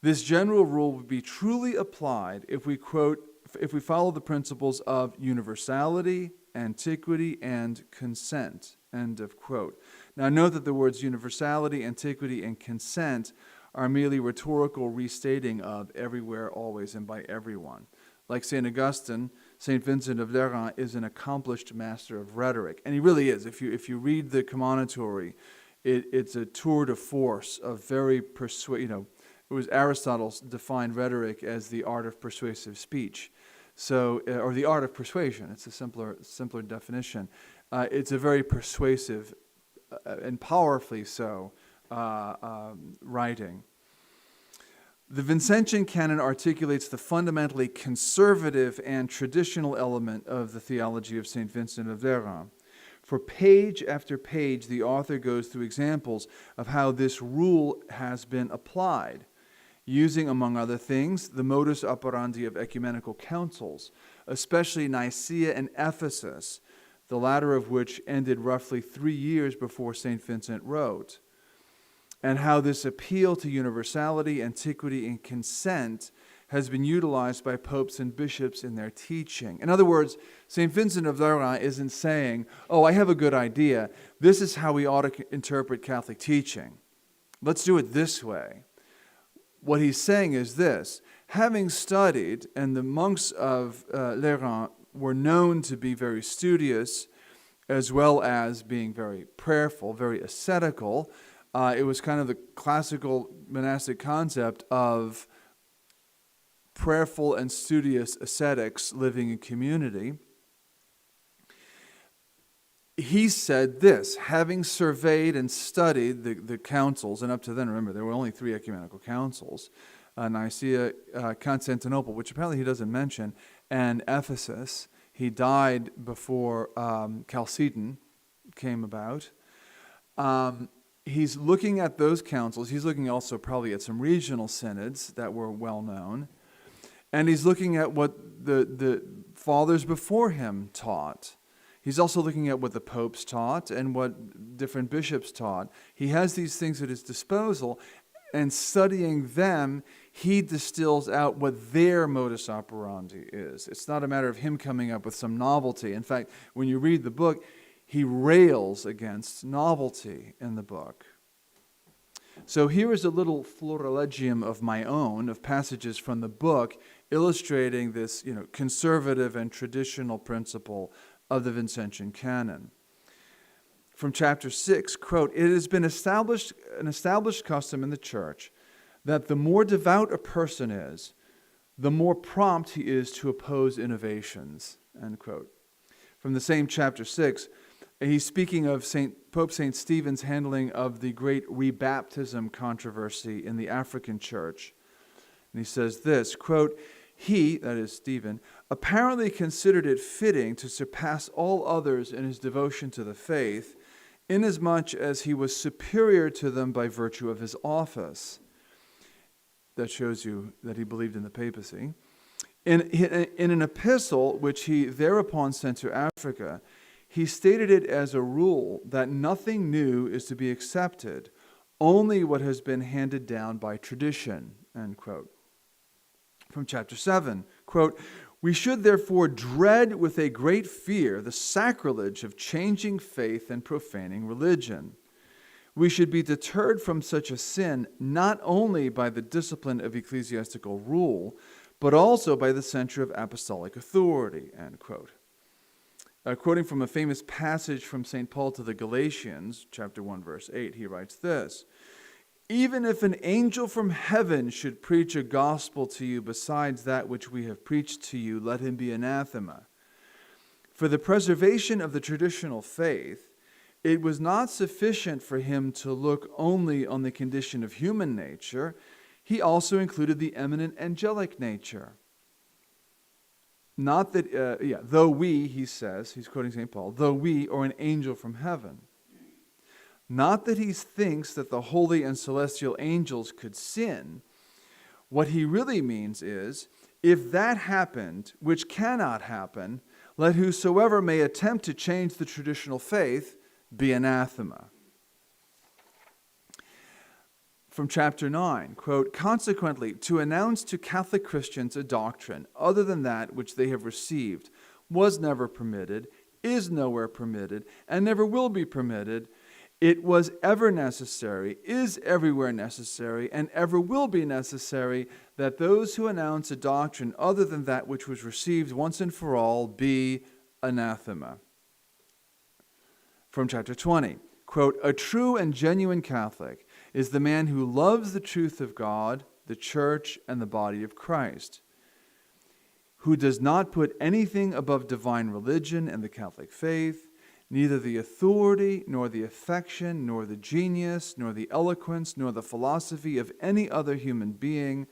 This general rule would be truly applied if we follow the principles of universality, antiquity, and consent. End of quote. Now note that the words universality, antiquity, and consent are merely rhetorical restating of everywhere, always, and by everyone. Like St. Augustine, St. Vincent of Lerins is an accomplished master of rhetoric. And he really is. If you read the Commonitory, it's a tour de force of very it was Aristotle defined rhetoric as the art of persuasive speech. So, or the art of persuasion. It's a simpler definition. It's a very persuasive and powerfully so writing. The Vincentian canon articulates the fundamentally conservative and traditional element of the theology of St. Vincent of Lerins. For page after page, the author goes through examples of how this rule has been applied, using, among other things, the modus operandi of ecumenical councils, especially Nicaea and Ephesus, the latter of which ended roughly 3 years before St. Vincent wrote, and how this appeal to universality, antiquity, and consent has been utilized by popes and bishops in their teaching. In other words, St. Vincent of Lerins isn't saying, oh, I have a good idea. This is how we ought to interpret Catholic teaching. Let's do it this way. What he's saying is this: having studied, and the monks of Lerins were known to be very studious, as well as being very prayerful, very ascetical. It was kind of the classical monastic concept of prayerful and studious ascetics living in community. He said this, having surveyed and studied the councils, and up to then, remember, there were only 3 ecumenical councils, Nicaea, Constantinople, which apparently he doesn't mention, and Ephesus. He died before Chalcedon came about. He's looking at those councils. He's looking also probably at some regional synods that were well known. And he's looking at what the fathers before him taught. He's also looking at what the popes taught and what different bishops taught. He has these things at his disposal, and studying them, he distills out what their modus operandi is. It's not a matter of him coming up with some novelty. In fact, when you read the book, he rails against novelty in the book. So here is a little florilegium of my own, of passages from the book, illustrating this, conservative and traditional principle of the Vincentian canon. From chapter 6, quote, "It has been an established custom in the church that the more devout a person is, the more prompt he is to oppose innovations, end quote. From the same chapter 6, he's speaking of Pope St. Stephen's handling of the great rebaptism controversy in the African church. And he says this, quote, he, that is Stephen, apparently considered it fitting to surpass all others in his devotion to the faith, inasmuch as he was superior to them by virtue of his office. That shows you that he believed in the papacy. In an epistle which he thereupon sent to Africa, he stated it as a rule that nothing new is to be accepted, only what has been handed down by tradition, end quote. From chapter 7, quote, we should therefore dread with a great fear the sacrilege of changing faith and profaning religion. We should be deterred from such a sin not only by the discipline of ecclesiastical rule, but also by the censure of apostolic authority, end quote. Quoting from a famous passage from St. Paul to the Galatians, chapter 1, verse 8, he writes this, even if an angel from heaven should preach a gospel to you besides that which we have preached to you, let him be anathema. For the preservation of the traditional faith, it was not sufficient for him to look only on the condition of human nature. He also included the eminent angelic nature. Not that, though we, he says, he's quoting St. Paul, though we are an angel from heaven. Not that he thinks that the holy and celestial angels could sin. What he really means is, if that happened, which cannot happen, let whosoever may attempt to change the traditional faith be anathema. From chapter 9, quote, consequently, to announce to Catholic Christians a doctrine other than that which they have received was never permitted, is nowhere permitted, and never will be permitted. It was ever necessary, is everywhere necessary, and ever will be necessary that those who announce a doctrine other than that which was received once and for all be anathema. From chapter 20, quote, a true and genuine Catholic is the man who loves the truth of God, the church, and the body of Christ, who does not put anything above divine religion and the Catholic faith, neither the authority, nor the affection, nor the genius, nor the eloquence, nor the philosophy of any other human being.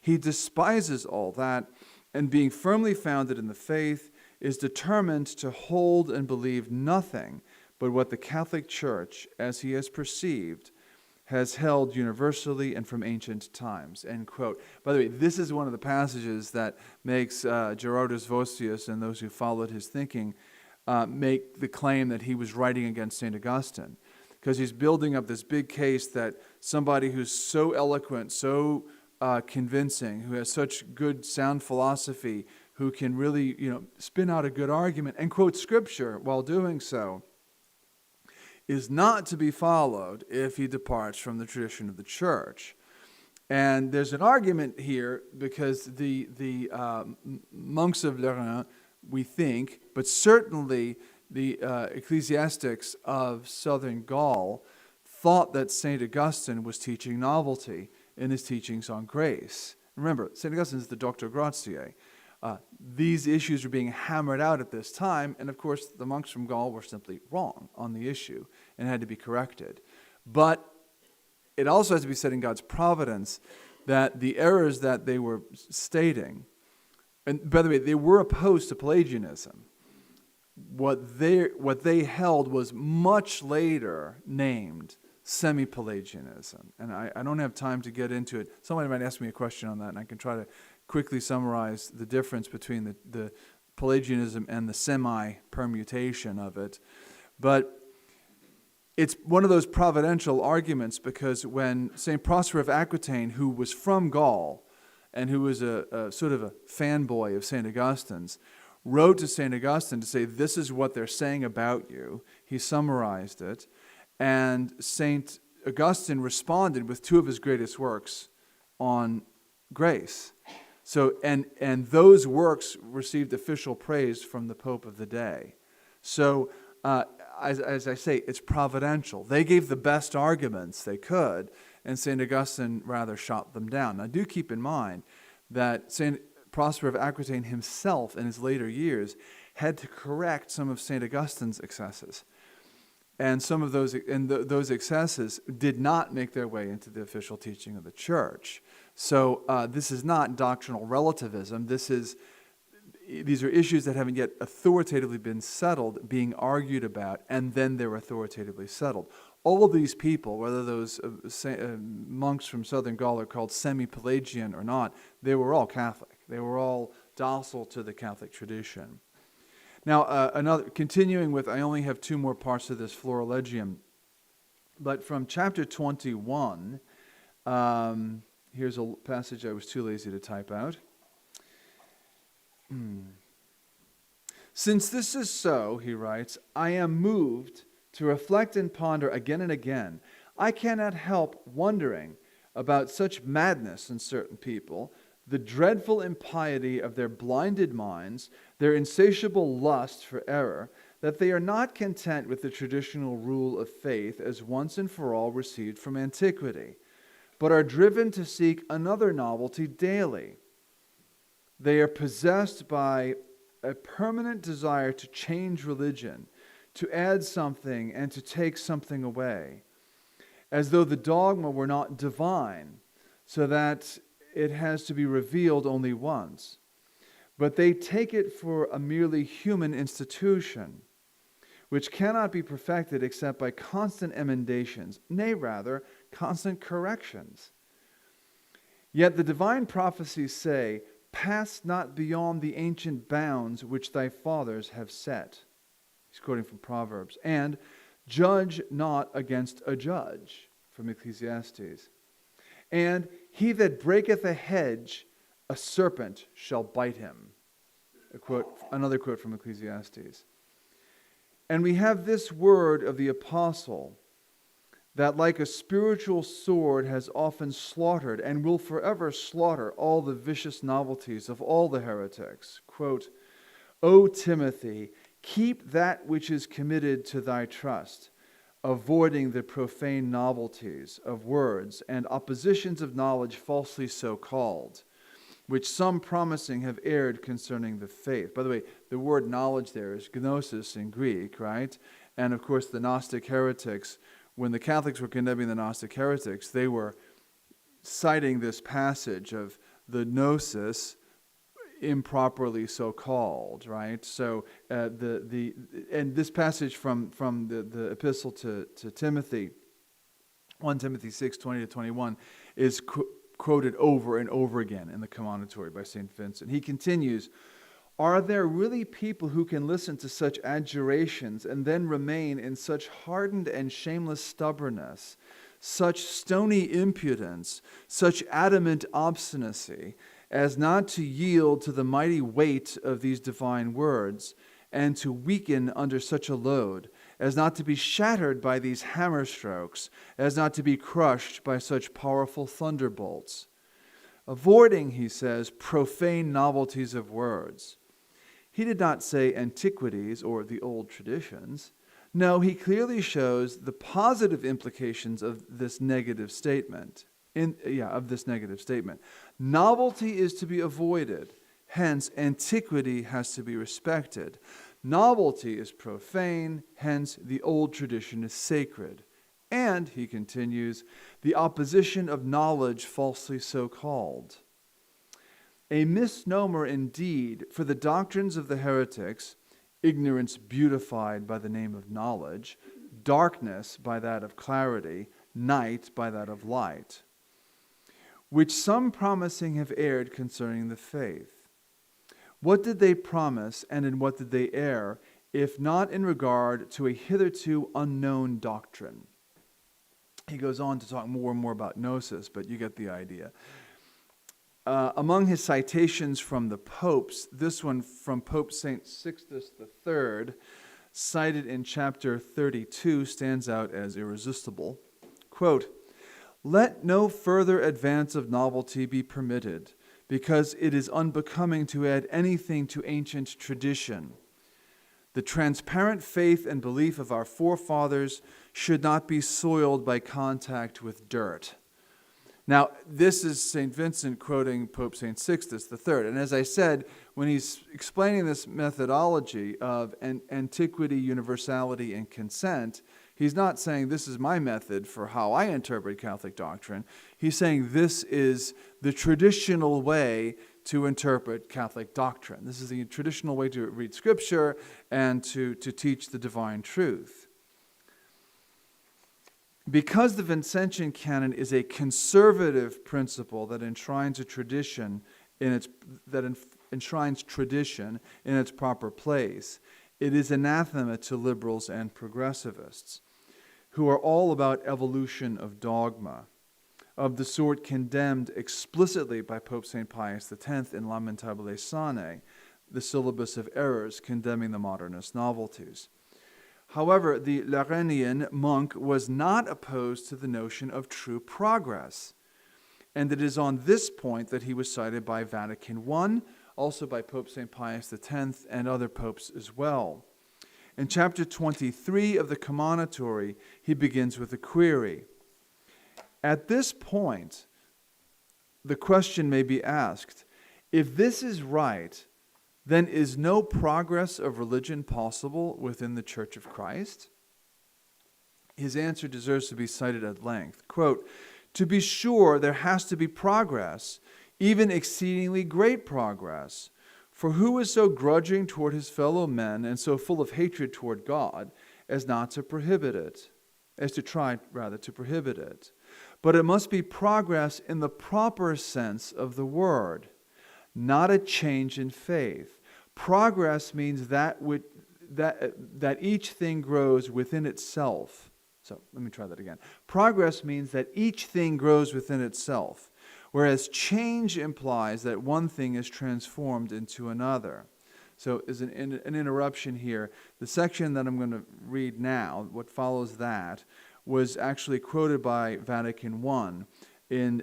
He despises all that, and being firmly founded in the faith, is determined to hold and believe nothing but what the Catholic Church, as he has perceived, has held universally and from ancient times, end quote. By the way, this is one of the passages that makes Gerardus Vossius and those who followed his thinking make the claim that he was writing against St. Augustine, because he's building up this big case that somebody who's so eloquent, so convincing, who has such good sound philosophy, who can really spin out a good argument and quote Scripture while doing so, is not to be followed if he departs from the tradition of the church. And there's an argument here because the monks of Lerins, we think, but certainly the ecclesiastics of southern Gaul thought that St. Augustine was teaching novelty in his teachings on grace. Remember, St. Augustine is the Doctor Gratiae. These issues were being hammered out at this time, and of course the monks from Gaul were simply wrong on the issue and had to be corrected. But it also has to be said in God's providence that the errors that they were stating, and by the way, they were opposed to Pelagianism. What they held was much later named semi-Pelagianism. And I don't have time to get into it. Somebody might ask me a question on that, and I can try to quickly summarize the difference between the Pelagianism and the semi-permutation of it. But it's one of those providential arguments, because when St. Prosper of Aquitaine, who was from Gaul and who was a sort of a fanboy of St. Augustine's, wrote to St. Augustine to say, this is what they're saying about you, he summarized it, and St. Augustine responded with two of his greatest works on grace. So, and those works received official praise from the Pope of the day. So, as I say, it's providential. They gave the best arguments they could, and St. Augustine rather shot them down. Now, do keep in mind that St. Prosper of Aquitaine himself in his later years had to correct some of St. Augustine's excesses. And some of those excesses did not make their way into the official teaching of the church. So this is not doctrinal relativism. These are issues that haven't yet authoritatively been settled, being argued about, and then they're authoritatively settled. All of these people, whether those monks from southern Gaul are called semi-Pelagian or not, they were all Catholic. They were all docile to the Catholic tradition. Now, continuing with, I only have 2 more parts of this Florilegium, but from chapter 21, here's a passage I was too lazy to type out. Since this is so, he writes, I am moved to reflect and ponder again and again. I cannot help wondering about such madness in certain people, the dreadful impiety of their blinded minds, their insatiable lust for error, that they are not content with the traditional rule of faith as once and for all received from antiquity, but are driven to seek another novelty daily. They are possessed by a permanent desire to change religion, to add something and to take something away, as though the dogma were not divine, so that it has to be revealed only once. But they take it for a merely human institution, which cannot be perfected except by constant emendations, nay, rather, constant corrections. Yet the divine prophecies say, pass not beyond the ancient bounds which thy fathers have set. He's quoting from Proverbs. And judge not against a judge, from Ecclesiastes. And he that breaketh a hedge, a serpent shall bite him. Another quote from Ecclesiastes. And we have this word of the apostle, that like a spiritual sword has often slaughtered and will forever slaughter all the vicious novelties of all the heretics. Quote, O Timothy, keep that which is committed to thy trust, avoiding the profane novelties of words and oppositions of knowledge falsely so called, which some promising have erred concerning the faith. By the way, the word knowledge there is gnosis in Greek, right? And of course the Gnostic heretics, when the Catholics were condemning the Gnostic heretics, they were citing this passage of the gnosis improperly so called, right? So and this passage from the epistle to Timothy, 1 Timothy 6:20-21, is quoted over and over again in the Commonitory by St. Vincent. He continues, are there really people who can listen to such adjurations and then remain in such hardened and shameless stubbornness, such stony impudence, such adamant obstinacy, as not to yield to the mighty weight of these divine words, and to weaken under such a load, as not to be shattered by these hammer strokes, as not to be crushed by such powerful thunderbolts? Avoiding, he says, profane novelties of words. He did not say antiquities or the old traditions. No, he clearly shows the positive implications of this negative statement. Novelty is to be avoided. Hence, antiquity has to be respected. Novelty is profane. Hence, the old tradition is sacred. And, he continues, the opposition of knowledge falsely so called. A misnomer indeed, for the doctrines of the heretics, ignorance beautified by the name of knowledge, darkness by that of clarity, night by that of light, which some promising have erred concerning the faith. What did they promise, and in what did they err, if not in regard to a hitherto unknown doctrine? He goes on to talk more and more about gnosis, but you get the idea. Among his citations from the popes, this one from Pope St. Sixtus III, cited in chapter 32, stands out as irresistible. Quote, let no further advance of novelty be permitted, because it is unbecoming to add anything to ancient tradition. The transparent faith and belief of our forefathers should not be soiled by contact with dirt. Now, this is St. Vincent quoting Pope St. Sixtus III. And as I said, when he's explaining this methodology of antiquity, universality, and consent, he's not saying this is my method for how I interpret Catholic doctrine. He's saying this is the traditional way to interpret Catholic doctrine. This is the traditional way to read Scripture and to teach the divine truth. Because the Vincentian canon is a conservative principle that enshrines tradition in its proper place, it is anathema to liberals and progressivists, who are all about evolution of dogma, of the sort condemned explicitly by Pope St. Pius X in Lamentabile Sane, the syllabus of errors condemning the modernist novelties. However, the Lerinian monk was not opposed to the notion of true progress, and it is on this point that he was cited by Vatican I, also by Pope St. Pius X and other popes as well. In chapter 23 of the Commonitory, he begins with a query. At this point, the question may be asked, if this is right, then is no progress of religion possible within the Church of Christ? His answer deserves to be cited at length. Quote, to be sure, there has to be progress, even exceedingly great progress. For who is so grudging toward his fellow men and so full of hatred toward God as not to prohibit it, as to try, rather, to prohibit it? But it must be progress in the proper sense of the word, not a change in faith. Progress means that each thing grows within itself. So let me try that again. Progress means that each thing grows within itself, whereas change implies that one thing is transformed into another. So as an interruption here, the section that I'm going to read now, what follows that, was actually quoted by Vatican I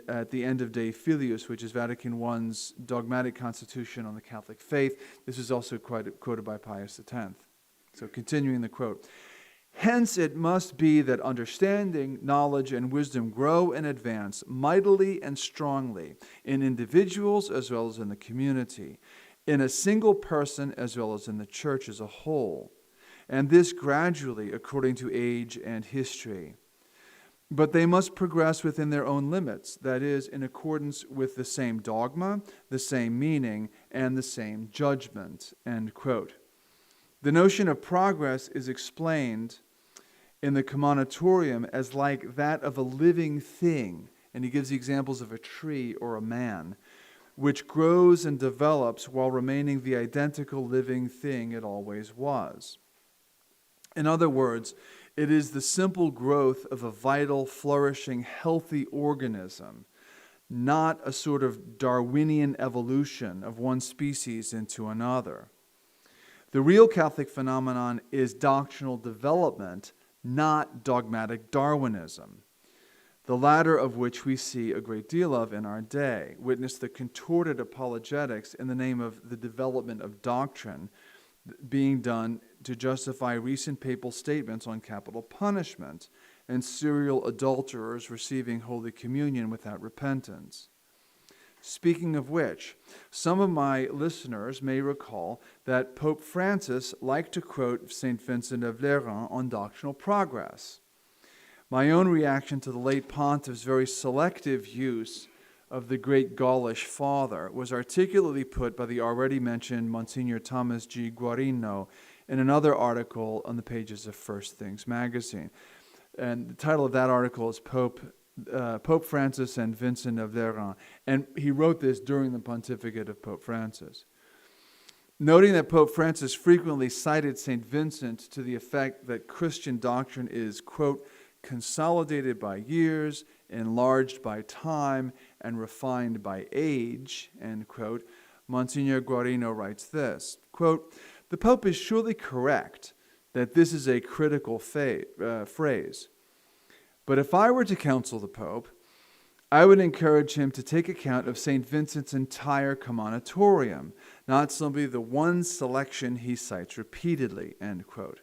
at the end of De Filius, which is Vatican I's dogmatic constitution on the Catholic faith. This is also quoted by Pius X. So continuing the quote. Hence it must be that understanding, knowledge, and wisdom grow and advance mightily and strongly in individuals as well as in the community, in a single person as well as in the church as a whole, and this gradually according to age and history. But they must progress within their own limits, that is, in accordance with the same dogma, the same meaning, and the same judgment. End quote. The notion of progress is explained in the Commonitorium as like that of a living thing, and he gives the examples of a tree or a man, which grows and develops while remaining the identical living thing it always was. In other words, it is the simple growth of a vital, flourishing, healthy organism, not a sort of Darwinian evolution of one species into another. The real Catholic phenomenon is doctrinal development, not dogmatic Darwinism, the latter of which we see a great deal of in our day. Witness the contorted apologetics in the name of the development of doctrine being done to justify recent papal statements on capital punishment and serial adulterers receiving Holy Communion without repentance. Speaking of which, some of my listeners may recall that Pope Francis liked to quote St. Vincent of Lerins on doctrinal progress. My own reaction to the late pontiff's very selective use of the great Gaulish father was articulately put by the already mentioned Monsignor Thomas G. Guarino in another article on the pages of First Things magazine. And the title of that article is Pope Francis and Vincent of Lerins. And he wrote this during the pontificate of Pope Francis. Noting that Pope Francis frequently cited St. Vincent to the effect that Christian doctrine is, quote, consolidated by years, enlarged by time, and refined by age, end quote, Monsignor Guarino writes this, quote, the Pope is surely correct that this is a critical phrase. But if I were to counsel the Pope, I would encourage him to take account of St. Vincent's entire Commonitorium, not simply the one selection he cites repeatedly, end quote.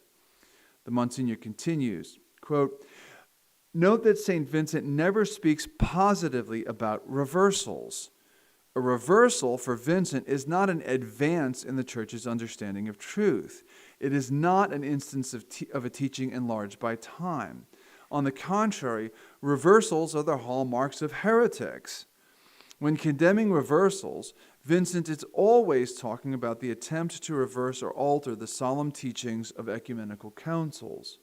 The Monsignor continues, quote, Note that St. Vincent never speaks positively about reversals. A reversal for Vincent is not an advance in the Church's understanding of truth. It is not an instance of a teaching enlarged by time. On the contrary, reversals are the hallmarks of heretics. When condemning reversals, Vincent is always talking about the attempt to reverse or alter the solemn teachings of ecumenical councils.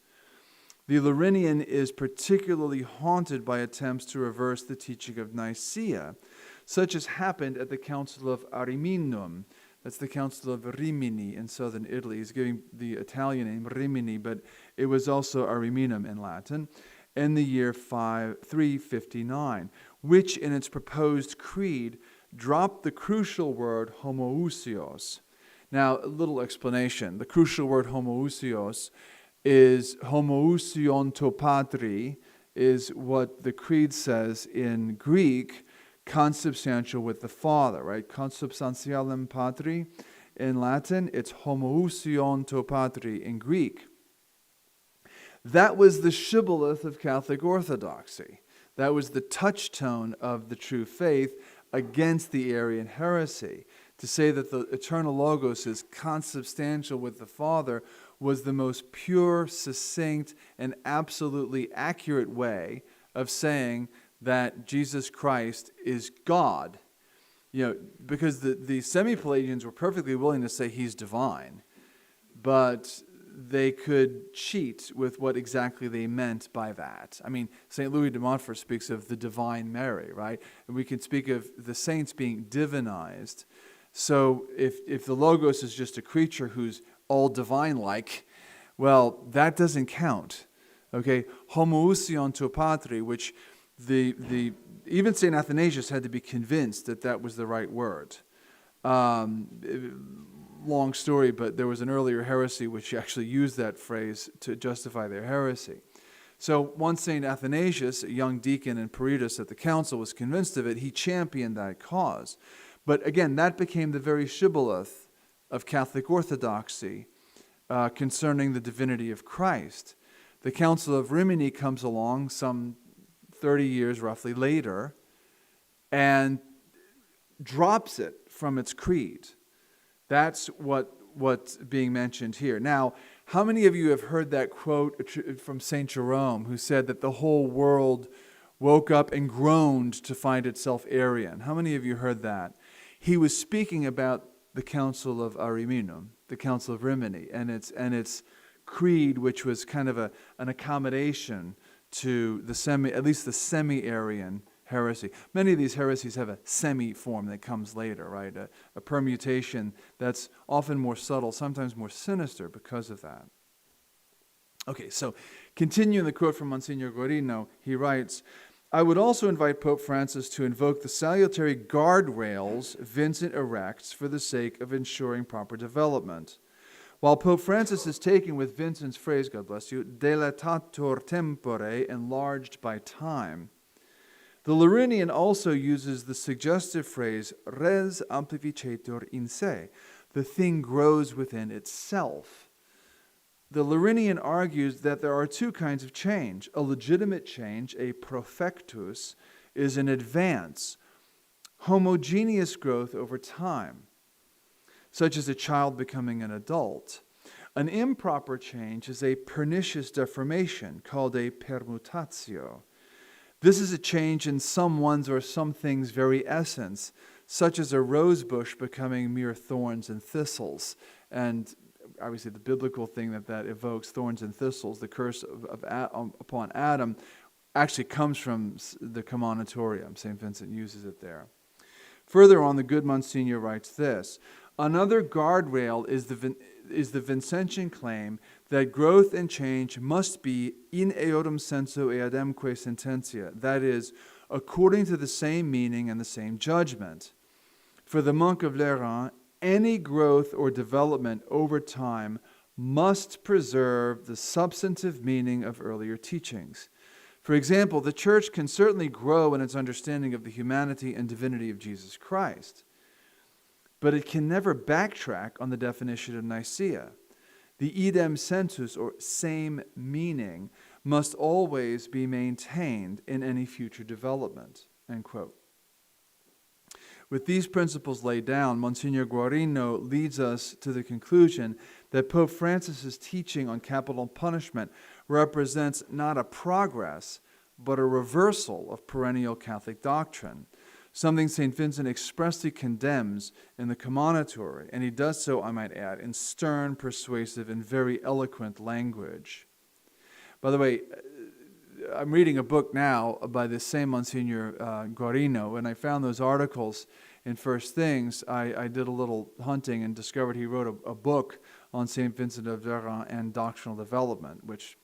The Lerinian is particularly haunted by attempts to reverse the teaching of Nicaea, such as happened at the Council of Ariminum. That's the Council of Rimini in southern Italy. He's giving the Italian name Rimini, but it was also Ariminum in Latin, in the year 359, which in its proposed creed dropped the crucial word homoousios. Now, a little explanation. The crucial word homoousios is homoousion to patri, is what the creed says in Greek, consubstantial with the Father, right? Consubstantialem patri in Latin, it's homoousion to patri in Greek. That was the shibboleth of Catholic Orthodoxy. That was the touchstone of the true faith against the Arian heresy. To say that the eternal Logos is consubstantial with the Father was the most pure, succinct, and absolutely accurate way of saying that Jesus Christ is God. Because the semi-Pelagians were perfectly willing to say he's divine, but they could cheat with what exactly they meant by that. I mean, St. Louis de Montfort speaks of the divine Mary, right? And we can speak of the saints being divinized. So if the Logos is just a creature who's all divine-like, well, that doesn't count. Okay? Homoousion to patri, which even St. Athanasius had to be convinced that that was the right word. Long story, but there was an earlier heresy which actually used that phrase to justify their heresy. So once St. Athanasius, a young deacon in Peritus at the council, was convinced of it, he championed that cause. But again, that became the very shibboleth of Catholic Orthodoxy concerning the divinity of Christ. The Council of Rimini comes along some 30 years roughly later and drops it from its creed. That's what's being mentioned here. Now, how many of you have heard that quote from St. Jerome, who said that the whole world woke up and groaned to find itself Arian? How many of you heard that? He was speaking about the Council of Ariminum, the Council of Rimini, and its creed, which was kind of an accommodation to at least the semi-Arian heresy. Many of these heresies have a semi-form that comes later, right? A permutation that's often more subtle, sometimes more sinister because of that. Okay, so continuing the quote from Monsignor Guarino, he writes, I would also invite Pope Francis to invoke the salutary guardrails Vincent erects for the sake of ensuring proper development. While Pope Francis is taken with Vincent's phrase, God bless you, dilatatur tempore, enlarged by time, the Lerinian also uses the suggestive phrase res amplificetur in se, the thing grows within itself. The Lerinian argues that there are two kinds of change. A legitimate change, a profectus, is an advance, homogeneous growth over time, such as a child becoming an adult. An improper change is a pernicious deformation called a permutatio. This is a change in someone's or some thing's very essence, such as a rose bush becoming mere thorns and thistles. And obviously the biblical thing that evokes, thorns and thistles, the curse upon Adam, actually comes from the Commonitory. St. Vincent uses it there. Further on, the good Monsignor writes this, another guardrail is the Vincentian claim that growth and change must be in eodem sensu eademque sententia, that is, according to the same meaning and the same judgment. For the monk of Lerins, any growth or development over time must preserve the substantive meaning of earlier teachings. For example, the Church can certainly grow in its understanding of the humanity and divinity of Jesus Christ, but it can never backtrack on the definition of Nicaea. The idem sensus, or same meaning, must always be maintained in any future development, end quote. With these principles laid down, Monsignor Guarino leads us to the conclusion that Pope Francis's teaching on capital punishment represents not a progress, but a reversal of perennial Catholic doctrine, something St. Vincent expressly condemns in the Commonitory, and he does so, I might add, in stern, persuasive, and very eloquent language. By the way, I'm reading a book now by this same Monsignor Guarino, and I found those articles in First Things. I did a little hunting and discovered he wrote a book on St. Vincent of Lerins and doctrinal development, which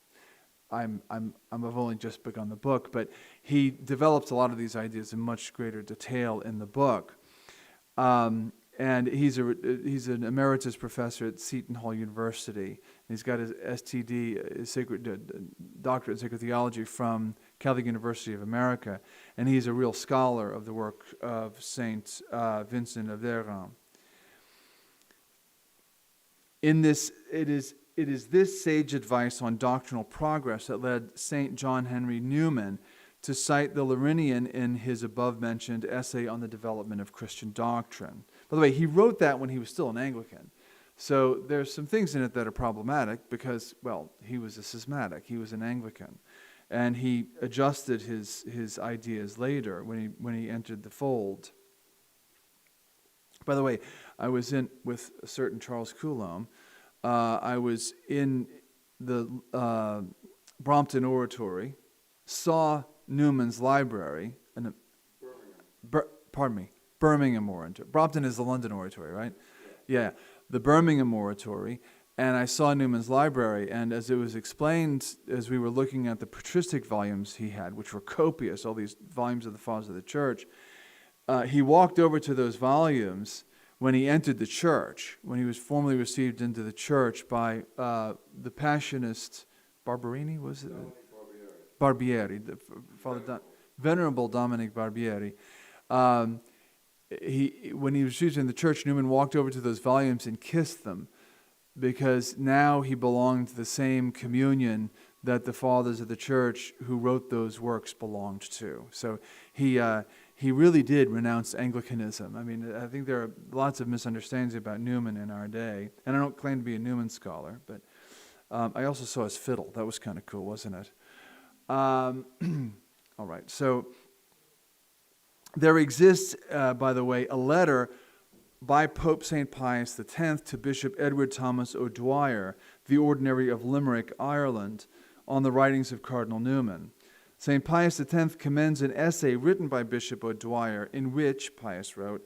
I've only just begun the book, but he develops a lot of these ideas in much greater detail in the book. And he's an emeritus professor at Seton Hall University. He's got his STD, his doctorate in sacred theology from Catholic University of America, and he's a real scholar of the work of Saint Vincent of Lerins. In this, it is this sage advice on doctrinal progress that led St. John Henry Newman to cite the Lerinian in his above-mentioned essay on the development of Christian doctrine. By the way, he wrote that when he was still an Anglican. So there's some things in it that are problematic because, well, he was a schismatic. He was an Anglican. And he adjusted his ideas later when he entered the fold. By the way, I was in with a certain Charles Coulombe. I was in the Brompton Oratory, saw Newman's library, and Birmingham Oratory. Brompton is the London Oratory, right? Yeah, the Birmingham Oratory, and I saw Newman's library, and as it was explained, as we were looking at the patristic volumes he had, which were copious, all these volumes of the Fathers of the Church, he walked over to those volumes when he entered the church, when he was formally received into the church by the Passionist Barberini, was it? Barbieri, Venerable Dominic Barbieri. When he was received in the church, Newman walked over to those volumes and kissed them, because now he belonged to the same communion that the fathers of the church who wrote those works belonged to. So he really did renounce Anglicanism. I mean, I think there are lots of misunderstandings about Newman in our day, and I don't claim to be a Newman scholar, but I also saw his fiddle. That was kind of cool, wasn't it? All right, so there exists, by the way, a letter by Pope St. Pius X to Bishop Edward Thomas O'Dwyer, the Ordinary of Limerick, Ireland, on the writings of Cardinal Newman. St. Pius X commends an essay written by Bishop O'Dwyer in which, Pius wrote,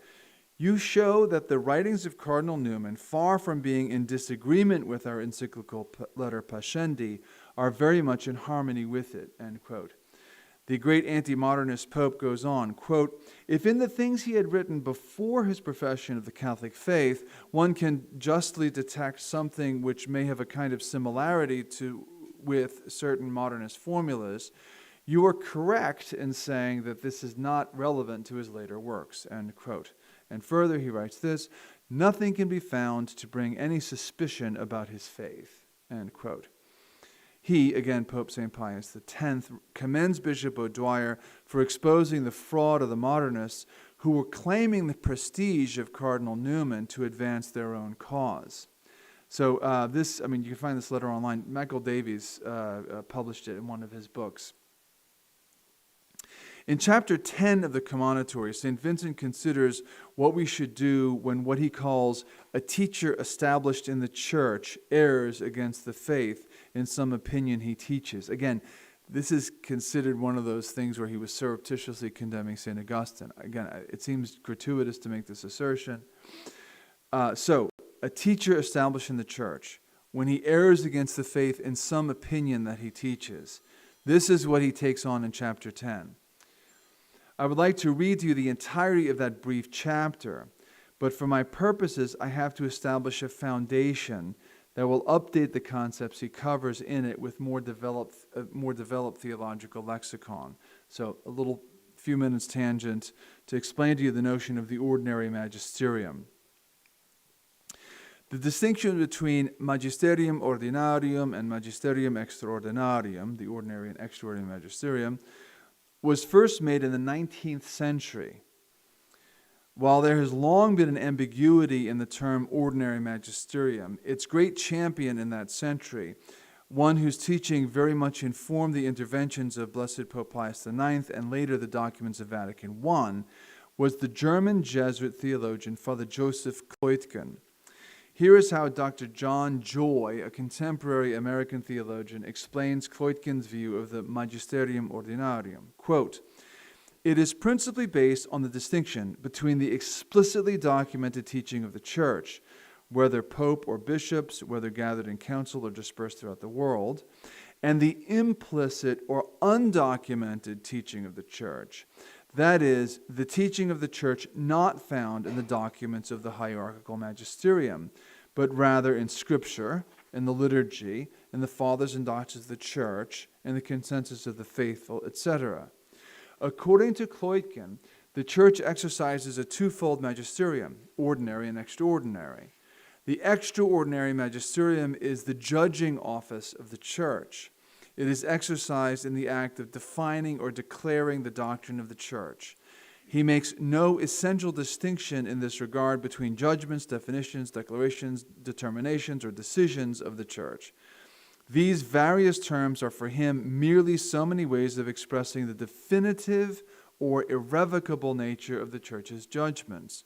"You show that the writings of Cardinal Newman, far from being in disagreement with our encyclical letter Pascendi, are very much in harmony with it," end quote. The great anti-modernist Pope goes on, quote, "If in the things he had written before his profession of the Catholic faith, one can justly detect something which may have a kind of similarity with certain modernist formulas, you are correct in saying that this is not relevant to his later works," end quote. And further, he writes this, "Nothing can be found to bring any suspicion about his faith," end quote. He, again, Pope St. Pius X, commends Bishop O'Dwyer for exposing the fraud of the modernists who were claiming the prestige of Cardinal Newman to advance their own cause. So you can find this letter online. Michael Davies published it in one of his books. In chapter 10 of the Commonitory, St. Vincent considers what we should do when what he calls a teacher established in the church errs against the faith in some opinion he teaches. Again, this is considered one of those things where he was surreptitiously condemning St. Augustine. Again, it seems gratuitous to make this assertion. So, a teacher established in the church, when he errs against the faith in some opinion that he teaches, this is what he takes on in chapter 10. I would like to read to you the entirety of that brief chapter, but for my purposes, I have to establish a foundation that will update the concepts he covers in it with more developed theological lexicon. So a few minutes tangent to explain to you the notion of the ordinary magisterium. The distinction between magisterium ordinarium and magisterium extraordinarium, the ordinary and extraordinary magisterium, was first made in the 19th century. While there has long been an ambiguity in the term ordinary magisterium, its great champion in that century, one whose teaching very much informed the interventions of Blessed Pope Pius IX and later the documents of Vatican I, was the German Jesuit theologian Father Joseph Kleutken. Here is how Dr. John Joy, a contemporary American theologian, explains Kleutken's view of the Magisterium Ordinarium. Quote, "It is principally based on the distinction between the explicitly documented teaching of the Church, whether pope or bishops, whether gathered in council or dispersed throughout the world, and the implicit or undocumented teaching of the Church. That is, the teaching of the Church not found in the documents of the hierarchical magisterium, but rather in Scripture, in the liturgy, in the fathers and doctors of the Church, in the consensus of the faithful, etc. According to Kleutken, the Church exercises a twofold magisterium, ordinary and extraordinary. The extraordinary magisterium is the judging office of the Church. It is exercised in the act of defining or declaring the doctrine of the Church. He makes no essential distinction in this regard between judgments, definitions, declarations, determinations, or decisions of the Church. These various terms are for him merely so many ways of expressing the definitive or irrevocable nature of the Church's judgments.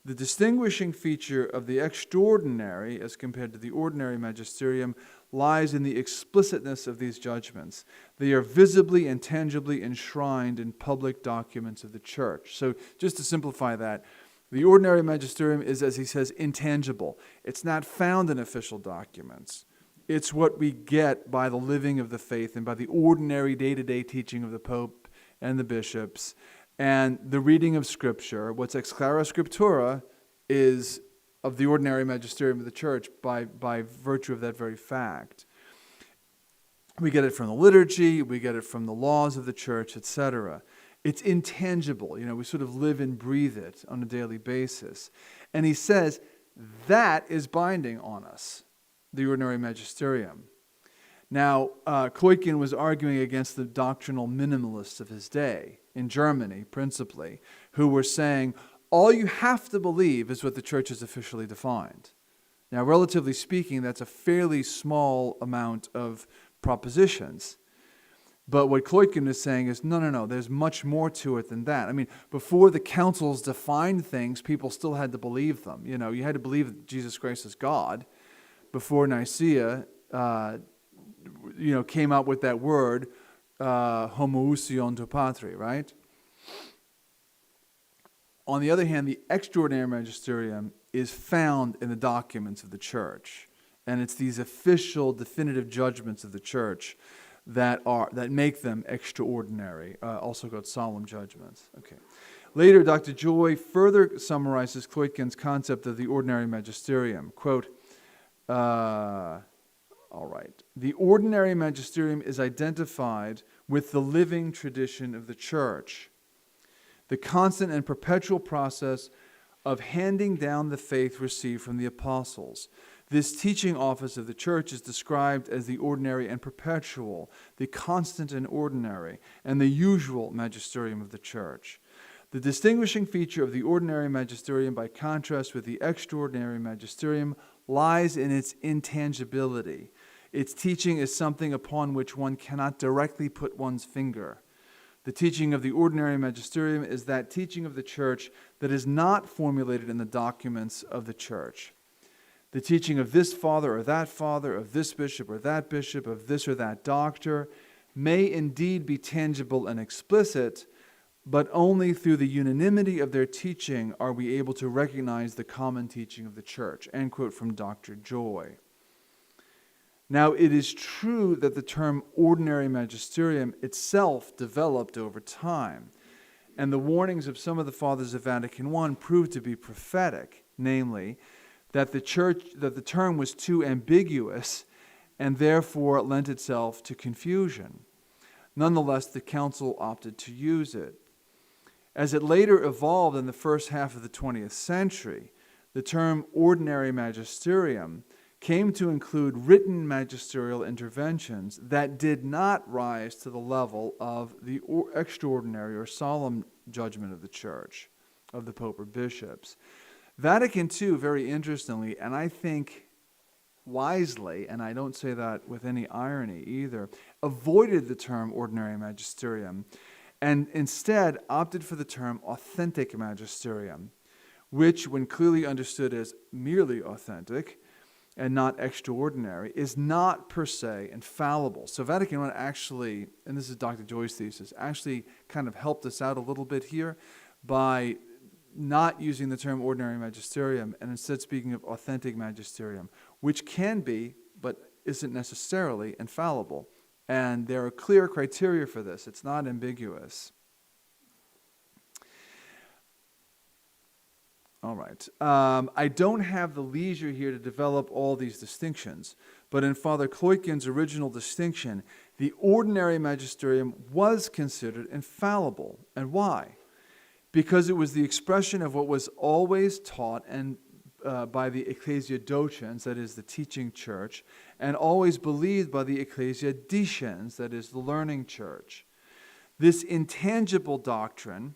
The distinguishing feature of the extraordinary, as compared to the ordinary magisterium, lies in the explicitness of these judgments. They are visibly and tangibly enshrined in public documents of the Church. So just to simplify that, the ordinary magisterium is, as he says, intangible. It's not found in official documents. It's what we get by the living of the faith and by the ordinary day-to-day teaching of the Pope and the bishops and the reading of Scripture. What's ex clara scriptura is of the ordinary magisterium of the Church by virtue of that very fact. We get it from the liturgy, we get it from the laws of the Church, etc. It's intangible. We sort of live and breathe it on a daily basis. And he says that is binding on us, the ordinary magisterium. Now, Kleutken was arguing against the doctrinal minimalists of his day, in Germany principally, who were saying, all you have to believe is what the Church has officially defined. Now, relatively speaking, that's a fairly small amount of propositions. But what Kleutken is saying is, no, there's much more to it than that. I mean, before the councils defined things, people still had to believe them. You had to believe that Jesus Christ is God. Before Nicaea, came out with that word, homoousion to patri, right? On the other hand, the extraordinary magisterium is found in the documents of the Church. And it's these official, definitive judgments of the Church that make them extraordinary, also called solemn judgments. Okay. Later, Dr. Joy further summarizes Kleutken's concept of the ordinary magisterium. Quote, all right. The ordinary magisterium is identified with the living tradition of the Church, the constant and perpetual process of handing down the faith received from the apostles. This teaching office of the Church is described as the ordinary and perpetual, the constant and ordinary, and the usual magisterium of the Church. The distinguishing feature of the ordinary magisterium, by contrast with the extraordinary magisterium, lies in its intangibility. Its teaching is something upon which one cannot directly put one's finger. The teaching of the ordinary magisterium is that teaching of the Church that is not formulated in the documents of the Church. The teaching of this father or that father, of this bishop or that bishop, of this or that doctor, may indeed be tangible and explicit, but only through the unanimity of their teaching are we able to recognize the common teaching of the Church. End quote from Dr. Joy. Now, it is true that the term ordinary magisterium itself developed over time, and the warnings of some of the fathers of Vatican I proved to be prophetic, namely, that the term was too ambiguous and therefore lent itself to confusion. Nonetheless, the council opted to use it. As it later evolved in the first half of the 20th century, the term ordinary magisterium came to include written magisterial interventions that did not rise to the level of the extraordinary or solemn judgment of the church, of the pope or bishops. Vatican II, very interestingly, and I think wisely, and I don't say that with any irony either, avoided the term ordinary magisterium and instead opted for the term authentic magisterium, which, when clearly understood as merely authentic and not extraordinary, is not per se infallible. So Vatican I actually, and this is Dr. Joy's thesis, actually kind of helped us out a little bit here by not using the term ordinary magisterium and instead speaking of authentic magisterium, which can be, but isn't necessarily infallible. And there are clear criteria for this. It's not ambiguous. All right. I don't have the leisure here to develop all these distinctions, but in Father Kloiken's original distinction, the ordinary magisterium was considered infallible. And why? Because it was the expression of what was always taught and by the Ecclesia Docens, that is the teaching church, and always believed by the Ecclesia Discens, that is the learning church. This intangible doctrine,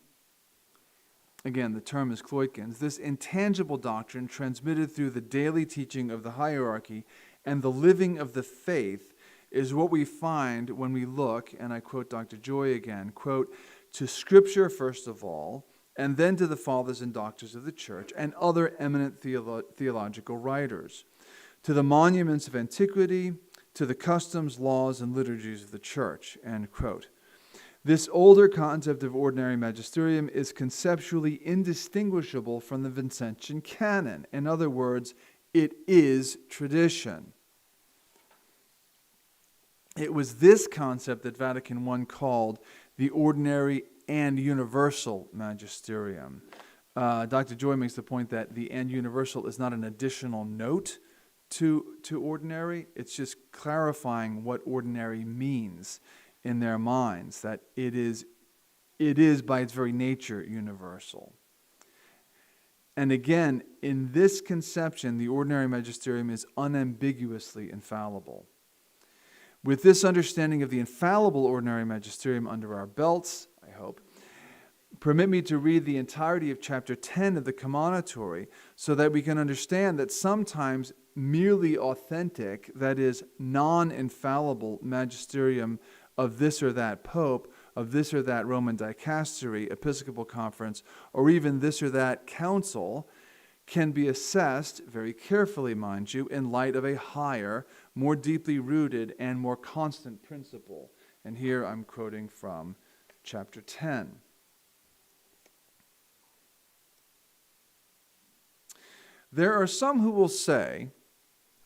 again, the term is Kloiken's, this intangible doctrine transmitted through the daily teaching of the hierarchy and the living of the faith is what we find when we look, and I quote Dr. Joy again, quote, to Scripture first of all, and then to the fathers and doctors of the church and other eminent theological writers, to the monuments of antiquity, to the customs, laws, and liturgies of the church, end quote. This older concept of ordinary magisterium is conceptually indistinguishable from the Vincentian canon. In other words, it is tradition. It was this concept that Vatican I called the ordinary and universal magisterium. Dr. Joy makes the point that the and universal is not an additional note to ordinary. It's just clarifying what ordinary means in their minds, that it is by its very nature universal. And again, in this conception, the ordinary magisterium is unambiguously infallible. With this understanding of the infallible ordinary magisterium under our belts, I hope, permit me to read the entirety of chapter 10 of the Commonitory so that we can understand that sometimes merely authentic, that is, non-infallible magisterium of this or that pope, of this or that Roman dicastery, episcopal conference, or even this or that council can be assessed, very carefully, mind you, in light of a higher, more deeply rooted, and more constant principle. And here I'm quoting from chapter 10. There are some who will say,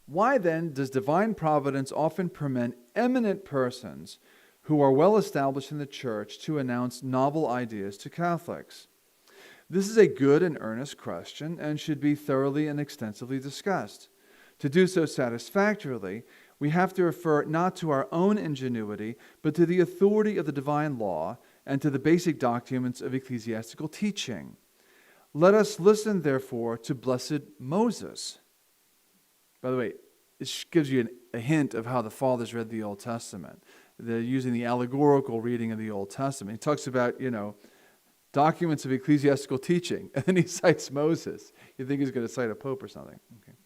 why then does divine providence often permit eminent persons who are well established in the church to announce novel ideas to Catholics? This is a good and earnest question and should be thoroughly and extensively discussed. To do so satisfactorily, we have to refer not to our own ingenuity, but to the authority of the divine law and to the basic documents of ecclesiastical teaching. Let us listen, therefore, to blessed Moses. By the way, it gives you a hint of how the fathers read the Old Testament. They're using the allegorical reading of the Old Testament. He talks about, documents of ecclesiastical teaching, and then he cites Moses. You think he's going to cite a pope or something. Okay.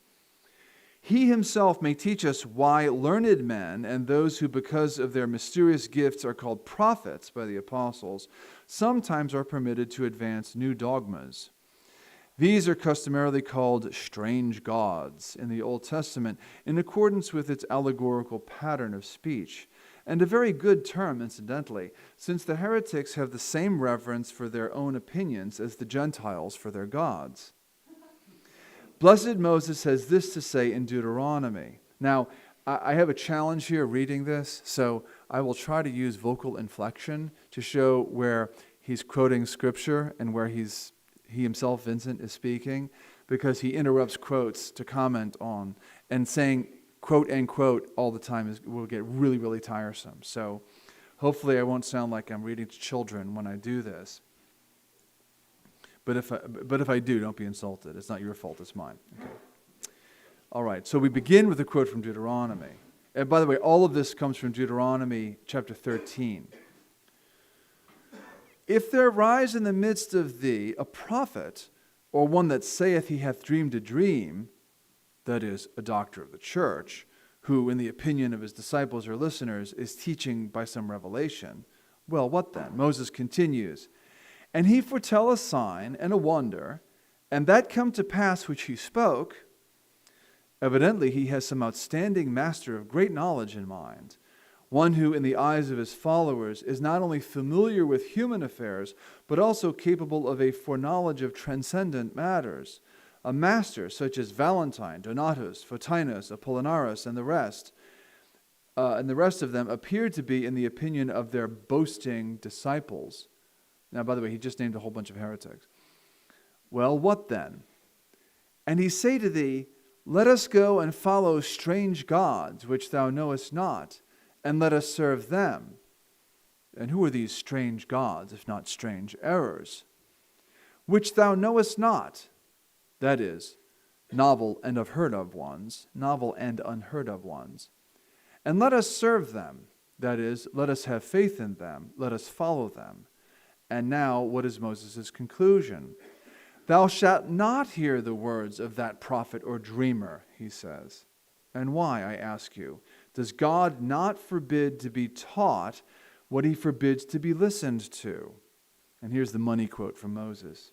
He himself may teach us why learned men and those who, because of their mysterious gifts, are called prophets by the apostles, sometimes are permitted to advance new dogmas. These are customarily called strange gods in the Old Testament in accordance with its allegorical pattern of speech. And a very good term, incidentally, since the heretics have the same reverence for their own opinions as the Gentiles for their gods. Blessed Moses has this to say in Deuteronomy. Now, I have a challenge here reading this, so I will try to use vocal inflection to show where he's quoting Scripture and where he himself, Vincent, is speaking, because he interrupts quotes to comment on, and saying quote and quote all the time will get really, really tiresome. So hopefully I won't sound like I'm reading to children when I do this. But if I do, don't be insulted. It's not your fault, it's mine. Okay. All right, so we begin with a quote from Deuteronomy. And by the way, all of this comes from Deuteronomy chapter 13. If there rise in the midst of thee a prophet, or one that saith he hath dreamed a dream, that is, a doctor of the church, who, in the opinion of his disciples or listeners, is teaching by some revelation, well, what then? Moses continues, and he foretell a sign and a wonder, and that come to pass which he spoke. Evidently, he has some outstanding master of great knowledge in mind, one who, in the eyes of his followers, is not only familiar with human affairs, but also capable of a foreknowledge of transcendent matters. A master such as Valentine, Donatus, Photinus, Apollinaris, and the rest of them appeared to be in the opinion of their boasting disciples. Now, by the way, he just named a whole bunch of heretics. Well, what then? And he say to thee, let us go and follow strange gods, which thou knowest not, and let us serve them. And who are these strange gods, if not strange errors? Which thou knowest not, that is, novel and unheard of ones. And let us serve them, that is, let us have faith in them, let us follow them. And now, what is Moses' conclusion? Thou shalt not hear the words of that prophet or dreamer, he says. And why, I ask you? Does God not forbid to be taught what he forbids to be listened to? And here's the money quote from Moses.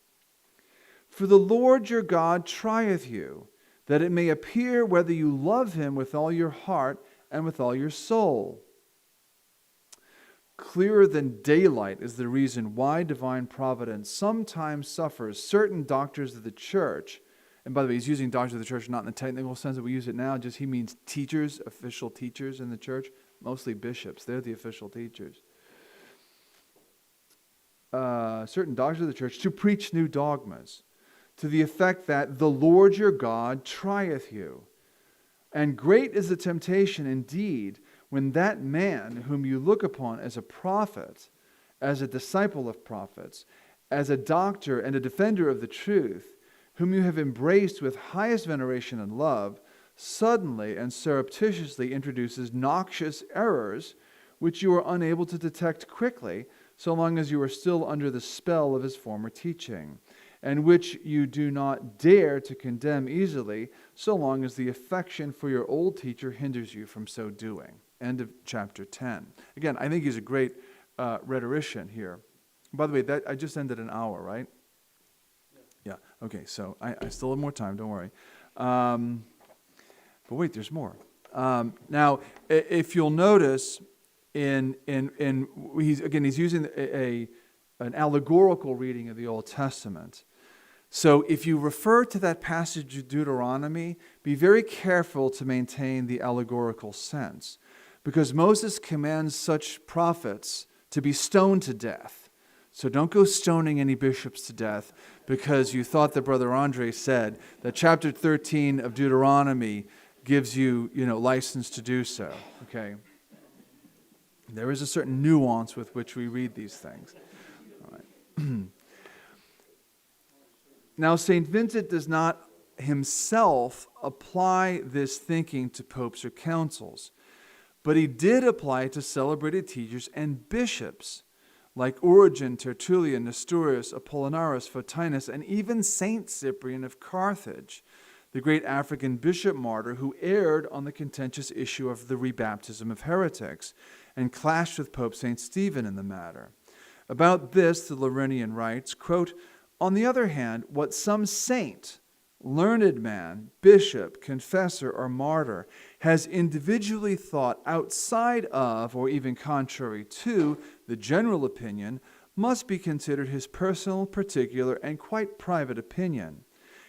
For the Lord your God trieth you, that it may appear whether you love him with all your heart and with all your soul. Clearer than daylight is the reason why divine providence sometimes suffers certain doctors of the church. And by the way, he's using doctors of the church not in the technical sense that we use it now, just he means teachers, official teachers in the church, mostly bishops. They're the official teachers. Certain doctors of the church to preach new dogmas to the effect that the Lord your God trieth you. And great is the temptation indeed when that man whom you look upon as a prophet, as a disciple of prophets, as a doctor and a defender of the truth, whom you have embraced with highest veneration and love, suddenly and surreptitiously introduces noxious errors which you are unable to detect quickly so long as you are still under the spell of his former teaching, and which you do not dare to condemn easily so long as the affection for your old teacher hinders you from so doing. End of chapter 10. Again, I think he's a great rhetorician here. By the way, I just ended an hour, right? Yeah. Okay, so I still have more time, don't worry. But wait, there's more. Now, if you'll notice, he's using an allegorical reading of the Old Testament. So if you refer to that passage of Deuteronomy, be very careful to maintain the allegorical sense, because Moses commands such prophets to be stoned to death. So don't go stoning any bishops to death because you thought that Brother André said that chapter 13 of Deuteronomy gives you, license to do so. Okay? There is a certain nuance with which we read these things. All right. Now, St. Vincent does not himself apply this thinking to popes or councils, but he did apply it to celebrated teachers and bishops like Origen, Tertullian, Nestorius, Apollinaris, Photinus, and even Saint Cyprian of Carthage, the great African bishop martyr who erred on the contentious issue of the rebaptism of heretics and clashed with Pope St. Stephen in the matter. About this, the Lerinian writes, quote, on the other hand, what some saint, learned man, bishop, confessor, or martyr has individually thought outside of, or even contrary to, the general opinion, must be considered his personal, particular, and quite private opinion,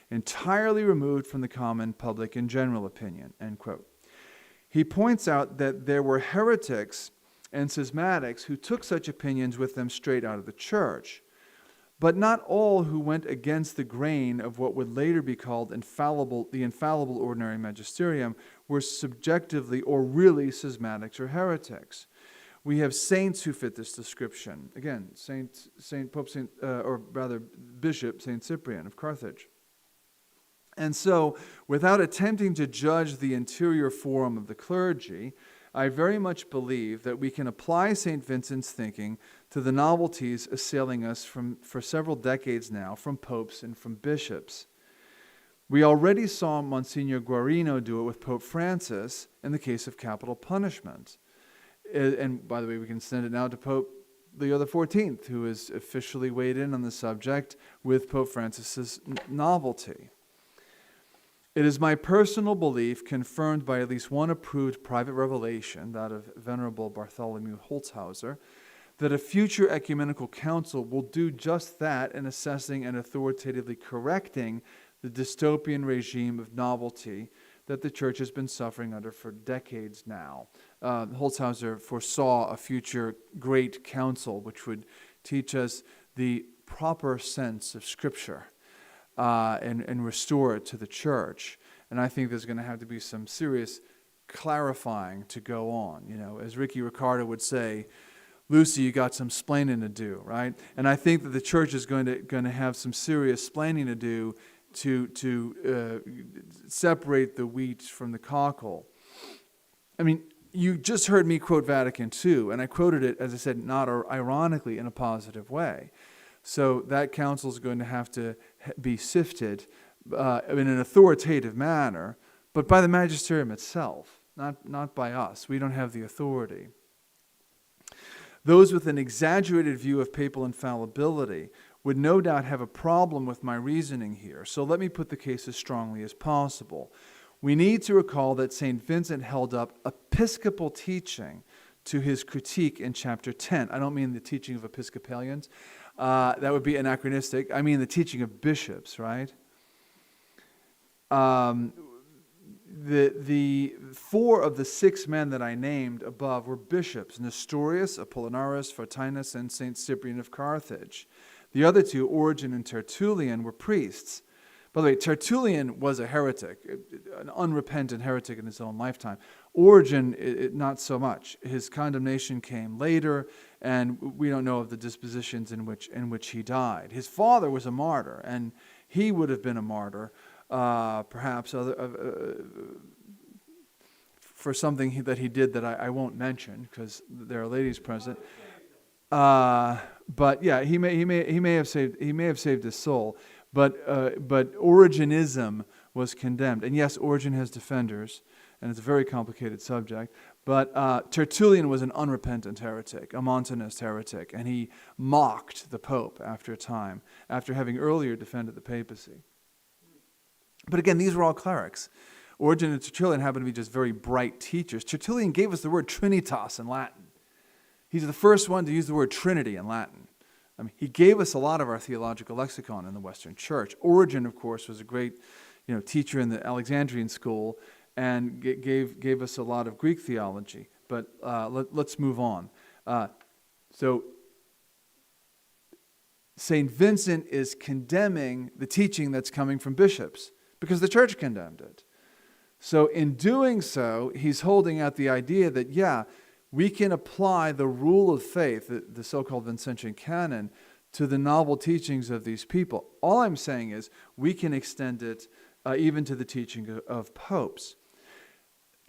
entirely removed from the common, public, and general opinion, end quote. He points out that there were heretics and schismatics who took such opinions with them straight out of the church. But not all who went against the grain of what would later be called the infallible ordinary magisterium were subjectively or really schismatics or heretics. We have saints who fit this description. Again, Bishop Saint Cyprian of Carthage. And so, without attempting to judge the interior form of the clergy, I very much believe that we can apply St. Vincent's thinking to the novelties assailing us for several decades now from popes and from bishops. We already saw Monsignor Guarino do it with Pope Francis in the case of capital punishment. And by the way, we can send it now to Pope Leo XIV, who has officially weighed in on the subject with Pope Francis's novelty. It is my personal belief, confirmed by at least one approved private revelation, that of Venerable Bartholomew Holzhauser, that a future ecumenical council will do just that in assessing and authoritatively correcting the dystopian regime of novelty that the Church has been suffering under for decades now. Holzhauser foresaw a future great council which would teach us the proper sense of Scripture and restore it to the Church. And I think there's going to have to be some serious clarifying to go on. You know, as Ricky Ricardo would say, Lucy, you got some splaining to do, right? And I think that the Church is going to have some serious splaining to do to separate the wheat from the cockle. I mean, you just heard me quote Vatican II, and I quoted it, as I said, not ironically, in a positive way. So that council is going to have to be sifted in an authoritative manner, but by the magisterium itself, not by us. We don't have the authority. Those with an exaggerated view of papal infallibility would no doubt have a problem with my reasoning here. So let me put the case as strongly as possible. We need to recall that St. Vincent held up episcopal teaching to his critique in chapter 10. I don't mean the teaching of Episcopalians. That would be anachronistic. I mean the teaching of bishops, right? The 4 of the 6 men that I named above were bishops: Nestorius, Apollinaris, Fortinus, and St. Cyprian of Carthage. The other 2, Origen and Tertullian, were priests. By the way, Tertullian was a heretic, an unrepentant heretic in his own lifetime. Origen, not so much. His condemnation came later, and we don't know of the dispositions in which he died. His father was a martyr, and he would have been a martyr, perhaps for something that he did that I won't mention because there are ladies present. But yeah, he may have saved his soul. But Origenism was condemned, and yes, Origen has defenders, and it's a very complicated subject. But Tertullian was an unrepentant heretic, a Montanist heretic, and he mocked the Pope after a time, after having earlier defended the papacy. But again, these were all clerics. Origen and Tertullian happened to be just very bright teachers. Tertullian gave us the word Trinitas in Latin. He's the first one to use the word Trinity in Latin. I mean, he gave us a lot of our theological lexicon in the Western Church. Origen, of course, was a great, teacher in the Alexandrian school and gave us a lot of Greek theology. But let's move on. So St. Vincent is condemning the teaching that's coming from bishops because the Church condemned it. So in doing so, he's holding out the idea that, we can apply the rule of faith, the so-called Vincentian canon, to the novel teachings of these people. All I'm saying is we can extend it even to the teaching of popes.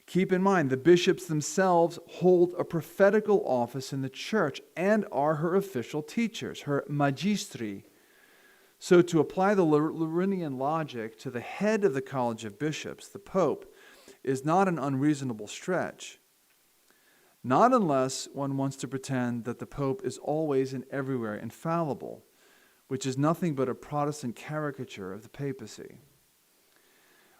Keep in mind, the bishops themselves hold a prophetical office in the Church and are her official teachers, her magistri. So to apply the Lerinian logic to the head of the College of Bishops, the Pope, is not an unreasonable stretch. Not unless one wants to pretend that the Pope is always and everywhere infallible, which is nothing but a Protestant caricature of the papacy.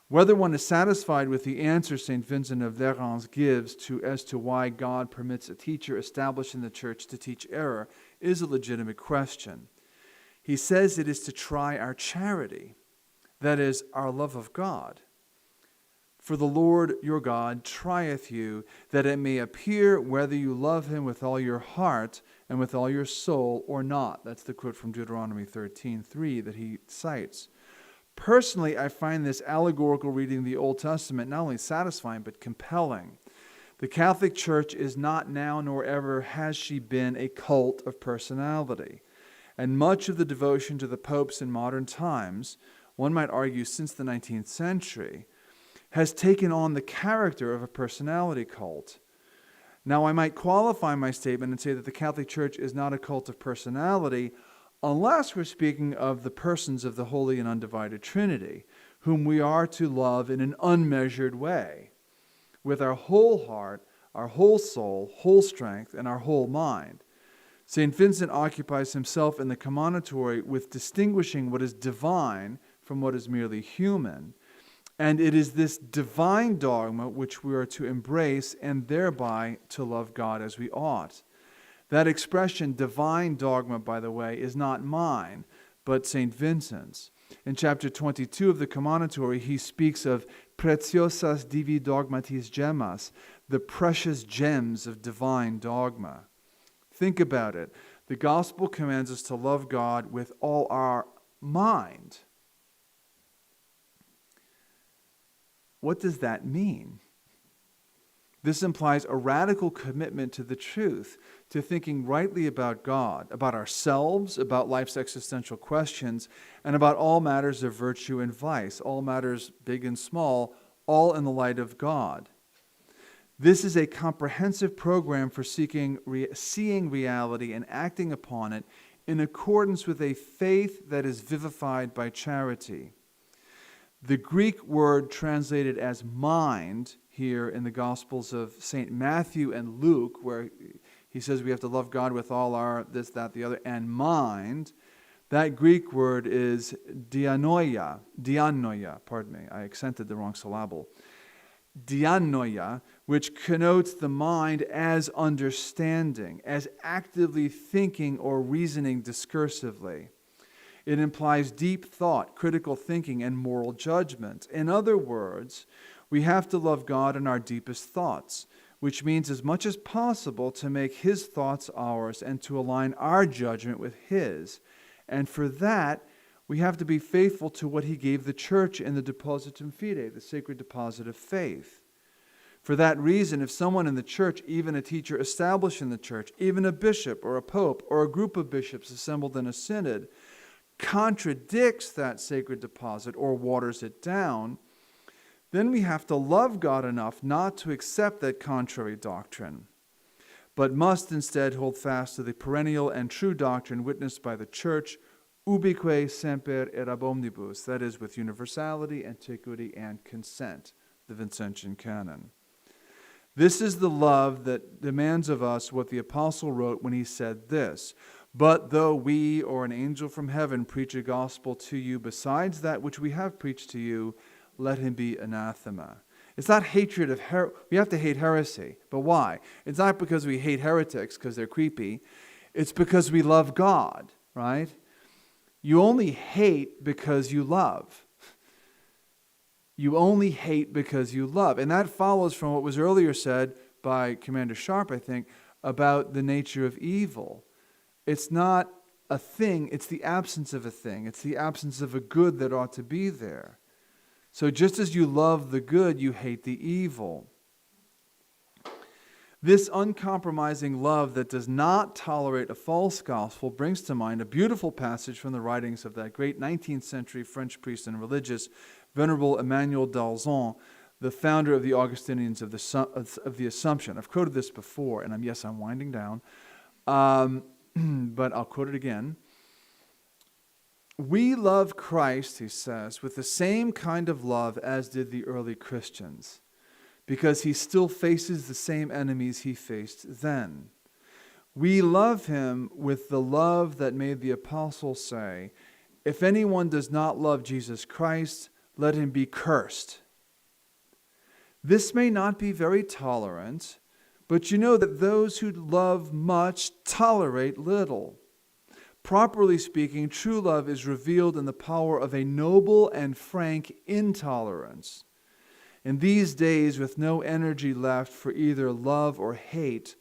Whether one is satisfied with the answer St. Vincent of Lerins gives as to why God permits a teacher established in the Church to teach error is a legitimate question. He says it is to try our charity, that is, our love of God. For the Lord your God trieth you, that it may appear whether you love him with all your heart and with all your soul or not. That's the quote from Deuteronomy 13:3 that he cites. Personally, I find this allegorical reading of the Old Testament not only satisfying but compelling. The Catholic Church is not now nor ever has she been a cult of personality. And much of the devotion to the popes in modern times, one might argue since the 19th century, has taken on the character of a personality cult. Now, I might qualify my statement and say that the Catholic Church is not a cult of personality unless we're speaking of the persons of the Holy and Undivided Trinity, whom we are to love in an unmeasured way, with our whole heart, our whole soul, whole strength, and our whole mind. St. Vincent occupies himself in the Commonitory with distinguishing what is divine from what is merely human. And it is this divine dogma which we are to embrace and thereby to love God as we ought. That expression, divine dogma, by the way, is not mine, but St. Vincent's. In chapter 22 of the Commonitory, he speaks of preciosas divi dogmatis gemmas, the precious gems of divine dogma. Think about it. The gospel commands us to love God with all our mind. What does that mean? This implies a radical commitment to the truth, to thinking rightly about God, about ourselves, about life's existential questions, and about all matters of virtue and vice, all matters big and small, all in the light of God. This is a comprehensive program for seeing reality and acting upon it in accordance with a faith that is vivified by charity. The Greek word translated as mind here in the Gospels of St. Matthew and Luke, where he says we have to love God with all our this, that, the other, and mind, that Greek word is dianoia, I accented the wrong syllable. Dianoia, which connotes the mind as understanding, as actively thinking or reasoning discursively. It implies deep thought, critical thinking, and moral judgment. In other words, we have to love God in our deepest thoughts, which means as much as possible to make His thoughts ours and to align our judgment with His. And for that, we have to be faithful to what He gave the church in the Depositum Fidei, the sacred deposit of faith. For that reason, if someone in the church, even a teacher established in the church, even a bishop or a pope or a group of bishops assembled in a synod, contradicts that sacred deposit or waters it down, then we have to love God enough not to accept that contrary doctrine, but must instead hold fast to the perennial and true doctrine witnessed by the church, ubique semper et ab omnibus, that is, with universality, antiquity, and consent, the Vincentian canon. This is the love that demands of us what the apostle wrote when he said this: "But though we or an angel from heaven preach a gospel to you besides that which we have preached to you, let him be anathema." It's not hatred of we have to hate heresy. But why? It's not because we hate heretics because they're creepy. It's because we love God, right? You only hate because you love. You only hate because you love. And that follows from what was earlier said by Commander Sharp, I think, about the nature of evil. It's not a thing, it's the absence of a thing. It's the absence of a good that ought to be there. So just as you love the good, you hate the evil. This uncompromising love that does not tolerate a false gospel brings to mind a beautiful passage from the writings of that great 19th century French priest and religious, Venerable Emmanuel d'Alzon, the founder of the Augustinians of the Assumption. I've quoted this before, and I'm winding down, but I'll quote it again. "We love Christ," he says, "with the same kind of love as did the early Christians, because he still faces the same enemies he faced then. We love him with the love that made the apostle say, 'If anyone does not love Jesus Christ, let him be cursed.' This may not be very tolerant, but you know that those who love much tolerate little. Properly speaking, true love is revealed in the power of a noble and frank intolerance. In these days, with no energy left for either love or hate,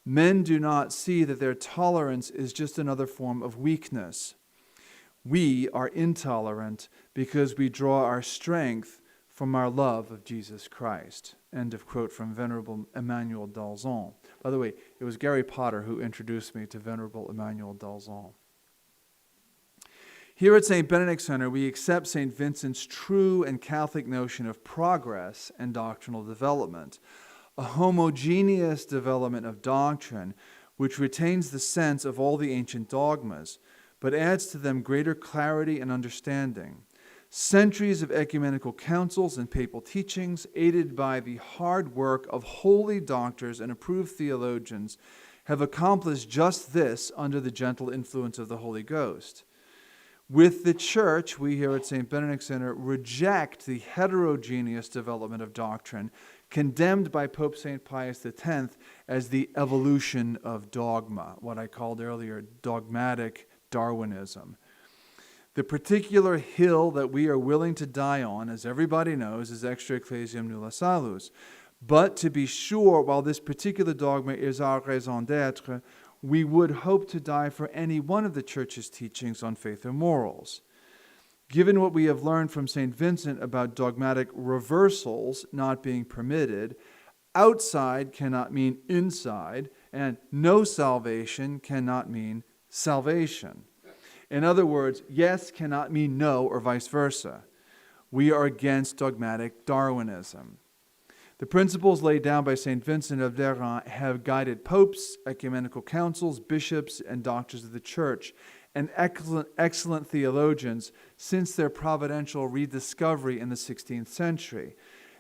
men do not see that their tolerance is just another form of weakness. We are intolerant because we draw our strength from our love of Jesus Christ. End of quote from Venerable Emmanuel d'Alzon. By the way, it was Gary Potter who introduced me to Venerable Emmanuel d'Alzon. Here at St. Benedict Center, we accept St. Vincent's true and Catholic notion of progress and doctrinal development, a homogeneous development of doctrine which retains the sense of all the ancient dogmas, but adds to them greater clarity and understanding. Centuries of ecumenical councils and papal teachings, aided by the hard work of holy doctors and approved theologians, have accomplished just this under the gentle influence of the Holy Ghost. With the Church, we here at St. Benedict Center reject the heterogeneous development of doctrine condemned by Pope St. Pius X as the evolution of dogma, what I called earlier dogmatic Darwinism. The particular hill that we are willing to die on, as everybody knows, is extra ecclesiam nulla salus. But to be sure, while this particular dogma is our raison d'être, we would hope to die for any one of the Church's teachings on faith or morals. Given what we have learned from St. Vincent about dogmatic reversals not being permitted, outside cannot mean inside, and no salvation cannot mean salvation. In other words, yes cannot mean no or vice versa. We are against dogmatic Darwinism. The principles laid down by St. Vincent of Lerins have guided popes, ecumenical councils, bishops, and doctors of the Church, and excellent theologians since their providential rediscovery in the 16th century,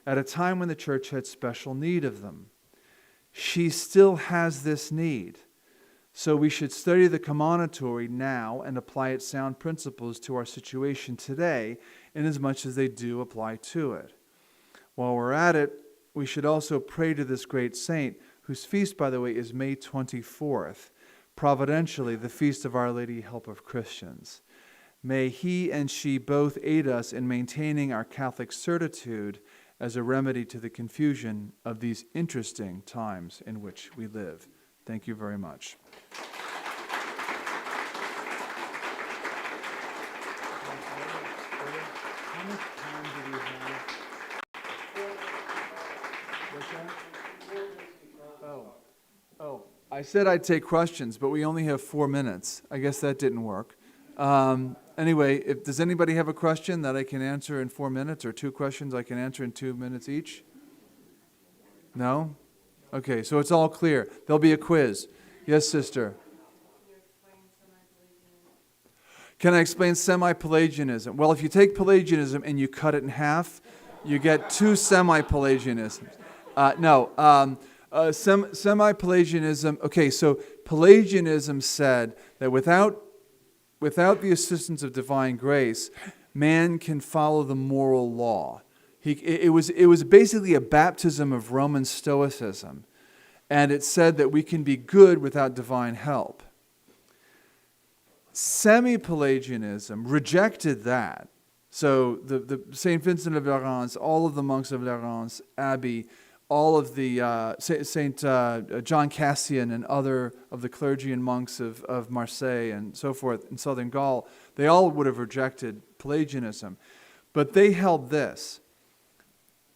at a time when the Church had special need of them. She still has this need, so we should study the Commonitory now and apply its sound principles to our situation today, inasmuch as they do apply to it. While we're at it, we should also pray to this great saint, whose feast, by the way, is May 24th, providentially the feast of Our Lady, Help of Christians. May he and she both aid us in maintaining our Catholic certitude as a remedy to the confusion of these interesting times in which we live. Thank you very much. How much time do we have? I said I'd take questions, but we only have 4 minutes. I guess that didn't work. Anyway, does anybody have a question that I can answer in 4 minutes, or 2 questions I can answer in 2 minutes each? No? Okay, so it's all clear. There'll be a quiz. Yes, sister? Can I explain semi-Pelagianism? Well, if you take Pelagianism and you cut it in half, you get 2 semi-Pelagianisms. Semi-Pelagianism, okay, so Pelagianism said that without the assistance of divine grace, man can follow the moral law. It was basically a baptism of Roman Stoicism, and it said that we can be good without divine help. Semi-Pelagianism rejected that. So the St. Vincent of Lerins, all of the monks of Lerins Abbey, all of the St. John Cassian and other of the clergy and monks of Marseille and so forth in southern Gaul, they all would have rejected Pelagianism. But they held this.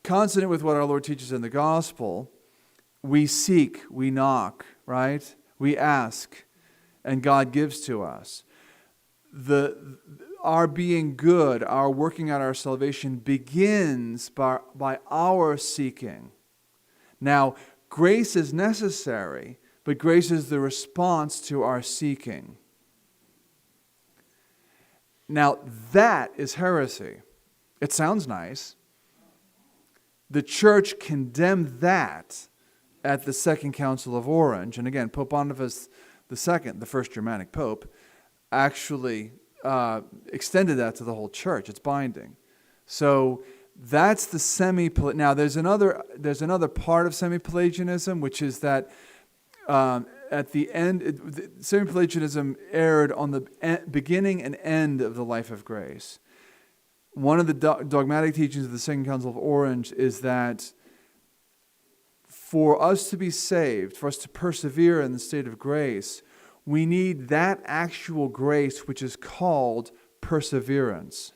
Consonant with what our Lord teaches in the gospel, we seek, we knock, right? We ask, and God gives to us. Our being good, our working out our salvation begins by our seeking. Now, grace is necessary, but grace is the response to our seeking. Now, that is heresy. It sounds nice. The Church condemned that at the Second Council of Orange. And again, Pope Boniface II, the first Germanic Pope, actually extended that to the whole Church. It's binding. So that's the Now, there's another part of semi-Pelagianism, which is that at the end, semi-Pelagianism erred on the beginning and end of the life of grace. One of the dogmatic teachings of the Second Council of Orange is that for us to be saved, for us to persevere in the state of grace, we need that actual grace which is called perseverance.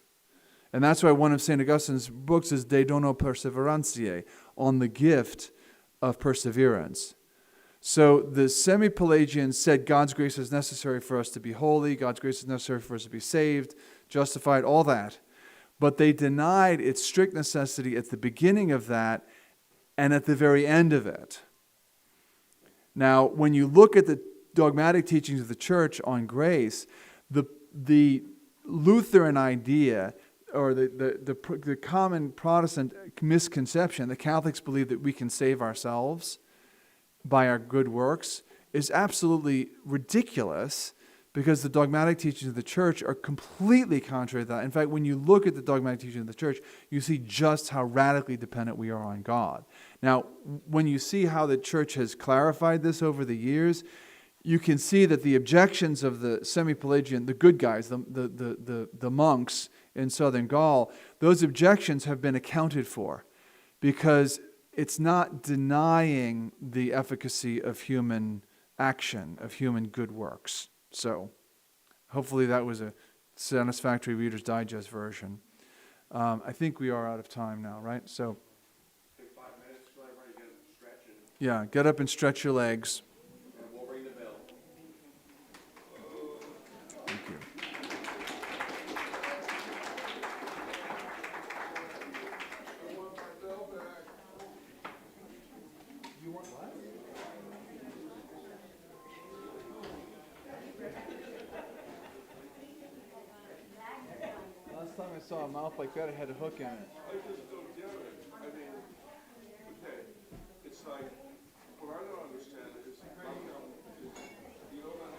And that's why one of St. Augustine's books is De Dono Perseverantiae, on the gift of perseverance. So the semi-Pelagians said God's grace is necessary for us to be holy, God's grace is necessary for us to be saved, justified, all that. But they denied its strict necessity at the beginning of that and at the very end of it. Now, when you look at the dogmatic teachings of the church on grace, the Lutheran idea, or the common Protestant misconception that Catholics believe that we can save ourselves by our good works, is absolutely ridiculous, because the dogmatic teachings of the church are completely contrary to that. In fact, when you look at the dogmatic teachings of the church, you see just how radically dependent we are on God. Now, when you see how the church has clarified this over the years, you can see that the objections of the semi-Pelagian, the good guys, the monks in southern Gaul, those objections have been accounted for, because it's not denying the efficacy of human action, of human good works. So, hopefully that was a satisfactory Reader's Digest version. I think we are out of time now, right? So, Take 5 minutes, let everybody get up and stretch, and yeah, get up and stretch your legs. we'll ring the bell. Thank you. Last time I saw a mouth like that, it had a hook in it. I just don't get it. I mean, okay, it's like, what I don't understand is how come, you know what I mean?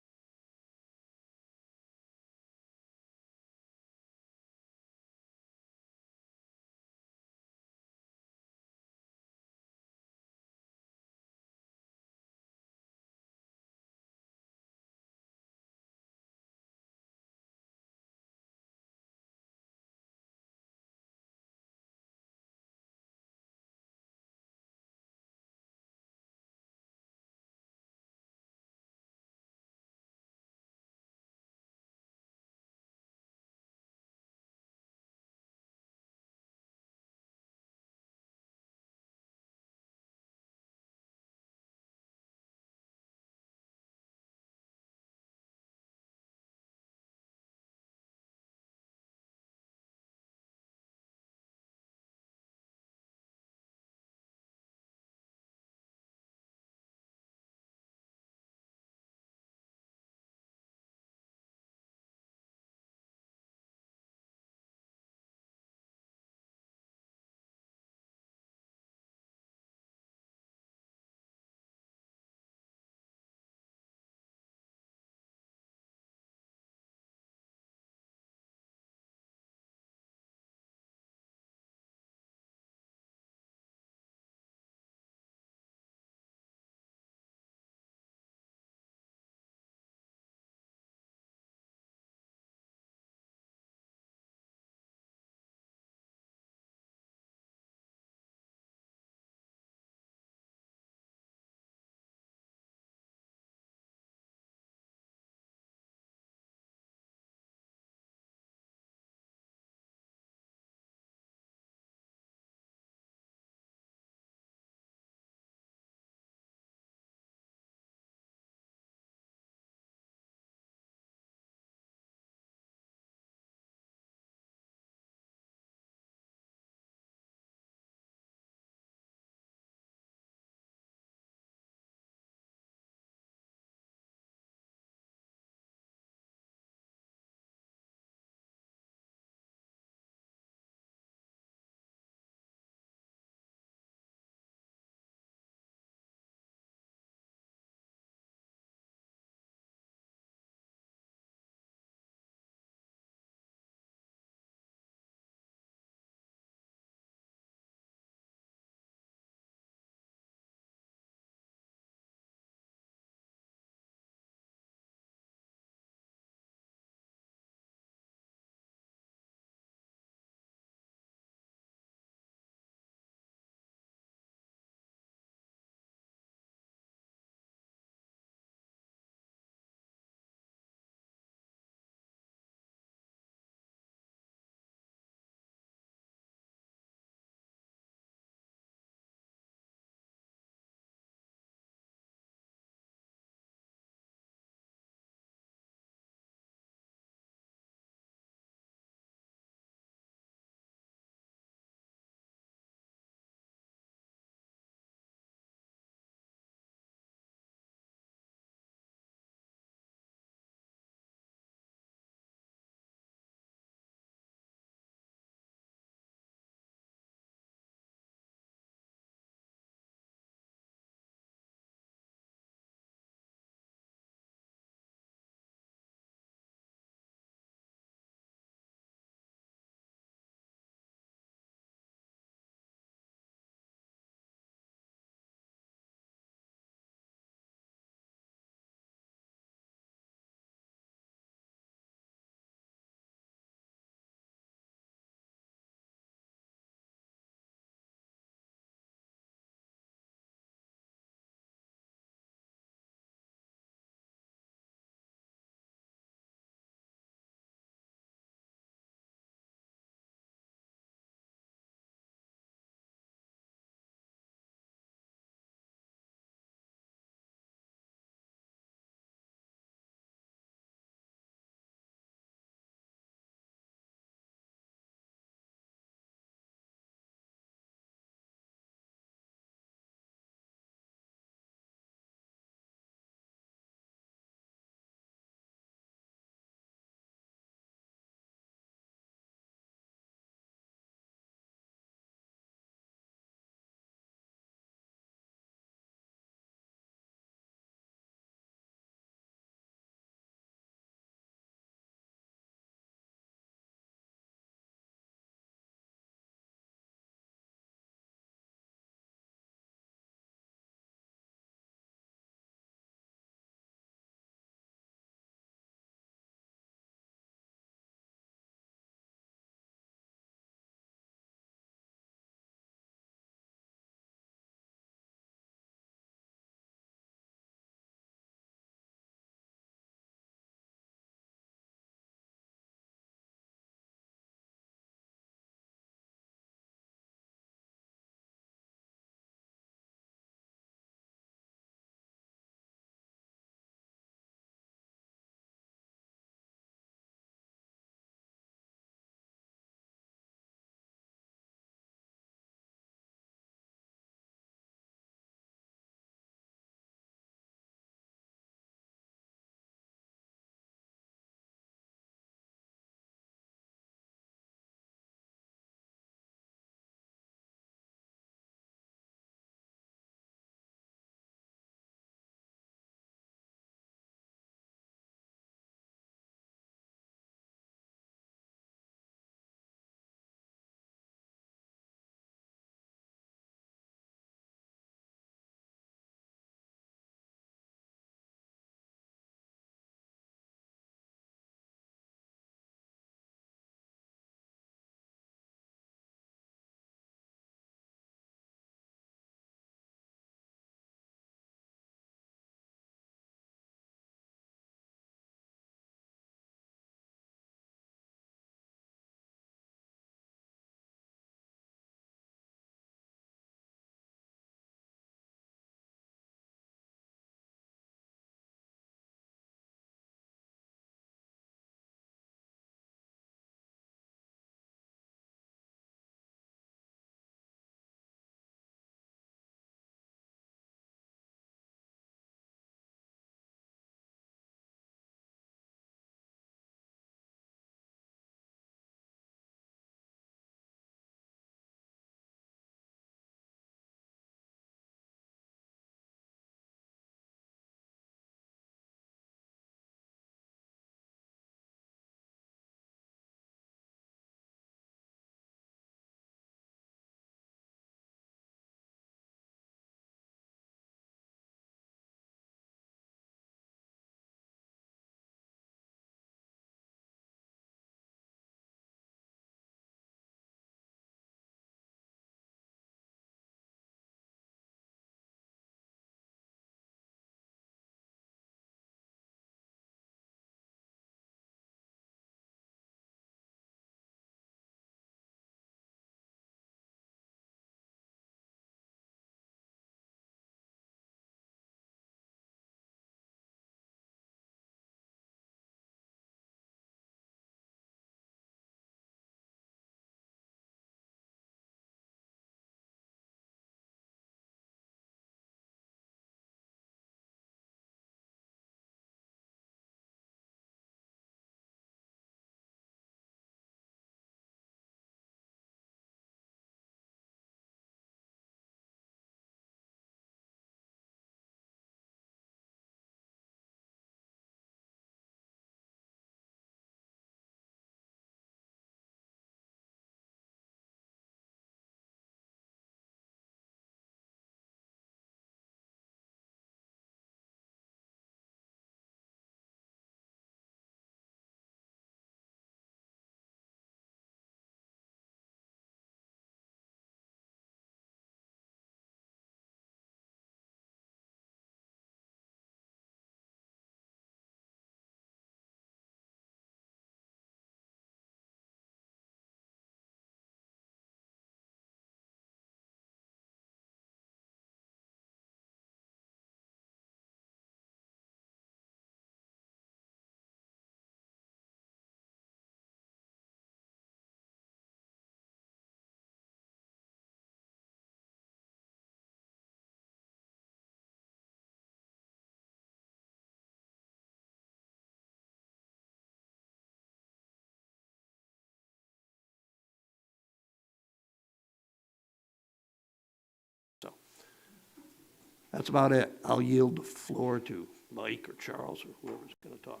That's about it. I'll yield the floor to Mike or Charles or whoever's going to talk.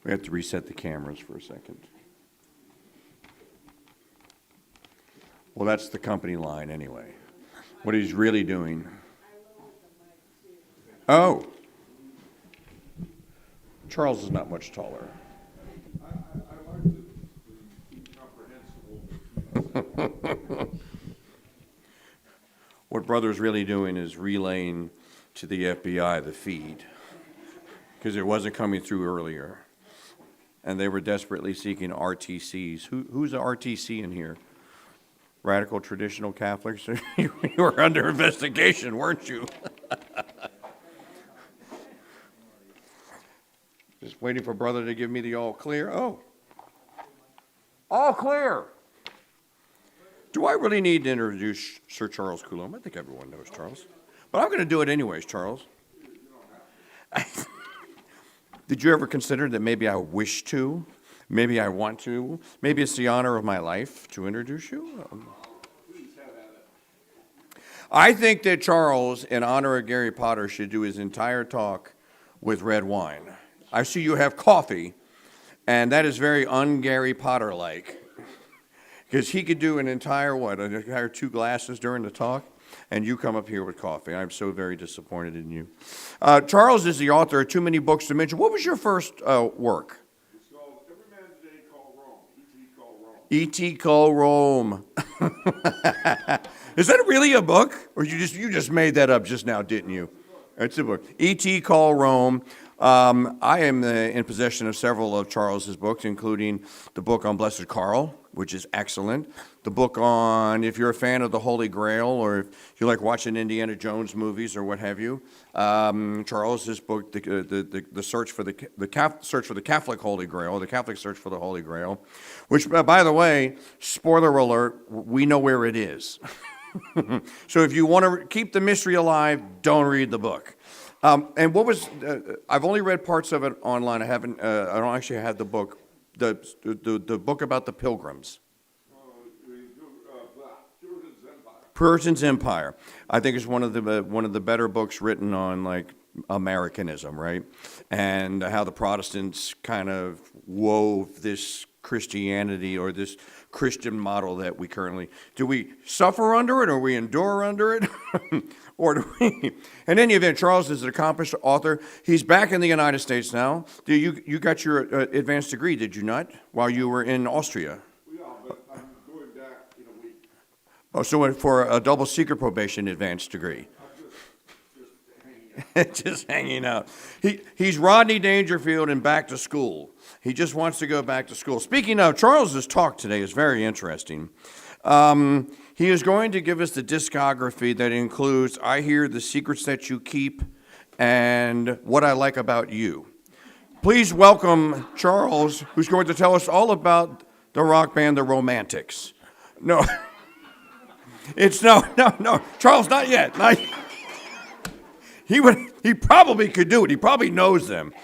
We have to reset the cameras for a second. Well, that's the company line anyway. What he's really doing. Oh. Charles is not much taller. I like the comprehensible. What Brother's really doing is relaying to the FBI the feed, because it wasn't coming through earlier. And they were desperately seeking RTCs. Who's the RTC in here? Radical Traditional Catholics? You were under investigation, weren't you? Just waiting for Brother to give me the all clear. Oh. All clear. Do I really need to introduce Sir Charles Coulombe? I think everyone knows Charles. But I'm going to do it anyways, Charles. Did you ever consider that maybe I wish to, maybe I want to, maybe it's the honor of my life to introduce you? I think that Charles, in honor of Gary Potter, should do his entire talk with red wine. I see you have coffee, and that is very un-Gary Potter-like, because he could do an entire 2 glasses during the talk, and you come up here with coffee. I'm so very disappointed in you. Charles is the author of too many books to mention. What was your first work? It's called Every Man Today Call Rome. E.T. Call Rome. Is that really a book? Or you just made that up just now, didn't you? It's a book. E.T. Call Rome. I am in possession of several of Charles's books, including the book on Blessed Carl, which is excellent. The book on, if you're a fan of the Holy Grail, or if you like watching Indiana Jones movies or what have you, Charles's book, the search for the Catholic Holy Grail, the Catholic search for the Holy Grail, which, by the way, spoiler alert, we know where it is. So if you want to keep the mystery alive, don't read the book. And what was, I've only read parts of it online. I don't actually have the book, the book about the Pilgrims. Puritan's Empire. I think it's one of the better books written on like Americanism, right? And how the Protestants kind of wove this Christianity or this Christian model that we currently, do we suffer under it or we endure under it? Or do we? In any event, Charles is an accomplished author. He's back in the United States now. You got your advanced degree, did you not, while you were in Austria? Yeah, but I'm going back in a week. Oh, so for a double secret probation advanced degree. Just hanging out. He's Rodney Dangerfield and back to school. He just wants to go back to school. Speaking of, Charles's talk today is very interesting. He is going to give us the discography that includes I Hear the Secrets That You Keep and What I Like About You. Please welcome Charles, who's going to tell us all about the rock band The Romantics. No. It's no. Charles, not yet. He probably could do it. He probably knows them.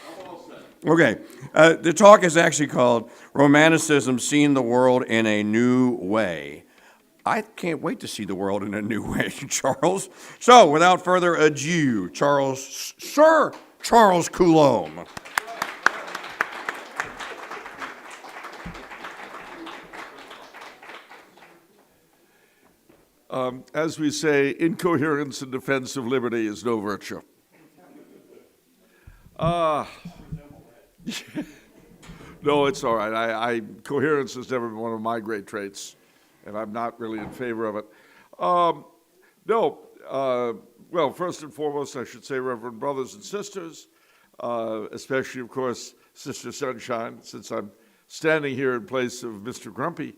Okay. The talk is actually called Romanticism, Seeing the World in a New Way. I can't wait to see the world in a new way, Charles. So, without further ado, Sir Charles Coulombe. As we say, incoherence in defense of liberty is no virtue. No, it's all right. Coherence has never been one of my great traits, and I'm not really in favor of it. Well, first and foremost, I should say, Reverend brothers and sisters, especially, of course, Sister Sunshine, since I'm standing here in place of Mr. Grumpy.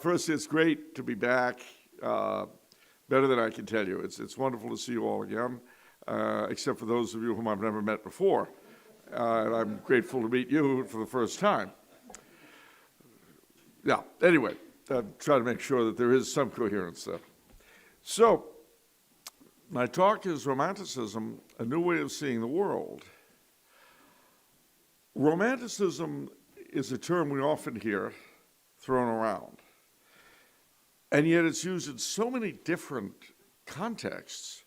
First, it's great to be back. Better than I can tell you. It's wonderful to see you all again, except for those of you whom I've never met before. and I'm grateful to meet you for the first time. Yeah, anyway, I'm trying to make sure that there is some coherence there. So, my talk is Romanticism, a new way of seeing the world. Romanticism is a term we often hear thrown around, and yet it's used in so many different contexts.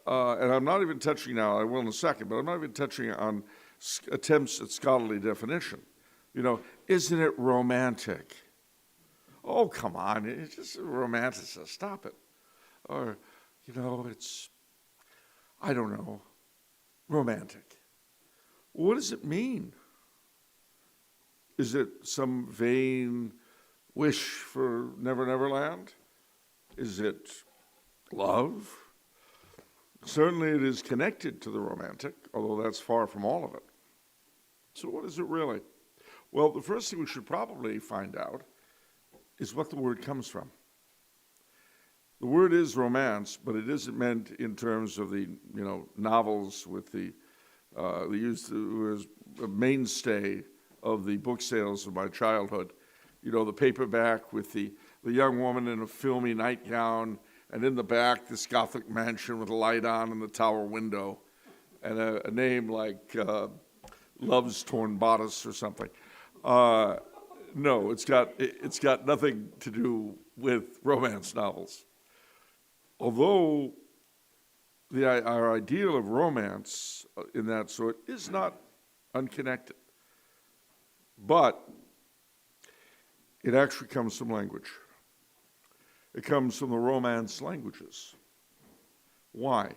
And I'm not even touching now, I will in a second, but I'm not even touching on attempts at scholarly definition. You know, isn't it romantic? Oh, come on, it's just a romanticist, stop it. Or, you know, it's, I don't know, romantic. What does it mean? Is it some vain wish for Never Never Land? Is it love? Certainly it is connected to the romantic, although that's far from all of it. So what is it really? Well, the first thing we should probably find out is what the word comes from. The word is romance, but it isn't meant in terms of the, novels with the used was a mainstay of the book sales of my childhood. You know, the paperback with the young woman in a filmy nightgown, and in the back, this Gothic mansion with a light on in the tower window, and a name like Love's Torn Bodice or something. No, it's got nothing to do with romance novels. Although our ideal of romance in that sort is not unconnected, but it actually comes from language. It comes from the Romance languages. Why?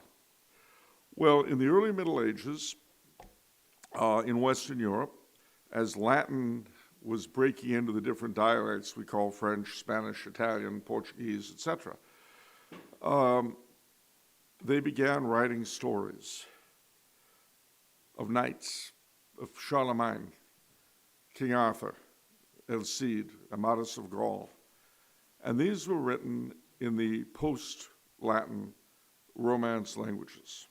Well, in the early Middle Ages, in Western Europe, as Latin was breaking into the different dialects we call French, Spanish, Italian, Portuguese, etc., they began writing stories of knights, of Charlemagne, King Arthur, El Cid, Amadis of Gaul. And these were written in the post-Latin Romance languages.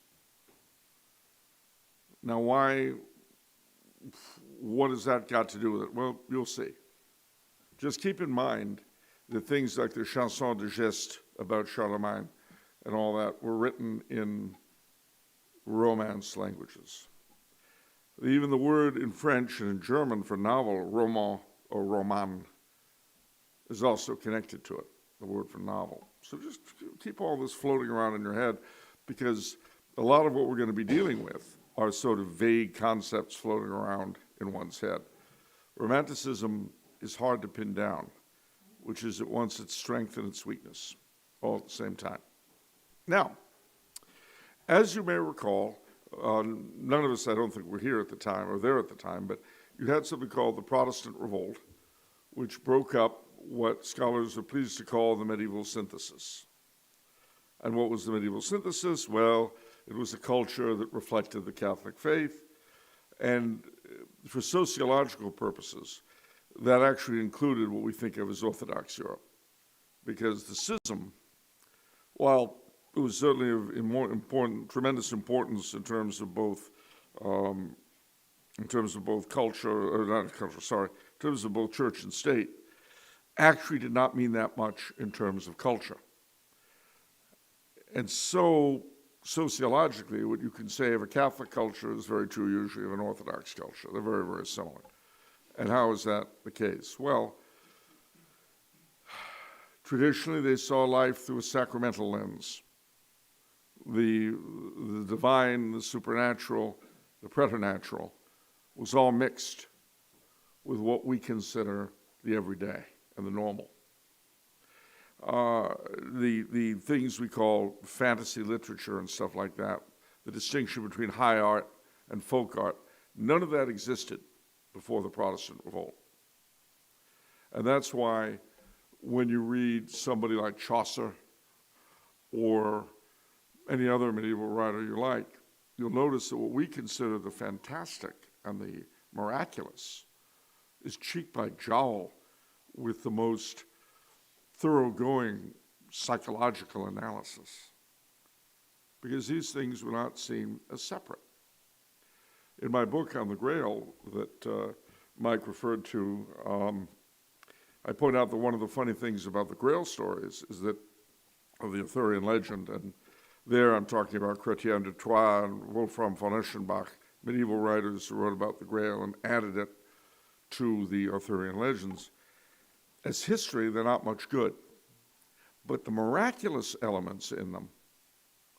Now, what has that got to do with it? Well, you'll see. Just keep in mind that things like the Chanson de Geste about Charlemagne and all that were written in Romance languages. Even the word in French and in German for novel, roman or roman, is also connected to it, the word for novel. So just keep all this floating around in your head, because a lot of what we're going to be dealing with are sort of vague concepts floating around in one's head. Romanticism is hard to pin down, which is at once its strength and its weakness, all at the same time. Now, as you may recall, none of us, I don't think, were here at the time, or there at the time, but you had something called the Protestant Revolt, which broke up what scholars are pleased to call the medieval synthesis. And what was the medieval synthesis? Well, it was a culture that reflected the Catholic faith, and for sociological purposes, that actually included what we think of as Orthodox Europe. Because the schism, while it was certainly of tremendous importance in terms of both culture, or not culture, sorry, in terms of both church and state, actually did not mean that much in terms of culture. And so, sociologically, what you can say of a Catholic culture is very true usually of an Orthodox culture. They're very, very similar. And how is that the case? Well, traditionally they saw life through a sacramental lens. The divine, the supernatural, the preternatural was all mixed with what we consider the everyday and the normal. The things we call fantasy literature and stuff like that, the distinction between high art and folk art, none of that existed before the Protestant Revolt. And that's why when you read somebody like Chaucer or any other medieval writer you like, you'll notice that what we consider the fantastic and the miraculous is cheek by jowl with the most thoroughgoing psychological analysis, because these things were not seen as separate. In my book on the Grail that Mike referred to, I point out that one of the funny things about the Grail stories is that, of the Arthurian legend, and there I'm talking about Chrétien de Troyes and Wolfram von Eschenbach, medieval writers who wrote about the Grail and added it to the Arthurian legends. As history, they're not much good. But the miraculous elements in them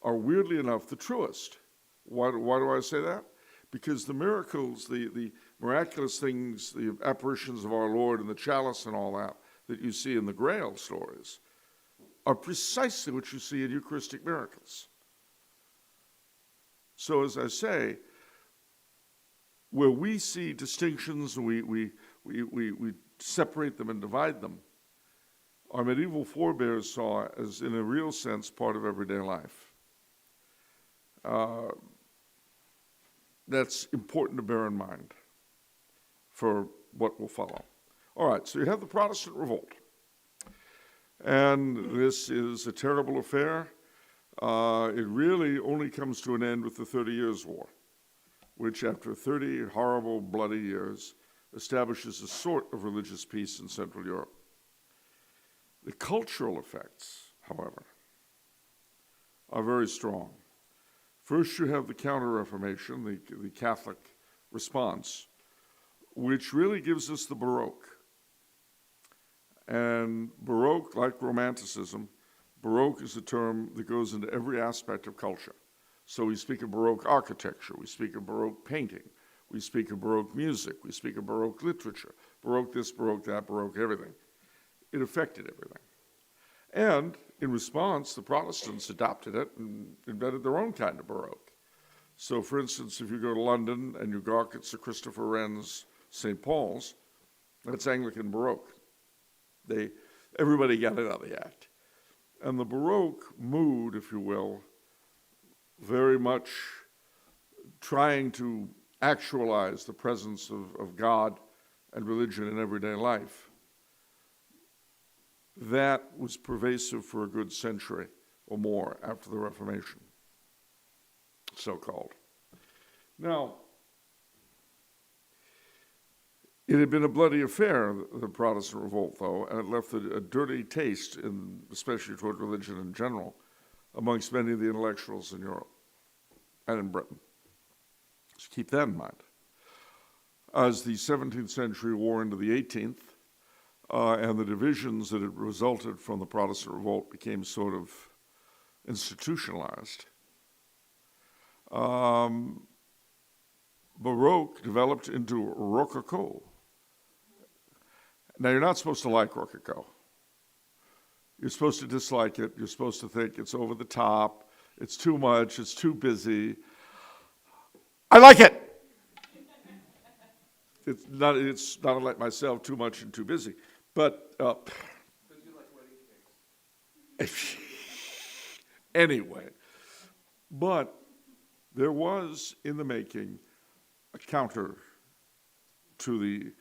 are weirdly enough the truest. Why do I say that? Because the miracles, the miraculous things, the apparitions of our Lord and the chalice and all that you see in the Grail stories are precisely what you see in Eucharistic miracles. So as I say, where we see distinctions and we separate them and divide them, our medieval forebears saw as, in a real sense, part of everyday life. That's important to bear in mind for what will follow. All right, so you have the Protestant Revolt. And this is a terrible affair. It really only comes to an end with the 30 Years' War, which after 30 horrible, bloody years, establishes a sort of religious peace in Central Europe. The cultural effects, however, are very strong. First, you have the Counter-Reformation, the Catholic response, which really gives us the Baroque. And Baroque, like Romanticism, Baroque is a term that goes into every aspect of culture. So we speak of Baroque architecture, we speak of Baroque painting, we speak of Baroque music, we speak of Baroque literature, Baroque this, Baroque that, Baroque everything. It affected everything. And in response, the Protestants adopted it and invented their own kind of Baroque. So for instance, if you go to London and you gawk at Sir Christopher Wren's St. Paul's, that's Anglican Baroque. Everybody got it on the act. And the Baroque mood, if you will, very much trying to actualize the presence of God and religion in everyday life, that was pervasive for a good century or more after the Reformation, so-called. Now, it had been a bloody affair, the Protestant Revolt, though, and it left a dirty taste, especially toward religion in general, amongst many of the intellectuals in Europe and in Britain. So keep that in mind. As the 17th century wore into the 18th, and the divisions that had resulted from the Protestant Revolt became sort of institutionalized, Baroque developed into Rococo. Now, you're not supposed to like Rococo. You're supposed to dislike it. You're supposed to think it's over the top, it's too much, it's too busy. I like it. It's not like myself, too much and too busy. But Because you like wedding cakes. Anyway, but there was in the making a counter to the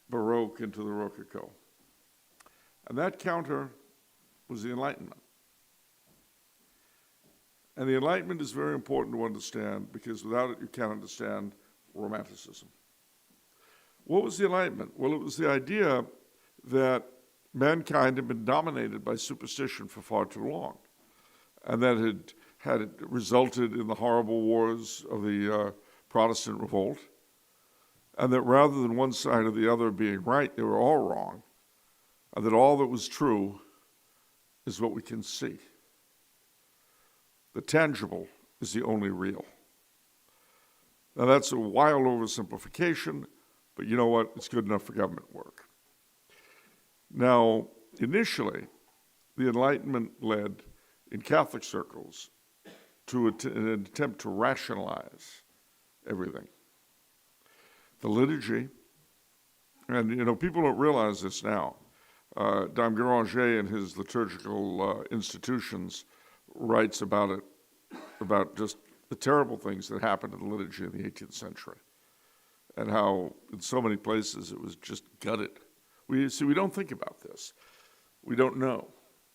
Baroque and to the Rococo. And that counter was the Enlightenment. And the Enlightenment is very important to understand because without it you can't understand Romanticism. What was the Enlightenment? Well, it was the idea that mankind had been dominated by superstition for far too long, and that had resulted in the horrible wars of the Protestant Revolt, and that rather than one side or the other being right, they were all wrong, and that all that was true is what we can see. The tangible is the only real. Now that's a wild oversimplification, but you know what? It's good enough for government work. Now, initially, the Enlightenment led, in Catholic circles, to an attempt to rationalize everything. The liturgy, and people don't realize this now. Dame Garanger in his liturgical institutions writes about it, about just the terrible things that happened in the liturgy in the 18th century, and how in so many places it was just gutted. We don't think about this. We don't know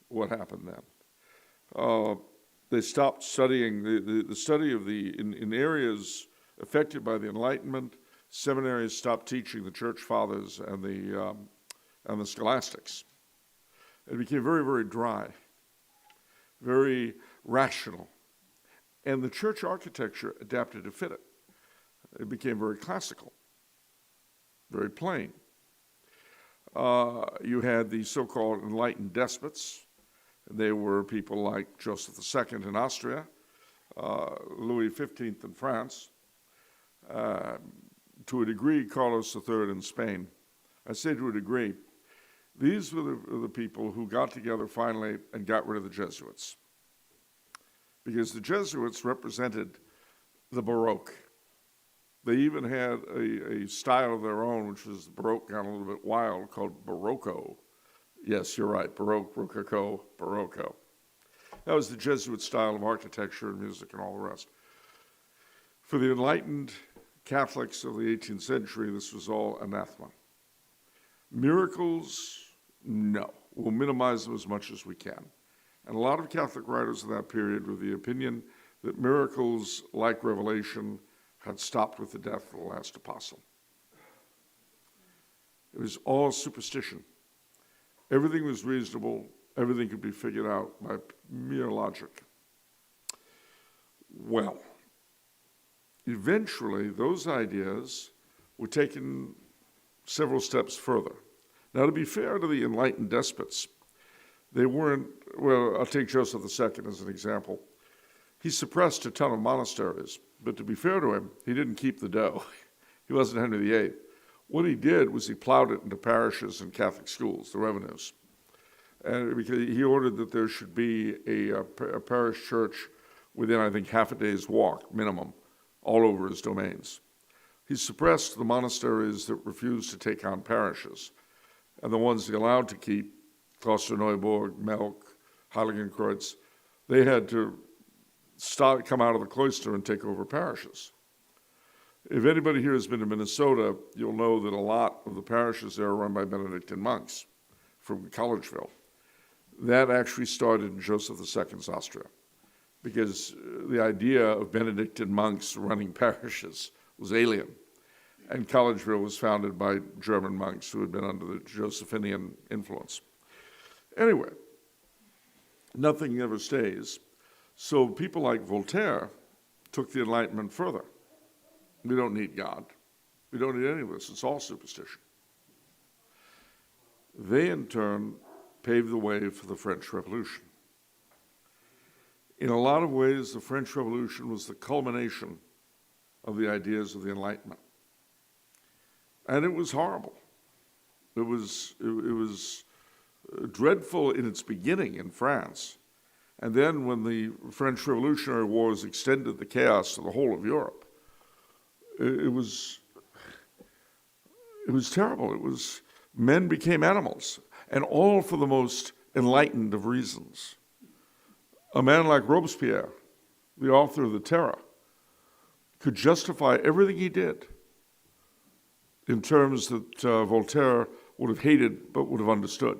what happened then. They stopped studying the study of in areas affected by the Enlightenment, seminaries stopped teaching the church fathers and the scholastics. It became very, very dry, very rational. And the church architecture adapted to fit it. It became very classical, very plain. You had the so-called enlightened despots. They were people like Joseph II in Austria, Louis XV in France, to a degree, Carlos III in Spain. I say to a degree. These were the people who got together finally and got rid of the Jesuits. Because the Jesuits represented the Baroque. They even had a style of their own, which was Baroque gone a little bit wild, called Barocco. Yes, you're right, Baroque, Rococo, Barocco. That was the Jesuit style of architecture and music and all the rest. For the enlightened Catholics of the 18th century, this was all anathema. Miracles, no. We'll minimize them as much as we can. And a lot of Catholic writers of that period were the opinion that miracles, like revelation, had stopped with the death of the last apostle. It was all superstition. Everything was reasonable. Everything could be figured out by mere logic. Well, eventually, those ideas were taken several steps further. Now, to be fair to the enlightened despots, they weren't, well, I'll take Joseph II as an example. He suppressed a ton of monasteries, but to be fair to him, he didn't keep the dough. He wasn't Henry VIII. What he did was he plowed it into parishes and Catholic schools, the revenues. And because he ordered that there should be a parish church within, I think, half a day's walk, minimum, all over his domains. He suppressed the monasteries that refused to take on parishes, and the ones he allowed to keep, Klosterneuburg, Melk, Heiligenkreuz, they had to come out of the cloister and take over parishes. If anybody here has been to Minnesota, you'll know that a lot of the parishes there are run by Benedictine monks from Collegeville. That actually started in Joseph II's Austria, because the idea of Benedictine monks running parishes was alien. And Collegeville was founded by German monks who had been under the Josephinian influence. Anyway, nothing ever stays. So people like Voltaire took the Enlightenment further. We don't need God. We don't need any of this. It's all superstition. They, in turn, paved the way for the French Revolution. In a lot of ways, the French Revolution was the culmination of the ideas of the Enlightenment. And it was horrible. It was dreadful in its beginning in France. And then when the French Revolutionary Wars extended the chaos to the whole of Europe, it was terrible. It was, men became animals, and all for the most enlightened of reasons. A man like Robespierre, the author of the Terror, could justify everything he did in terms that Voltaire would have hated but would have understood.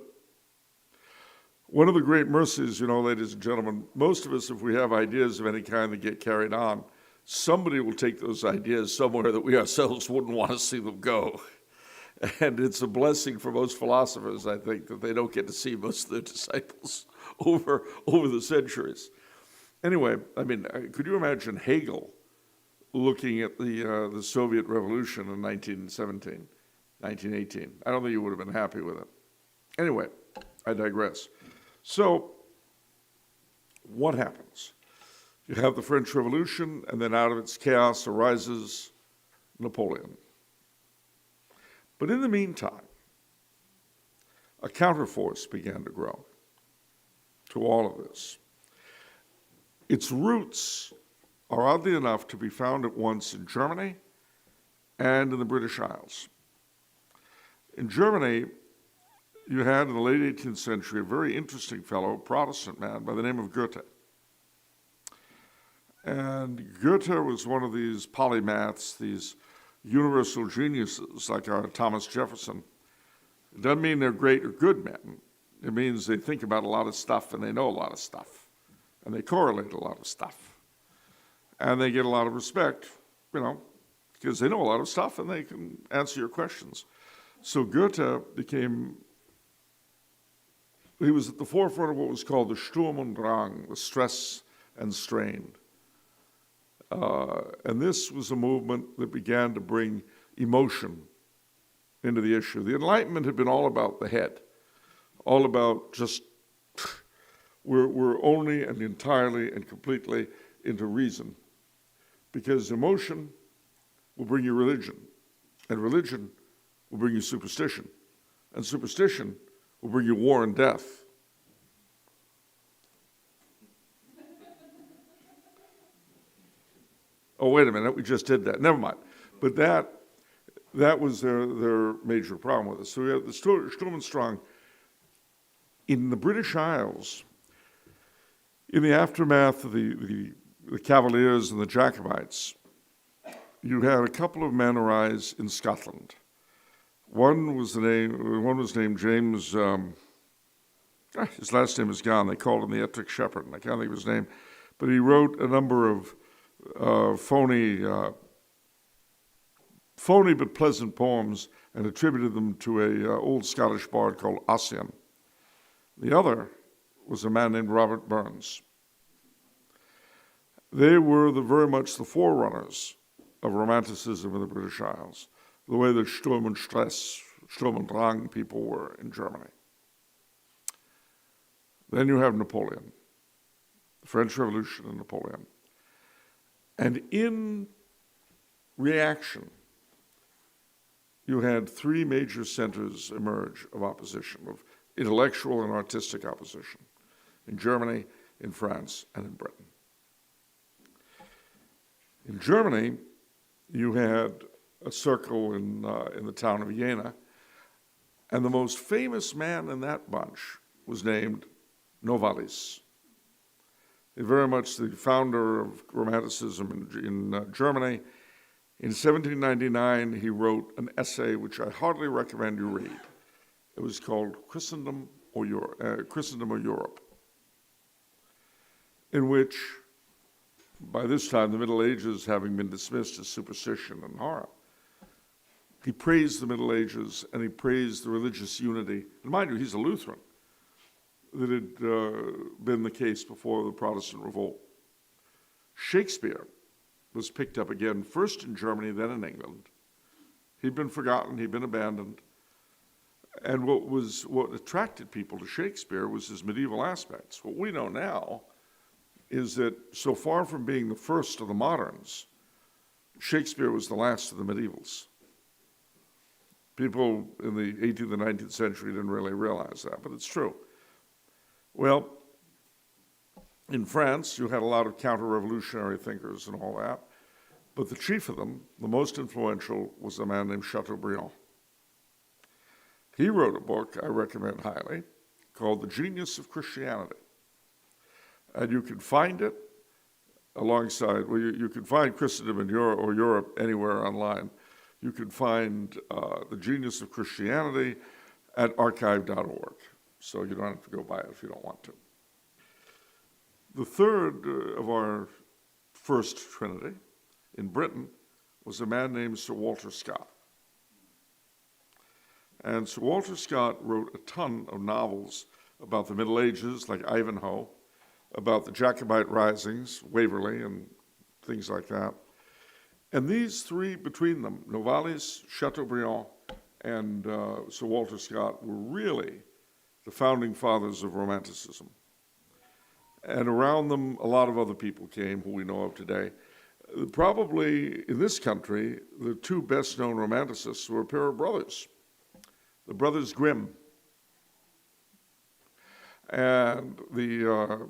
One of the great mercies, ladies and gentlemen, most of us, if we have ideas of any kind that get carried on, somebody will take those ideas somewhere that we ourselves wouldn't want to see them go. And it's a blessing for most philosophers, I think, that they don't get to see most of their disciples over the centuries. Anyway, could you imagine Hegel looking at the Soviet Revolution in 1917, 1918? I don't think he would have been happy with it. Anyway, I digress. So, what happens? You have the French Revolution, and then out of its chaos arises Napoleon. But in the meantime, a counterforce began to grow to all of this. Its roots are oddly enough to be found at once in Germany and in the British Isles. In Germany, you had in the late 18th century a very interesting fellow, Protestant man, by the name of Goethe. And Goethe was one of these polymaths, these universal geniuses like our Thomas Jefferson. It doesn't mean they're great or good men. It means they think about a lot of stuff and they know a lot of stuff. And they correlate a lot of stuff. And they get a lot of respect because they know a lot of stuff and they can answer your questions. So Goethe he was at the forefront of what was called the Sturm und Drang, the stress and strain. And this was a movement that began to bring emotion into the issue. The Enlightenment had been all about the head, all about just, we're only and entirely and completely into reason. Because emotion will bring you religion, and religion will bring you superstition, and superstition will bring you war and death. Oh, wait a minute, we just did that. Never mind. But that was their major problem with it. So we had the Sturm und Drang in the British Isles, in the aftermath of the Cavaliers and the Jacobites. You had a couple of men arise in Scotland. One was named James. His last name is gone. They called him the Ettrick Shepherd, and I can't think of his name. But he wrote a number of phony but pleasant poems and attributed them to a old Scottish bard called M.I.C.M. The other was a man named Robert Burns. They were very much the forerunners of Romanticism in the British Isles, the way the Sturm und Drang people were in Germany. Then you have Napoleon, the French Revolution and Napoleon. And in reaction, you had three major centers emerge of opposition, of intellectual and artistic opposition, in Germany, in France, and in Britain. In Germany, you had a circle in the town of Jena, and the most famous man in that bunch was named Novalis. Very much the founder of Romanticism in Germany. In 1799, he wrote an essay which I heartily recommend you read. It was called Christendom or Europe, in which, by this time, the Middle Ages having been dismissed as superstition and horror, he praised the Middle Ages and he praised the religious unity. And mind you, he's a Lutheran. That had been the case before the Protestant revolt. Shakespeare was picked up again, first in Germany, then in England. He'd been forgotten, he'd been abandoned. And what attracted people to Shakespeare was his medieval aspects. What we know now is that so far from being the first of the moderns, Shakespeare was the last of the medievals. People in the 18th and 19th century didn't really realize that, but it's true. Well, in France, you had a lot of counter-revolutionary thinkers and all that, but the chief of them, the most influential, was a man named Chateaubriand. He wrote a book I recommend highly called The Genius of Christianity. And you can find it alongside, well, you can find Christendom in Europe anywhere online. You can find The Genius of Christianity at archive.org. So you don't have to go buy it if you don't want to. The third of our first trinity in Britain was a man named Sir Walter Scott. And Sir Walter Scott wrote a ton of novels about the Middle Ages, like Ivanhoe, about the Jacobite risings, Waverley, and things like that. And these three, between them, Novalis, Chateaubriand, and Sir Walter Scott, were really the founding fathers of Romanticism. And around them, a lot of other people came who we know of today. Probably in this country, the two best-known Romanticists were a pair of brothers, the Brothers Grimm. And the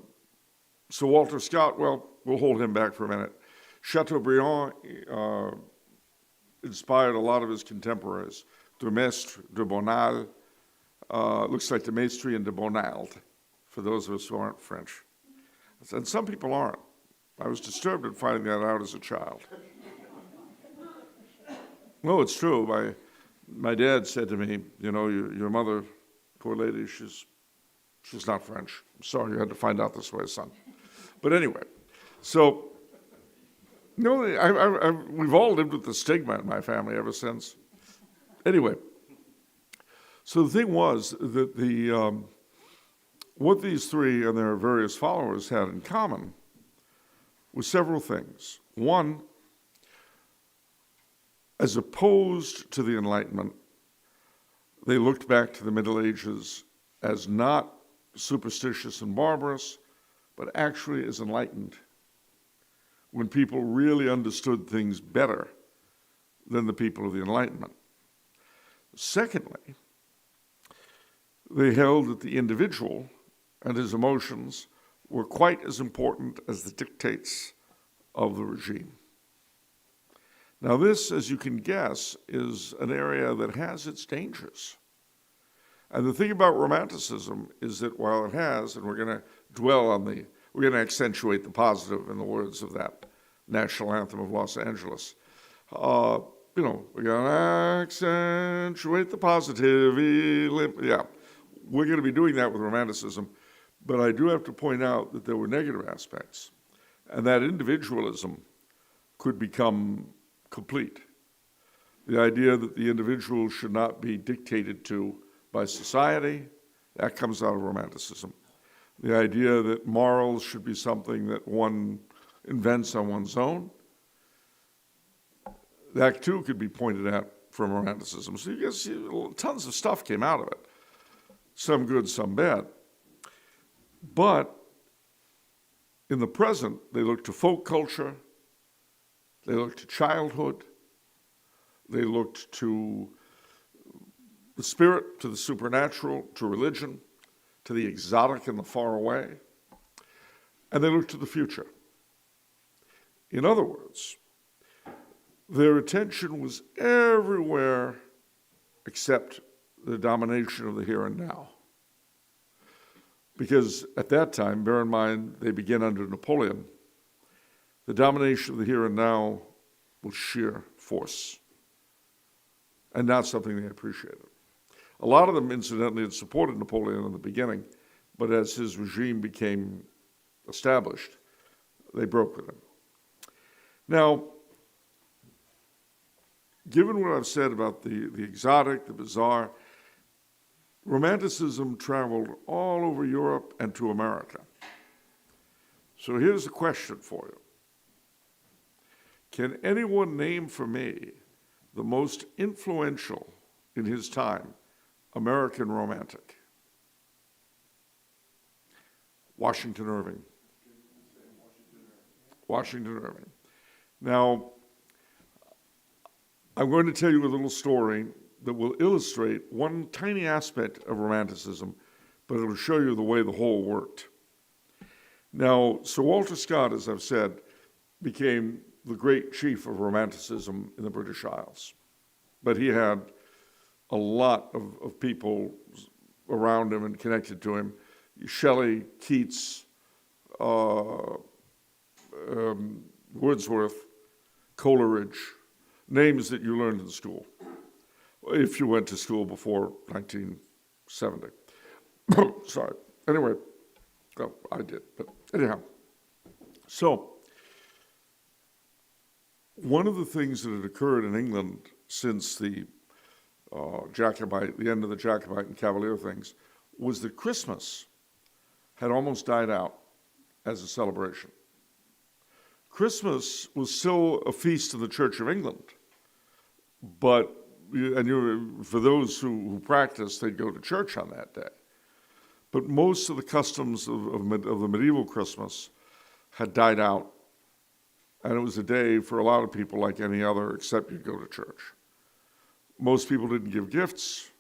Sir Walter Scott, well, we'll hold him back for a minute. Chateaubriand inspired a lot of his contemporaries, de Maistre, de Bonald, looks like de Maistre and de Bonald, for those of us who aren't French. And some people aren't. I was disturbed at finding that out as a child. No, it's true. My dad said to me, you know, your mother, poor lady, she's not French. I'm sorry you had to find out this way, son. But anyway, so No, we've all lived with the stigma in my family ever since. Anyway, so the thing was that what these three and their various followers had in common was several things. One, as opposed to the Enlightenment, they looked back to the Middle Ages as not superstitious and barbarous, but actually as enlightened, when people really understood things better than the people of the Enlightenment. Secondly, they held that the individual and his emotions were quite as important as the dictates of the regime. Now this, as you can guess, is an area that has its dangers. And the thing about Romanticism is that while it has, and we're going to accentuate the positive in the words of that national anthem of Los Angeles. We're going to accentuate the positive. Yeah, we're going to be doing that with Romanticism. But I do have to point out that there were negative aspects, and that individualism could become complete. The idea that the individual should not be dictated to by society, that comes out of Romanticism. The idea that morals should be something that one invents on one's own, that too could be pointed at from Romanticism. So you guys, tons of stuff came out of it, some good, some bad. But in the present, they look to folk culture, they look to childhood, they looked to the spirit, to the supernatural, to religion, to the exotic and the far away, and they looked to the future. In other words, their attention was everywhere except the domination of the here and now. Because at that time, bear in mind, they begin under Napoleon, the domination of the here and now was sheer force, and not something they appreciated. A lot of them, incidentally, had supported Napoleon in the beginning, but as his regime became established, they broke with him. Now, given what I've said about the exotic, the bizarre, Romanticism traveled all over Europe and to America. So here's a question for you. Can anyone name for me the most influential in his time American romantic? Washington Irving. Washington Irving. Now, I'm going to tell you a little story that will illustrate one tiny aspect of Romanticism, but it will show you the way the whole worked. Now, Sir Walter Scott, as I've said, became the great chief of Romanticism in the British Isles. But he had a lot of people around him and connected to him. Shelley, Keats, Wordsworth, Coleridge, names that you learned in school, if you went to school before 1970. Sorry. Anyway, well, I did, but anyhow. So, one of the things that had occurred in England since the end of the Jacobite and Cavalier things, was that Christmas had almost died out as a celebration. Christmas was still a feast of the Church of England, but for those who practiced, they'd go to church on that day. But most of the customs of the medieval Christmas had died out, and it was a day for a lot of people like any other, except you'd go to church. Most people didn't give gifts.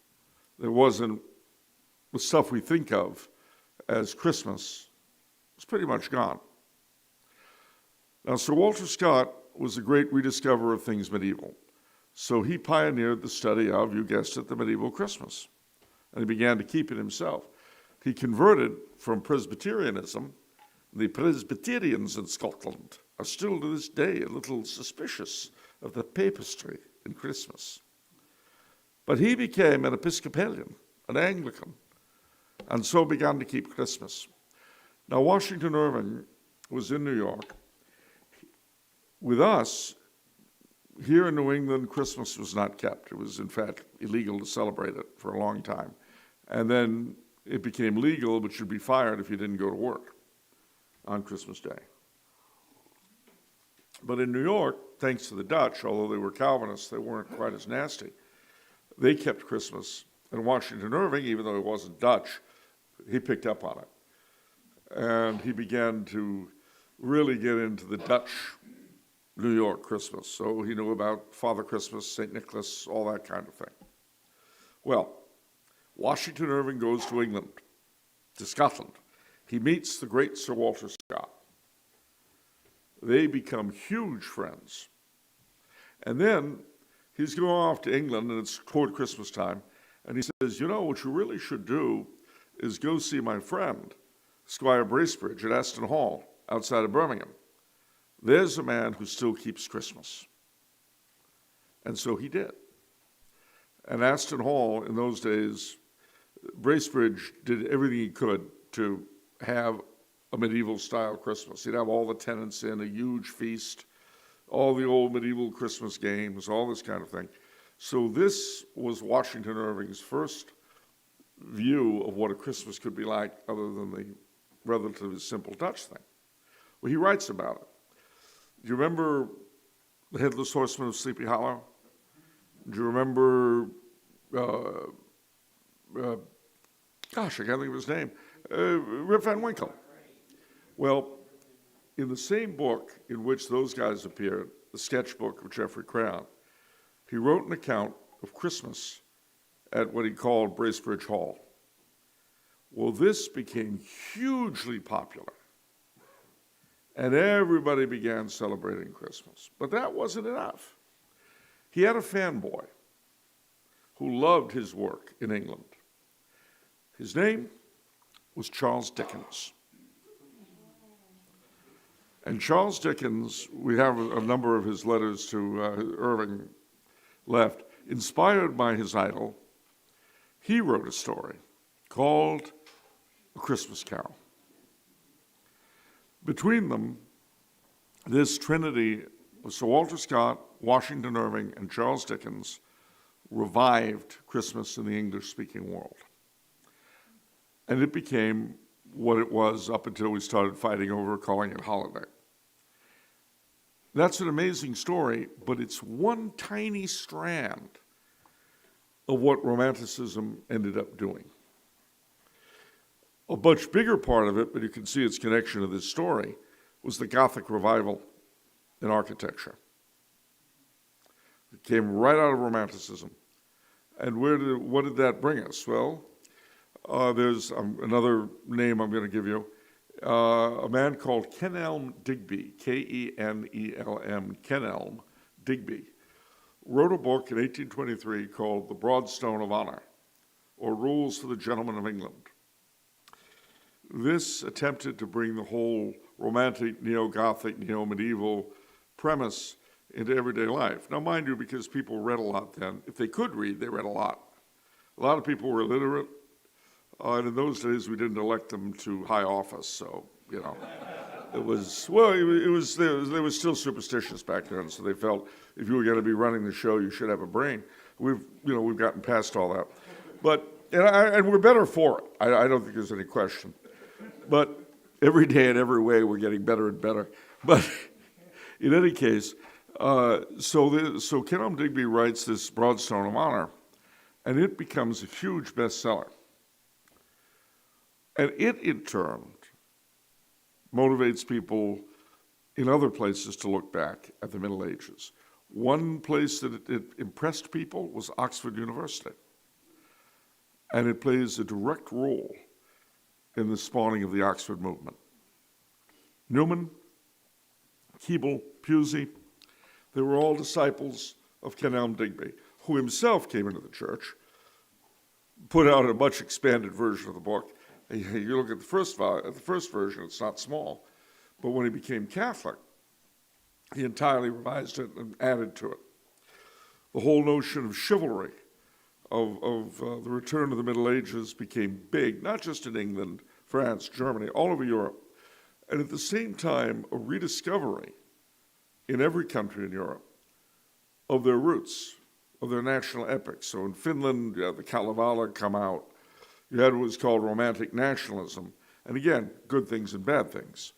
There wasn't the stuff we think of as Christmas. It was pretty much gone. Now, Sir Walter Scott was a great rediscoverer of things medieval. So he pioneered the study of, you guessed it, the medieval Christmas. And he began to keep it himself. He converted from Presbyterianism. The Presbyterians in Scotland are still to this day a little suspicious of the papistry in Christmas. But he became an Episcopalian, an Anglican, and so began to keep Christmas. Now, Washington Irving was in New York. With us, here in New England, Christmas was not kept. It was, in fact, illegal to celebrate it for a long time. And then it became legal, but you'd be fired if you didn't go to work on Christmas Day. But in New York, thanks to the Dutch, although they were Calvinists, they weren't quite as nasty. They kept Christmas. And Washington Irving, even though he wasn't Dutch, he picked up on it. And he began to really get into the Dutch New York Christmas. So he knew about Father Christmas, St. Nicholas, all that kind of thing. Well, Washington Irving goes to England, to Scotland. He meets the great Sir Walter Scott. They become huge friends. And then he's going off to England, and it's toward Christmas time, and he says, you know, what you really should do is go see my friend, Squire Bracebridge at Aston Hall, outside of Birmingham. There's a man who still keeps Christmas. And so he did. And Aston Hall, in those days, Bracebridge did everything he could to have a medieval-style Christmas. He'd have all the tenants in, a huge feast, all the old medieval Christmas games, all this kind of thing. So this was Washington Irving's first view of what a Christmas could be like, other than the relatively simple Dutch thing. Well, he writes about it. Do you remember the Headless Horseman of Sleepy Hollow? Do you remember, gosh, I can't think of his name, Rip Van Winkle? Well, in the same book in which those guys appeared, the sketchbook of Geoffrey Crayon, he wrote an account of Christmas at what he called Bracebridge Hall. Well, this became hugely popular, and everybody began celebrating Christmas. But that wasn't enough. He had a fanboy who loved his work in England. His name was Charles Dickens. And Charles Dickens, we have a number of his letters to Irving left, inspired by his idol. He wrote a story called A Christmas Carol. Between them, this trinity of Sir Walter Scott, Washington Irving, and Charles Dickens revived Christmas in the English-speaking world. And it became what it was up until we started fighting over calling it holiday. That's an amazing story, but it's one tiny strand of what Romanticism ended up doing. A much bigger part of it, but you can see its connection to this story, was the Gothic revival in architecture. It came right out of Romanticism. And what did that bring us? Well, there's another name I'm going to give you. A man called Kenelm Digby, Kenelm, Kenelm Digby, wrote a book in 1823 called The Broad Stone of Honor, or Rules for the Gentlemen of England. This attempted to bring the whole romantic, neo-Gothic, neo-medieval premise into everyday life. Now, mind you, because people read a lot then, if they could read, they read a lot. A lot of people were illiterate, and in those days, we didn't elect them to high office, so, it was, well, they were still superstitious back then, so they felt if you were going to be running the show, you should have a brain. We've gotten past all that. But, and we're better for it. I don't think there's any question. But every day in every way, we're getting better and better. But in any case, so Kenelm Digby writes this Broad Stone of Honor, and it becomes a huge bestseller. And it, in turn, motivates people in other places to look back at the Middle Ages. One place that it impressed people was Oxford University. And it plays a direct role in the spawning of the Oxford movement. Newman, Keble, Pusey, they were all disciples of Kenelm Digby, who himself came into the church, put out a much expanded version of the book. You look at the first version, it's not small. But when he became Catholic, he entirely revised it and added to it. The whole notion of chivalry, of the return of the Middle Ages became big, not just in England, France, Germany, all over Europe. And at the same time, a rediscovery in every country in Europe of their roots, of their national epics. So in Finland, you had the Kalevala come out. You had what was called romantic nationalism. And again, good things and bad things.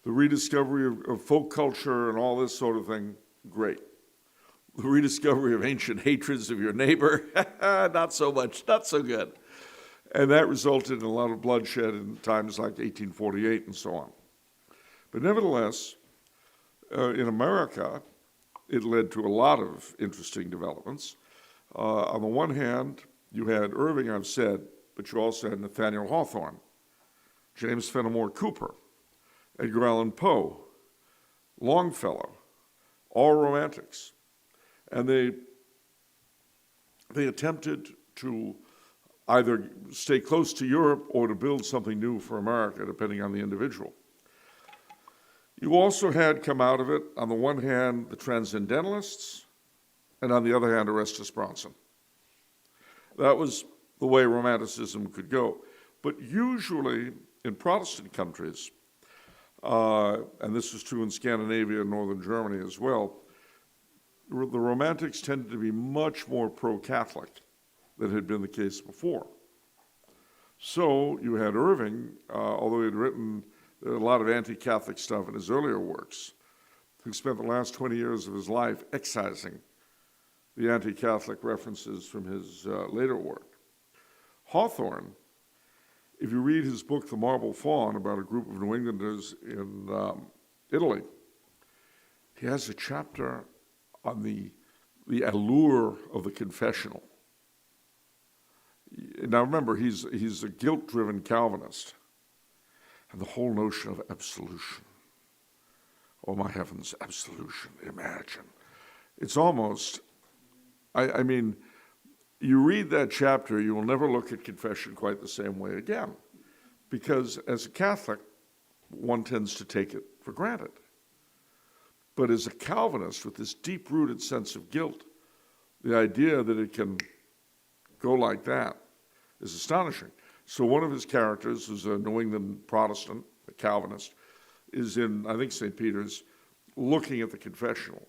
The rediscovery of folk culture and all this sort of thing, great. The rediscovery of ancient hatreds of your neighbor, not so much, not so good. And that resulted in a lot of bloodshed in times like 1848 and so on. But nevertheless, in America, it led to a lot of interesting developments. On the one hand, you had Irving, I've said, but you also had Nathaniel Hawthorne, James Fenimore Cooper, Edgar Allan Poe, Longfellow, all romantics. And they attempted to either stay close to Europe or to build something new for America, depending on the individual. You also had come out of it, on the one hand, the Transcendentalists, and on the other hand, Orestes Bronson. That was the way Romanticism could go. But usually, in Protestant countries, and this was true in Scandinavia and northern Germany as well, the Romantics tended to be much more pro-Catholic than had been the case before. So you had Irving, although he had written a lot of anti-Catholic stuff in his earlier works, who spent the last 20 years of his life excising the anti-Catholic references from his later work. Hawthorne, if you read his book, The Marble Faun, about a group of New Englanders in Italy, he has a chapter on the allure of the confessional. Now remember, he's a guilt-driven Calvinist, and the whole notion of absolution. Oh my heavens, absolution, imagine. It's almost, I mean, you read that chapter, you will never look at confession quite the same way again, because as a Catholic, one tends to take it for granted. But as a Calvinist with this deep-rooted sense of guilt, the idea that it can go like that is astonishing. So one of his characters, who's a New England Protestant, a Calvinist, is in, I think, St. Peter's, looking at the confessional.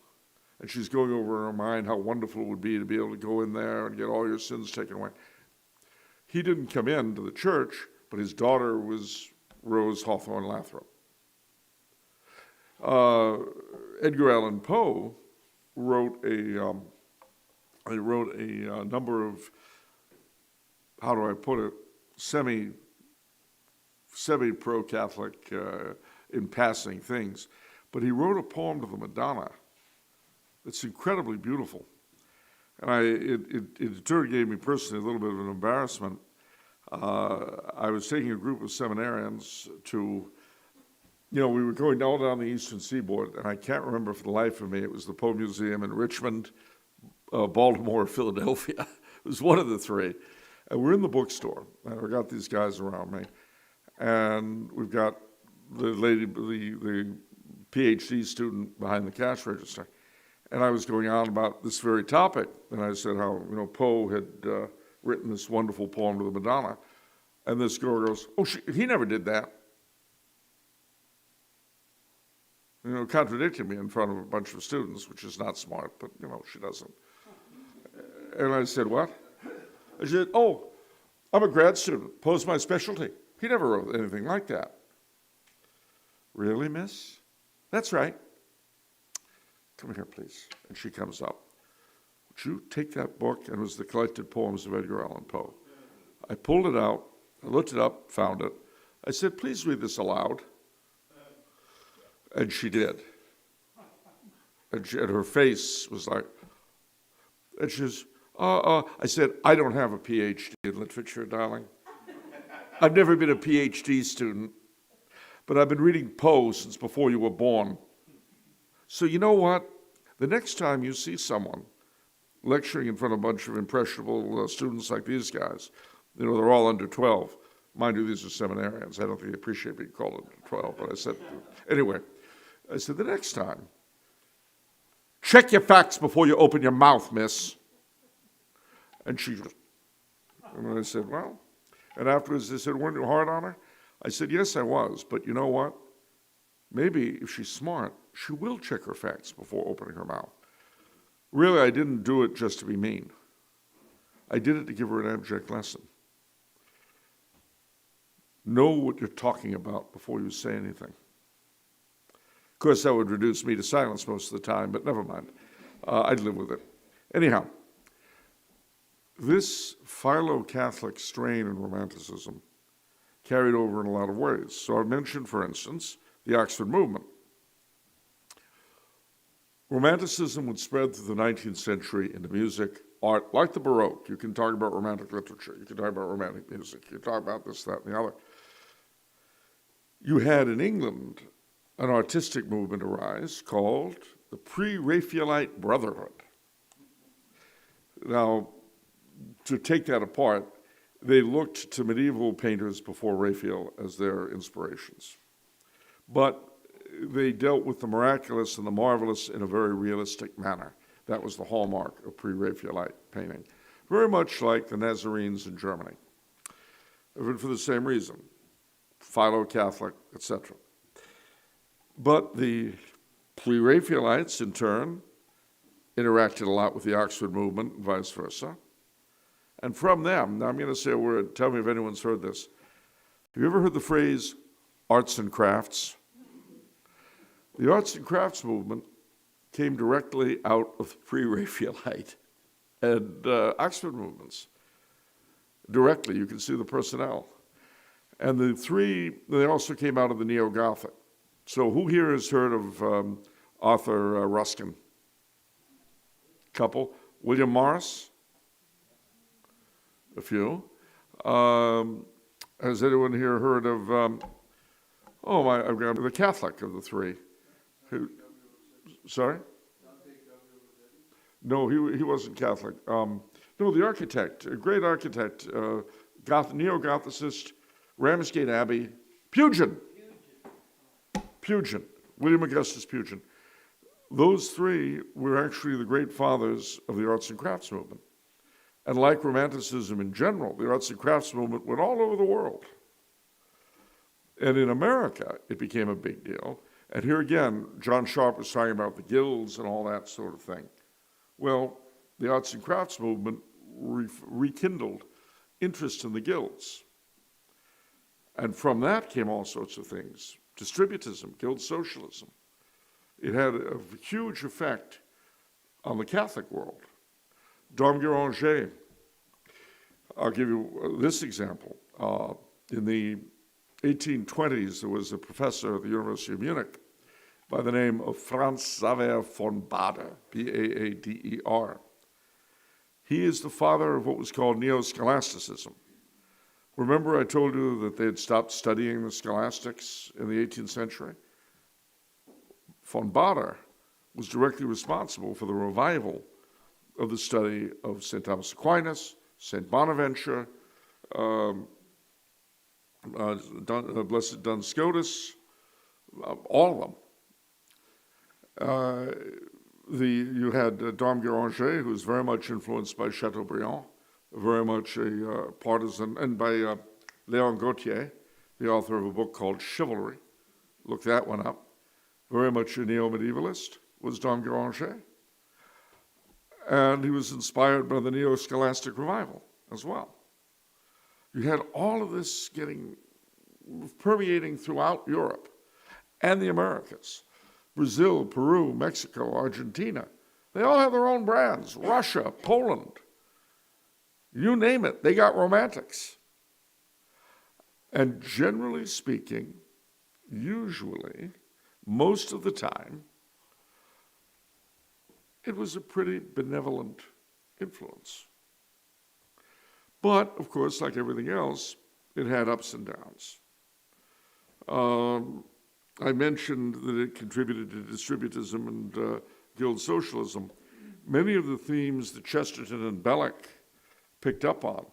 And she's going over in her mind how wonderful it would be to be able to go in there and get all your sins taken away. He didn't come into the church, but his daughter was Rose Hawthorne Lathrop. Edgar Allan Poe wrote a number of, how do I put it, semi-pro-Catholic in passing things. But he wrote a poem to the Madonna that's incredibly beautiful. And it sort of gave me personally a little bit of an embarrassment. I was taking a group of seminarians to, we were going all down the eastern seaboard, and I can't remember for the life of me, it was the Poe Museum in Richmond, Baltimore, Philadelphia. It was one of the three. And we're in the bookstore, and I've got these guys around me, and we've got the PhD student behind the cash register. And I was going on about this very topic, and I said how, Poe had written this wonderful poem to the Madonna. And this girl goes, oh, he never did that. Contradicting me in front of a bunch of students, which is not smart, but, she doesn't. And I said, what? I said, oh, I'm a grad student. Poe's my specialty. He never wrote anything like that. Really, miss? That's right. Come here, please. And she comes up. Would you take that book? And it was the collected poems of Edgar Allan Poe. I pulled it out. I looked it up, found it. I said, please read this aloud. And she did. And her face was like, and she was, I said, I don't have a PhD in literature, darling. I've never been a PhD student, but I've been reading Poe since before you were born. So you know what? The next time you see someone lecturing in front of a bunch of impressionable students like these guys, they're all under 12. Mind you, these are seminarians. I don't think they appreciate being called under 12, but I said, anyway, I said, the next time, check your facts before you open your mouth, miss. And she just, and I said, well, and afterwards they said, weren't you hard on her? I said, yes, I was, but you know what? Maybe if she's smart, she will check her facts before opening her mouth. Really, I didn't do it just to be mean. I did it to give her an abject lesson. Know what you're talking about before you say anything. Of course, that would reduce me to silence most of the time, but never mind. I'd live with it. Anyhow, this philo-Catholic strain in Romanticism carried over in a lot of ways. So I mentioned, for instance, the Oxford movement. Romanticism would spread through the 19th century into music, art, like the Baroque. You can talk about Romantic literature. You can talk about Romantic music. You can talk about this, that, and the other. You had in England an artistic movement arise called the Pre-Raphaelite Brotherhood. Now, to take that apart, they looked to medieval painters before Raphael as their inspirations. But they dealt with the miraculous and the marvelous in a very realistic manner. That was the hallmark of pre-Raphaelite painting. Very much like the Nazarenes in Germany. For the same reason, philo-Catholic, etc. But the pre-Raphaelites, in turn, interacted a lot with the Oxford movement and vice versa. And from them, now I'm going to say a word, tell me if anyone's heard this. Have you ever heard the phrase arts and crafts? The arts and crafts movement came directly out of the pre-Raphaelite and Oxford movements. Directly, you can see the personnel. And the three, they also came out of the Neo-Gothic. So who here has heard of Arthur Ruskin? Couple. William Morris? A few. Has anyone here heard of, I've got the Catholic of the three? Who, sorry? No, he wasn't Catholic. No, the architect, a great architect, neo-Gothicist, Ramsgate Abbey, Pugin, William Augustus Pugin. Those three were actually the great fathers of the arts and crafts movement. And like Romanticism in general, the arts and crafts movement went all over the world. And in America, it became a big deal. And here again, John Sharp was talking about the guilds and all that sort of thing. Well, the arts and crafts movement rekindled interest in the guilds. And from that came all sorts of things. Distributism, guild socialism. It had a huge effect on the Catholic world. Dom Guéranger, I'll give you this example. In the 1820s, there was a professor at the University of Munich by the name of Franz Xaver von Baader, B-A-A-D-E-R. He is the father of what was called neo-scholasticism. Remember I told you that they had stopped studying the scholastics in the 18th century? Von Baader was directly responsible for the revival of the study of St. Thomas Aquinas, St. Bonaventure, Blessed Duns Scotus, all of them. You had Dom Guéranger, who was very much influenced by Chateaubriand, very much a partisan, and by Léon Gautier, the author of a book called Chivalry. Look that one up. Very much a neo-medievalist was Dom Guéranger. And he was inspired by the neo-scholastic revival as well. You had all of this permeating throughout Europe and the Americas. Brazil, Peru, Mexico, Argentina. They all have their own brands. Russia, Poland. You name it, they got romantics. And generally speaking, usually, most of the time, it was a pretty benevolent influence. But, of course, like everything else, it had ups and downs. I mentioned that it contributed to distributism and guild socialism. Many of the themes that Chesterton and Belloc picked up on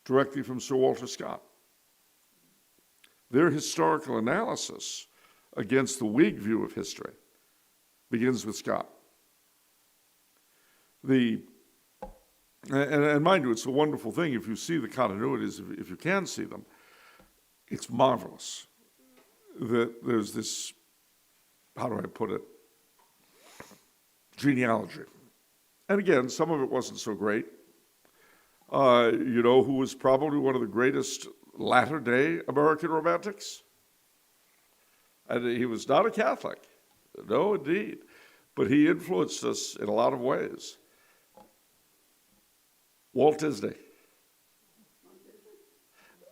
directly from Sir Walter Scott. Their historical analysis against the Whig view of history begins with Scott. And mind you, it's a wonderful thing if you see the continuities, if you can see them. It's marvelous that there's this how do I put it, genealogy. And again, some of it wasn't so great. You know who was probably one of the greatest latter-day American romantics? And he was not a Catholic. No, indeed. But he influenced us in a lot of ways. Walt Disney.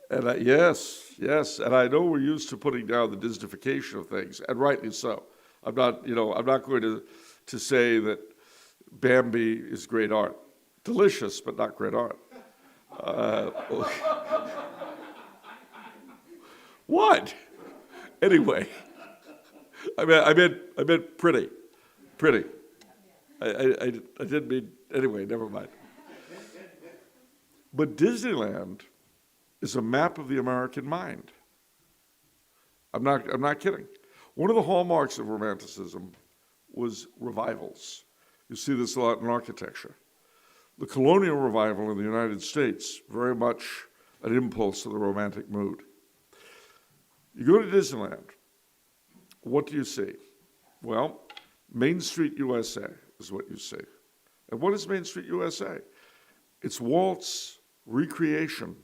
And yes, and I know we're used to putting down the Disneyfication of things, and rightly so. I'm not going to say that Bambi is great art. Delicious, but not great art. What? Anyway, I meant pretty. I didn't mean, anyway, never mind. But Disneyland is a map of the American mind. I'm not kidding. One of the hallmarks of Romanticism was revivals. You see this a lot in architecture. The colonial revival in the United States, very much an impulse of the Romantic mood. You go to Disneyland, what do you see? Well, Main Street USA is what you see. And what is Main Street USA? It's Walt's recreation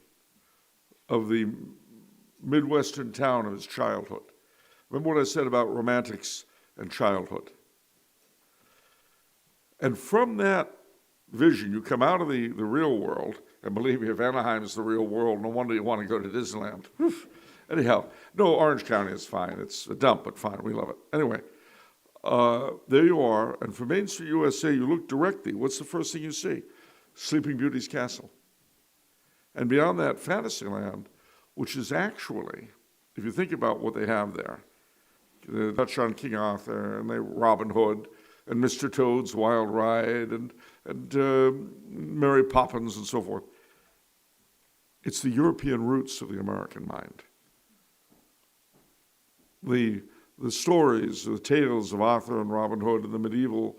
of the Midwestern town of his childhood. Remember what I said about romantics and childhood? And from that vision, you come out of the real world, and believe me, if Anaheim is the real world, no wonder you want to go to Disneyland. Anyhow, no, Orange County is fine. It's a dump, but fine, we love it. Anyway, there you are, and from Main Street USA, you look directly. What's the first thing you see? Sleeping Beauty's castle. And beyond that, Fantasyland, which is actually, if you think about what they have there, they touch on King Arthur, and they Robin Hood, and Mr. Toad's Wild Ride, and Mary Poppins, and so forth. It's the European roots of the American mind. The stories, the tales of Arthur and Robin Hood and the medieval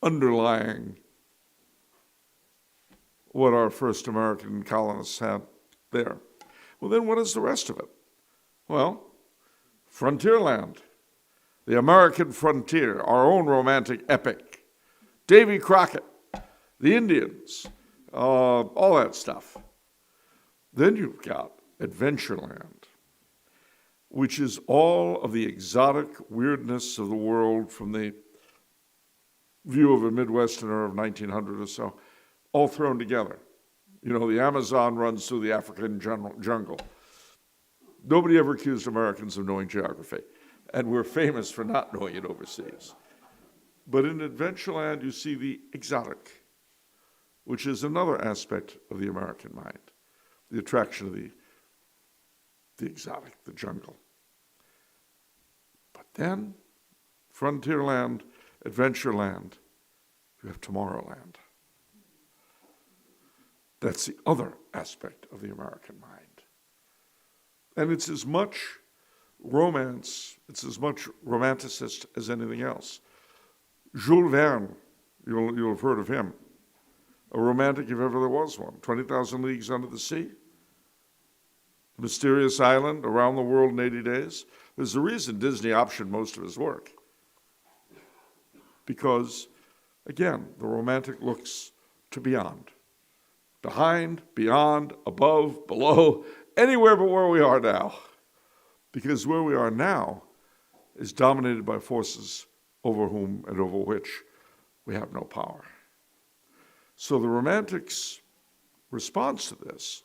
underlying what our first American colonists had there. Well, then what is the rest of it? Well, Frontierland, the American frontier, our own romantic epic, Davy Crockett, the Indians, all that stuff. Then you've got Adventureland, which is all of the exotic weirdness of the world from the view of a Midwesterner of 1900 or so, all thrown together. You know, the Amazon runs through the African jungle. Nobody ever accused Americans of knowing geography, and we're famous for not knowing it overseas. But in Adventureland, you see the exotic, which is another aspect of the American mind, the attraction of the exotic, the jungle. But then, Frontierland, Adventureland, you have Tomorrowland. That's the other aspect of the American mind. And it's as much romance, it's as much romanticist as anything else. Jules Verne, you'll have heard of him. A romantic if ever there was one. 20,000 Leagues Under the Sea. Mysterious Island, Around the World in 80 Days. There's a reason Disney optioned most of his work. Because, again, the romantic looks to beyond. Behind, beyond, above, below, anywhere but where we are now. Because where we are now is dominated by forces over whom and over which we have no power. So the Romantics' response to this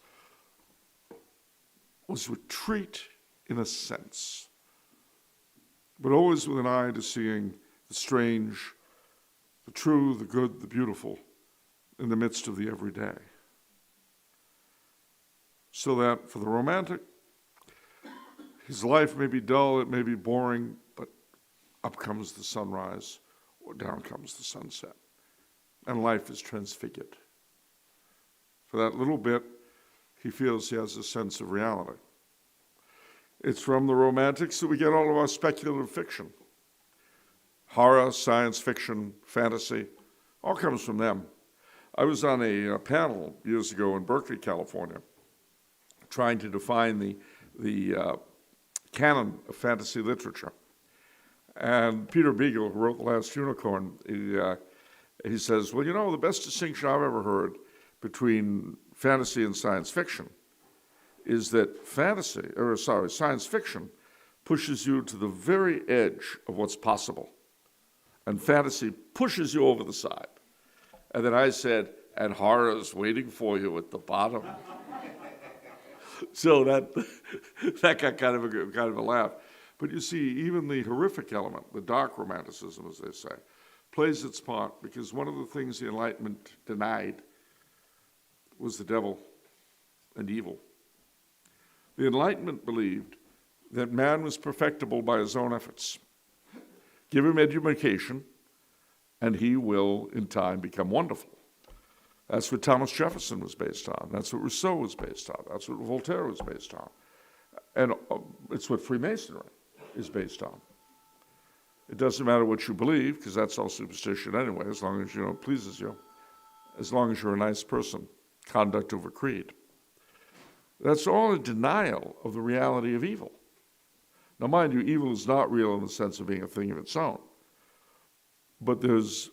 was retreat in a sense, but always with an eye to seeing the strange, the true, the good, the beautiful in the midst of the everyday. So that for the Romantic, his life may be dull, it may be boring, but up comes the sunrise or down comes the sunset. And life is transfigured. For that little bit, he feels he has a sense of reality. It's from the Romantics that we get all of our speculative fiction. Horror, science fiction, fantasy, all comes from them. I was on a panel years ago in Berkeley, California, trying to define the canon of fantasy literature. And Peter Beagle, who wrote The Last Unicorn, he says, well, you know, the best distinction I've ever heard between fantasy and science fiction is that science fiction pushes you to the very edge of what's possible, and fantasy pushes you over the side. And then I said, and horror's waiting for you at the bottom. So that got kind of a laugh. But you see, even the horrific element, the dark romanticism, as they say, plays its part, because one of the things the Enlightenment denied was the devil and evil. The Enlightenment believed that man was perfectible by his own efforts. Give him education, and he will, in time, become wonderful. That's what Thomas Jefferson was based on. That's what Rousseau was based on. That's what Voltaire was based on. And it's what Freemasonry is based on. It doesn't matter what you believe, because that's all superstition anyway, as long as it pleases you, as long as you're a nice person. Conduct over creed. That's all a denial of the reality of evil. Now, mind you, evil is not real in the sense of being a thing of its own. But there's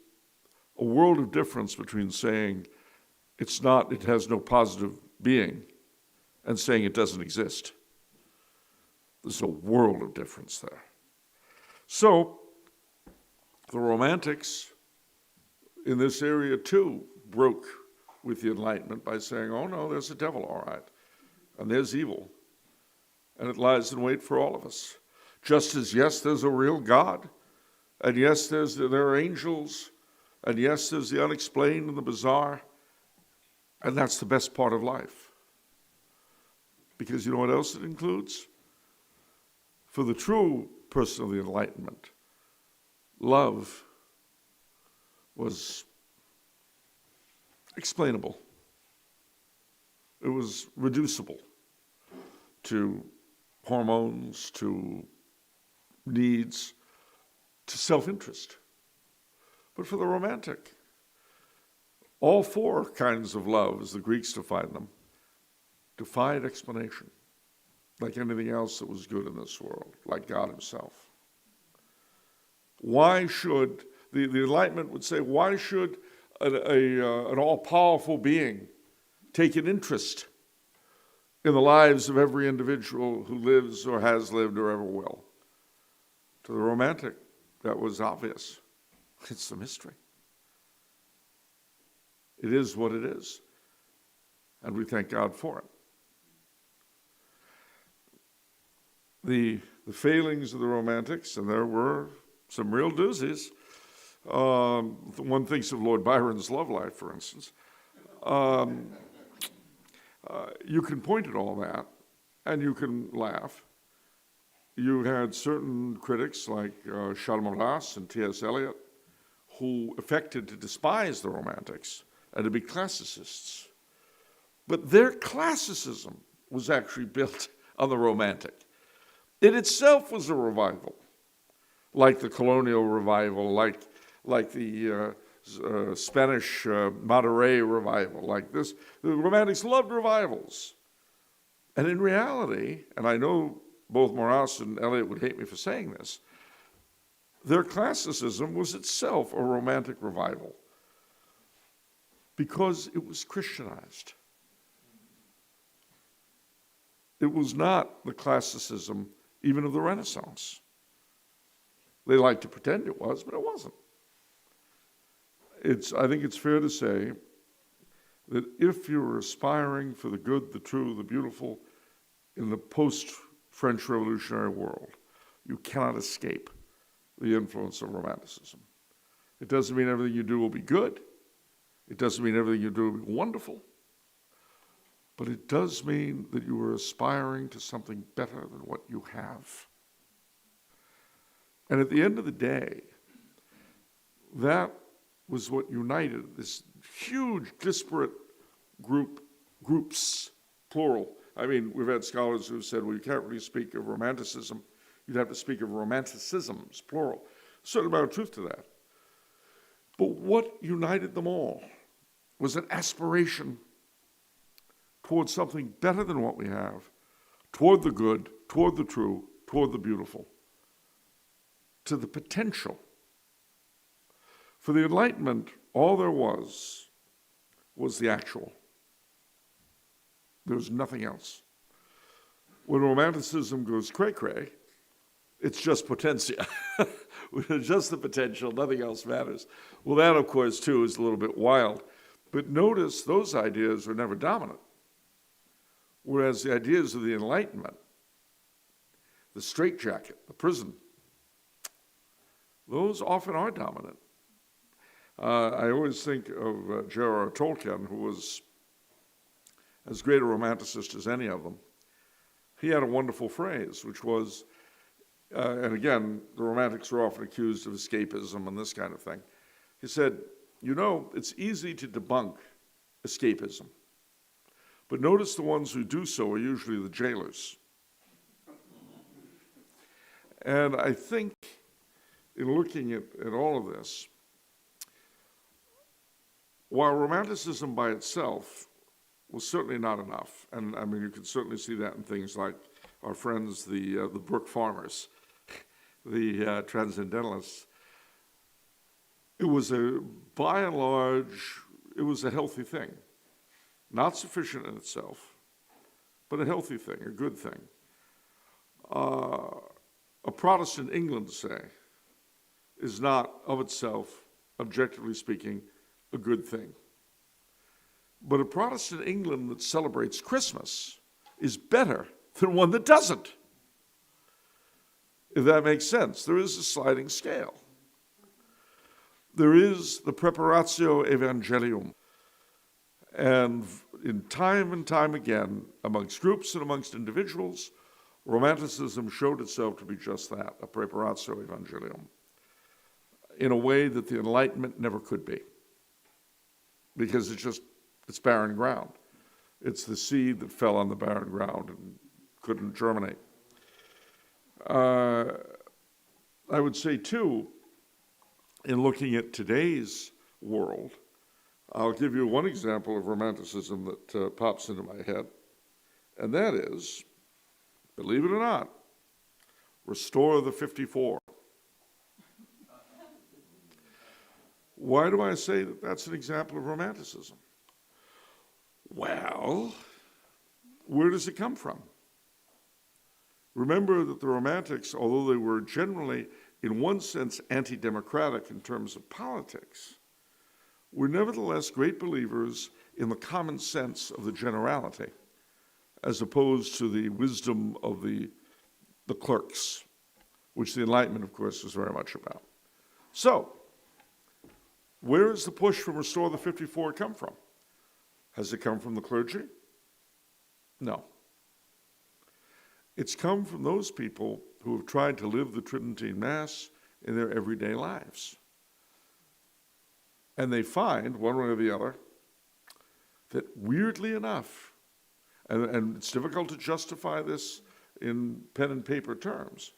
a world of difference between saying it has no positive being, and saying it doesn't exist. There's a world of difference there. So, the Romantics in this area too broke with the Enlightenment by saying, oh no, there's a devil, all right, and there's evil, and it lies in wait for all of us. Just as, yes, there's a real God, and yes, there are angels, and yes, there's the unexplained and the bizarre, and that's the best part of life. Because you know what else it includes? For the true person of the Enlightenment, love was explainable. It was reducible to hormones, to needs, to self-interest. But for the Romantic, all four kinds of love, as the Greeks defined them, defied explanation, like anything else that was good in this world, like God himself. Why should, the Enlightenment would say, why should an all-powerful being take an interest in the lives of every individual who lives or has lived or ever will? To the Romantic, that was obvious. It's a mystery. It is what it is, and we thank God for it. The failings of the Romantics, and there were some real doozies. One thinks of Lord Byron's love life, for instance. You can point at all that, and you can laugh. You had certain critics like Chalmers and T.S. Eliot who affected to despise the Romantics and to be classicists. But their classicism was actually built on the Romantic. It itself was a revival, like the colonial revival, like the Spanish Monterey revival, like this. The Romantics loved revivals. And in reality, and I know both Maurras and Eliot would hate me for saying this, their classicism was itself a Romantic revival because it was Christianized. It was not the classicism even of the Renaissance. They like to pretend it was, but it wasn't. I think it's fair to say that if you're aspiring for the good, the true, the beautiful in the post-French Revolutionary world, you cannot escape the influence of Romanticism. It doesn't mean everything you do will be good. It doesn't mean everything you do will be wonderful. But it does mean that you are aspiring to something better than what you have. And at the end of the day, that was what united this huge, disparate groups, plural. I mean, we've had scholars who've said, well, you can't really speak of Romanticism. You'd have to speak of Romanticisms, plural. Certain amount of truth to that. But what united them all was an aspiration toward something better than what we have, toward the good, toward the true, toward the beautiful. to the potential. For the Enlightenment, all there was the actual. There was nothing else. When Romanticism goes cray-cray, it's just potentia. Just the potential, nothing else matters. Well, that, of course, too, is a little bit wild. But notice those ideas are never dominant. Whereas the ideas of the Enlightenment, the straitjacket, the prison, those often are dominant. I always think of J.R.R. Tolkien, who was as great a romanticist as any of them. He had a wonderful phrase, which was, and again, the romantics are often accused of escapism and this kind of thing. He said, you know, it's easy to debunk escapism, but notice the ones who do so are usually the jailers. And I think in looking at all of this, while Romanticism by itself was certainly not enough, and I mean, you can certainly see that in things like our friends, the Brook Farmers, the Transcendentalists. It was by and large, it was a healthy thing. Not sufficient in itself, but a healthy thing, a good thing. A Protestant England, say, is not of itself, objectively speaking, a good thing. But a Protestant England that celebrates Christmas is better than one that doesn't. If that makes sense, there is a sliding scale. There is the preparatio evangelium. And in time and time again, amongst groups and amongst individuals, Romanticism showed itself to be just that, a preparatio evangelium, in a way that the Enlightenment never could be. Because it's barren ground. It's the seed that fell on the barren ground and couldn't germinate. I would say, too, in looking at today's world, I'll give you one example of Romanticism that pops into my head, and that is, believe it or not, restore the 54. Why do I say that that's an example of Romanticism? Well, where does it come from? Remember that the Romantics, although they were generally, in one sense, anti-democratic in terms of politics, were nevertheless great believers in the common sense of the generality, as opposed to the wisdom of the clerks, which the Enlightenment, of course, was very much about. So, where does the push from Restore the 54 come from? Has it come from the clergy? No. It's come from those people who have tried to live the Tridentine Mass in their everyday lives. And they find, one way or the other, that weirdly enough, and it's difficult to justify this in pen and paper terms,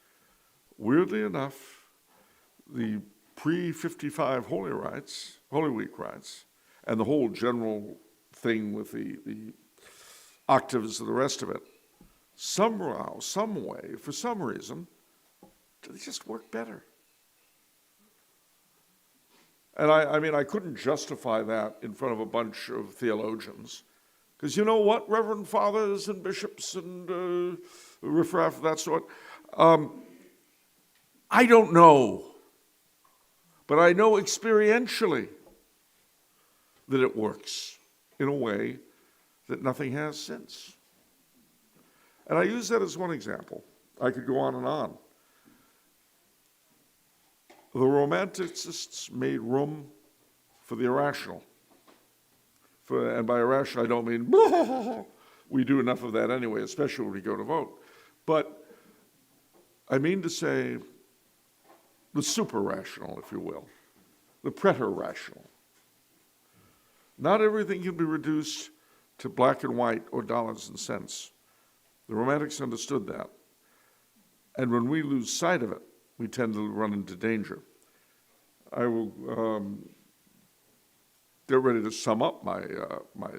weirdly enough, the pre-55 Holy Week rites, and the whole general thing with the octaves and the rest of it, somehow, some way, for some reason, they just work better. And I mean, I couldn't justify that in front of a bunch of theologians. Because you know what, Reverend Fathers and bishops and riffraff of that sort, I don't know. But I know experientially that it works in a way that nothing has since. And I use that as one example. I could go on and on. The Romanticists made room for the irrational. And by irrational, I don't mean, we do enough of that anyway, especially when we go to vote. But I mean to say the super-rational, if you will, the preter-rational. Not everything can be reduced to black and white or dollars and cents. The Romantics understood that. And when we lose sight of it, we tend to run into danger. I will get ready to sum up my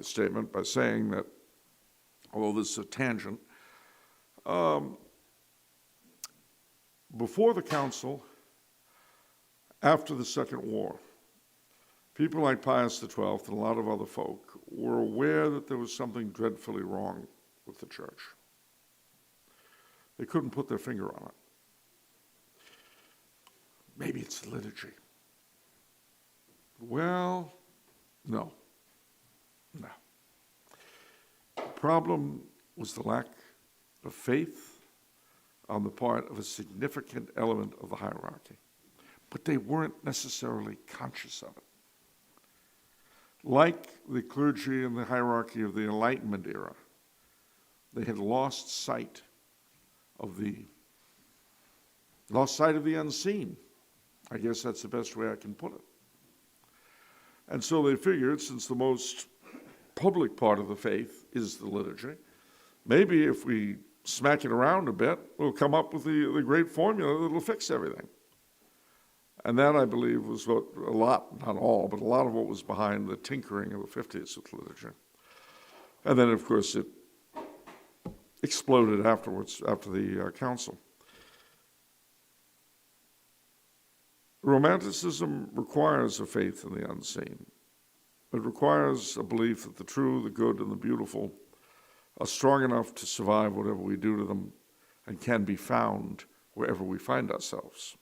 statement by saying that, although this is a tangent, before the council after the Second War, people like Pius XII and a lot of other folk were aware that there was something dreadfully wrong with the church. They couldn't put their finger on it. Maybe it's the liturgy. Well, no. No. The problem was the lack of faith on the part of a significant element of the hierarchy. But they weren't necessarily conscious of it. Like the clergy and the hierarchy of the Enlightenment era, they had lost sight of the unseen. I guess that's the best way I can put it. And so they figured, since the most public part of the faith is the liturgy, maybe if we smack it around a bit, we'll come up with the great formula that'll fix everything. And that, I believe, was what a lot, not all, but a lot of what was behind the tinkering of the 50s with liturgy. And then, of course, it exploded afterwards, after the council. Romanticism requires a faith in the unseen. It requires a belief that the true, the good, and the beautiful are strong enough to survive whatever we do to them and can be found wherever we find ourselves.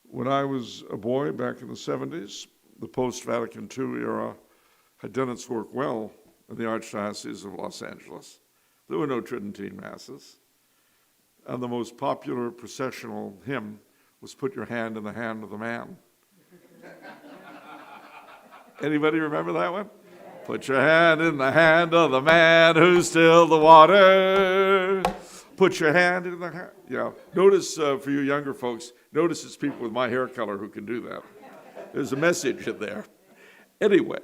When I was a boy back in the 70s, the post-Vatican II era had done its work well in the Archdiocese of Los Angeles. There were no Tridentine Masses. And the most popular processional hymn was "Put Your Hand in the Hand of the Man." Anybody remember that one? Put your hand in the hand of the man who stilled the water. Put your hand in the hand. You know, notice for you younger folks, notice it's people with my hair color who can do that. There's a message in there. Anyway,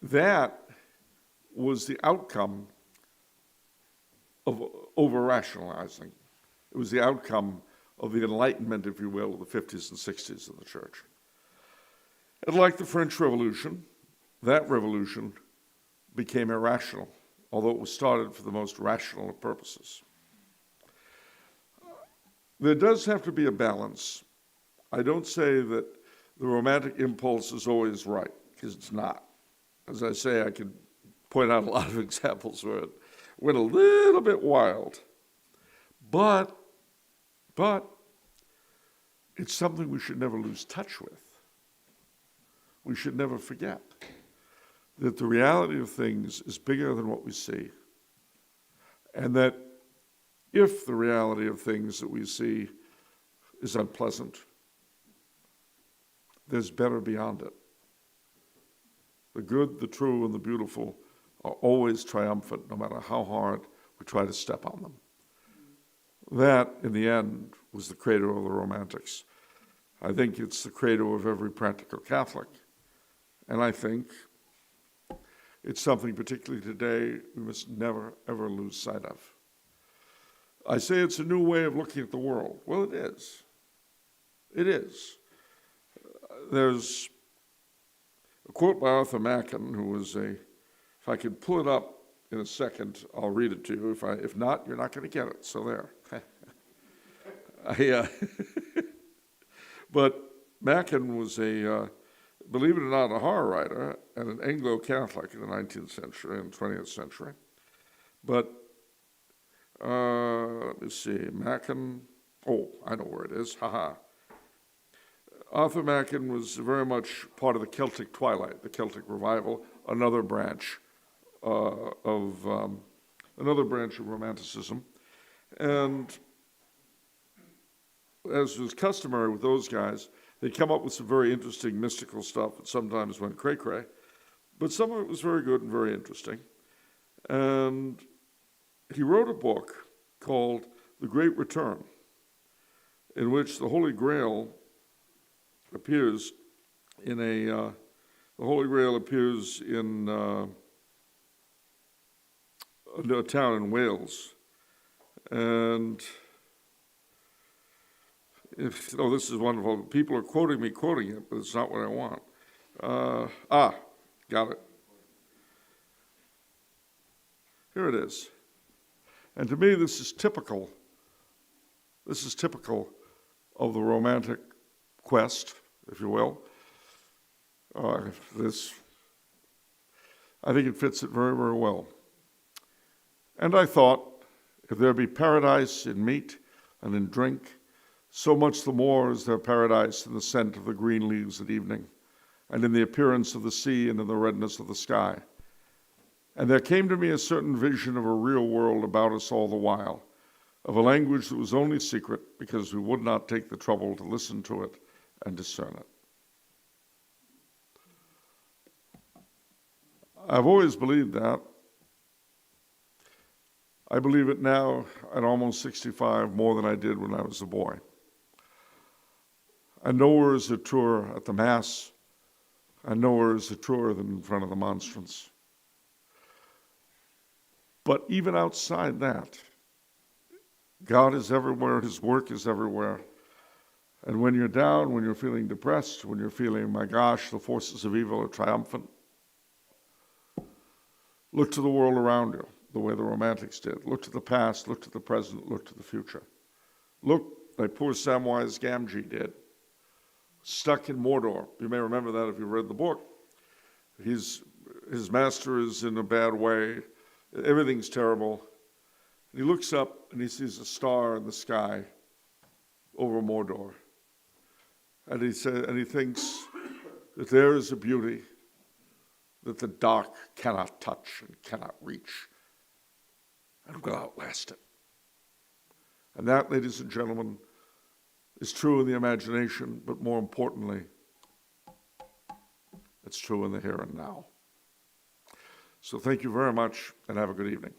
that was the outcome of over-rationalizing. It was the outcome of the Enlightenment, if you will, of the 50s and 60s of the church. And like the French Revolution, that revolution became irrational, although it was started for the most rational of purposes. There does have to be a balance. I don't say that the romantic impulse is always right, because it's not. As I say, I could point out a lot of examples where it went a little bit wild. But it's something we should never lose touch with. We should never forget that the reality of things is bigger than what we see, and that if the reality of things that we see is unpleasant, there's better beyond it. The good, the true, and the beautiful are always triumphant, no matter how hard we try to step on them. That, in the end, was the credo of the Romantics. I think it's the credo of every practical Catholic. And I think it's something, particularly today, we must never, ever lose sight of. I say it's a new way of looking at the world. Well, it is. It is. There's a quote by Arthur M.I.C.M, who was if I could pull it up in a second, I'll read it to you. If not, you're not going to get it. So there. But M.I.C.M was believe it or not, a horror writer and an Anglo-Catholic in the 19th century and 20th century. But let me see, M.I.C.M, I know where it is, Arthur M.I.C.M was very much part of the Celtic Twilight, the Celtic Revival, another branch of Romanticism. And as was customary with those guys, they come up with some very interesting mystical stuff that sometimes went cray-cray, but some of it was very good and very interesting. And he wrote a book called The Great Return, in which the Holy Grail appears in a town in Wales. And this is wonderful. People are quoting it, but it's not what I want. Got it. Here it is. And to me, this is typical This is typical of the romantic quest, if you will. I think it fits it very, very well. And I thought, if there be paradise in meat and in drink, so much the more is there paradise in the scent of the green leaves at evening, and in the appearance of the sea and in the redness of the sky. And there came to me a certain vision of a real world about us all the while, of a language that was only secret because we would not take the trouble to listen to it and discern it. I've always believed that. I believe it now at almost 65 more than I did when I was a boy. And nowhere is it truer at the Mass, and nowhere is it truer than in front of the monstrance. But even outside that, God is everywhere, his work is everywhere. And when you're down, when you're feeling depressed, when you're feeling, my gosh, the forces of evil are triumphant, look to the world around you, the way the Romantics did. Look to the past, look to the present, look to the future. Look like poor Samwise Gamgee did, stuck in Mordor. You may remember that if you read the book. His master is in a bad way. Everything's terrible. And he looks up and he sees a star in the sky over Mordor. And he thinks that there is a beauty that the dark cannot touch and cannot reach, and will outlast it. And that, ladies and gentlemen, is true in the imagination, but more importantly, it's true in the here and now. So thank you very much, and have a good evening.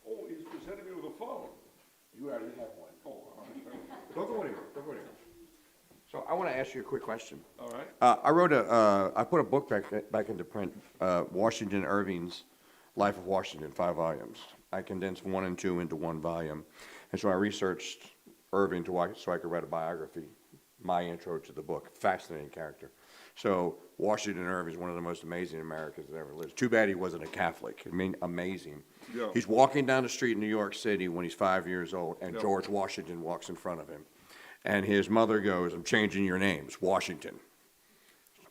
Oh, he's presenting me with a phone. You already have one. Oh, all right. Don't go anywhere. Don't go anywhere. So I want to ask you a quick question. All right. I put a book back into print, Washington Irving's Life of Washington, 5 volumes. I condensed 1 and 2 into 1 volume. And so I researched Irving so I could write a biography, my intro to the book. Fascinating character. So Washington Irving is one of the most amazing Americans that ever lived. Too bad he wasn't a Catholic. I mean, amazing. Yeah. He's walking down the street in New York City when he's 5 years old, and Yeah. George Washington walks in front of him. And his mother goes, "I'm changing your names, Washington."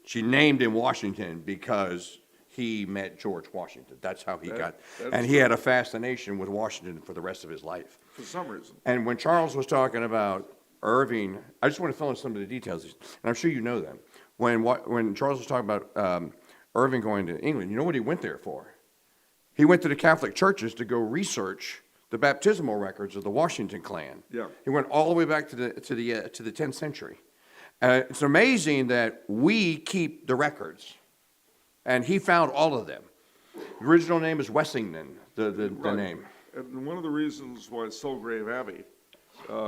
She named him Washington because he met George Washington. That's how he got. And he had a fascination with Washington for the rest of his life. For some reason. And when Charles was talking about Irving, I just want to fill in some of the details, and I'm sure you know them. When Charles was talking about Irving going to England, you know what he went there for? He went to the Catholic churches to go research the baptismal records of the Washington clan. Yeah. He went all the way back to the 10th century. It's amazing that we keep the records, and he found all of them. The original name is Wessington, the Right. name. And one of the reasons why Sulgrave Abbey,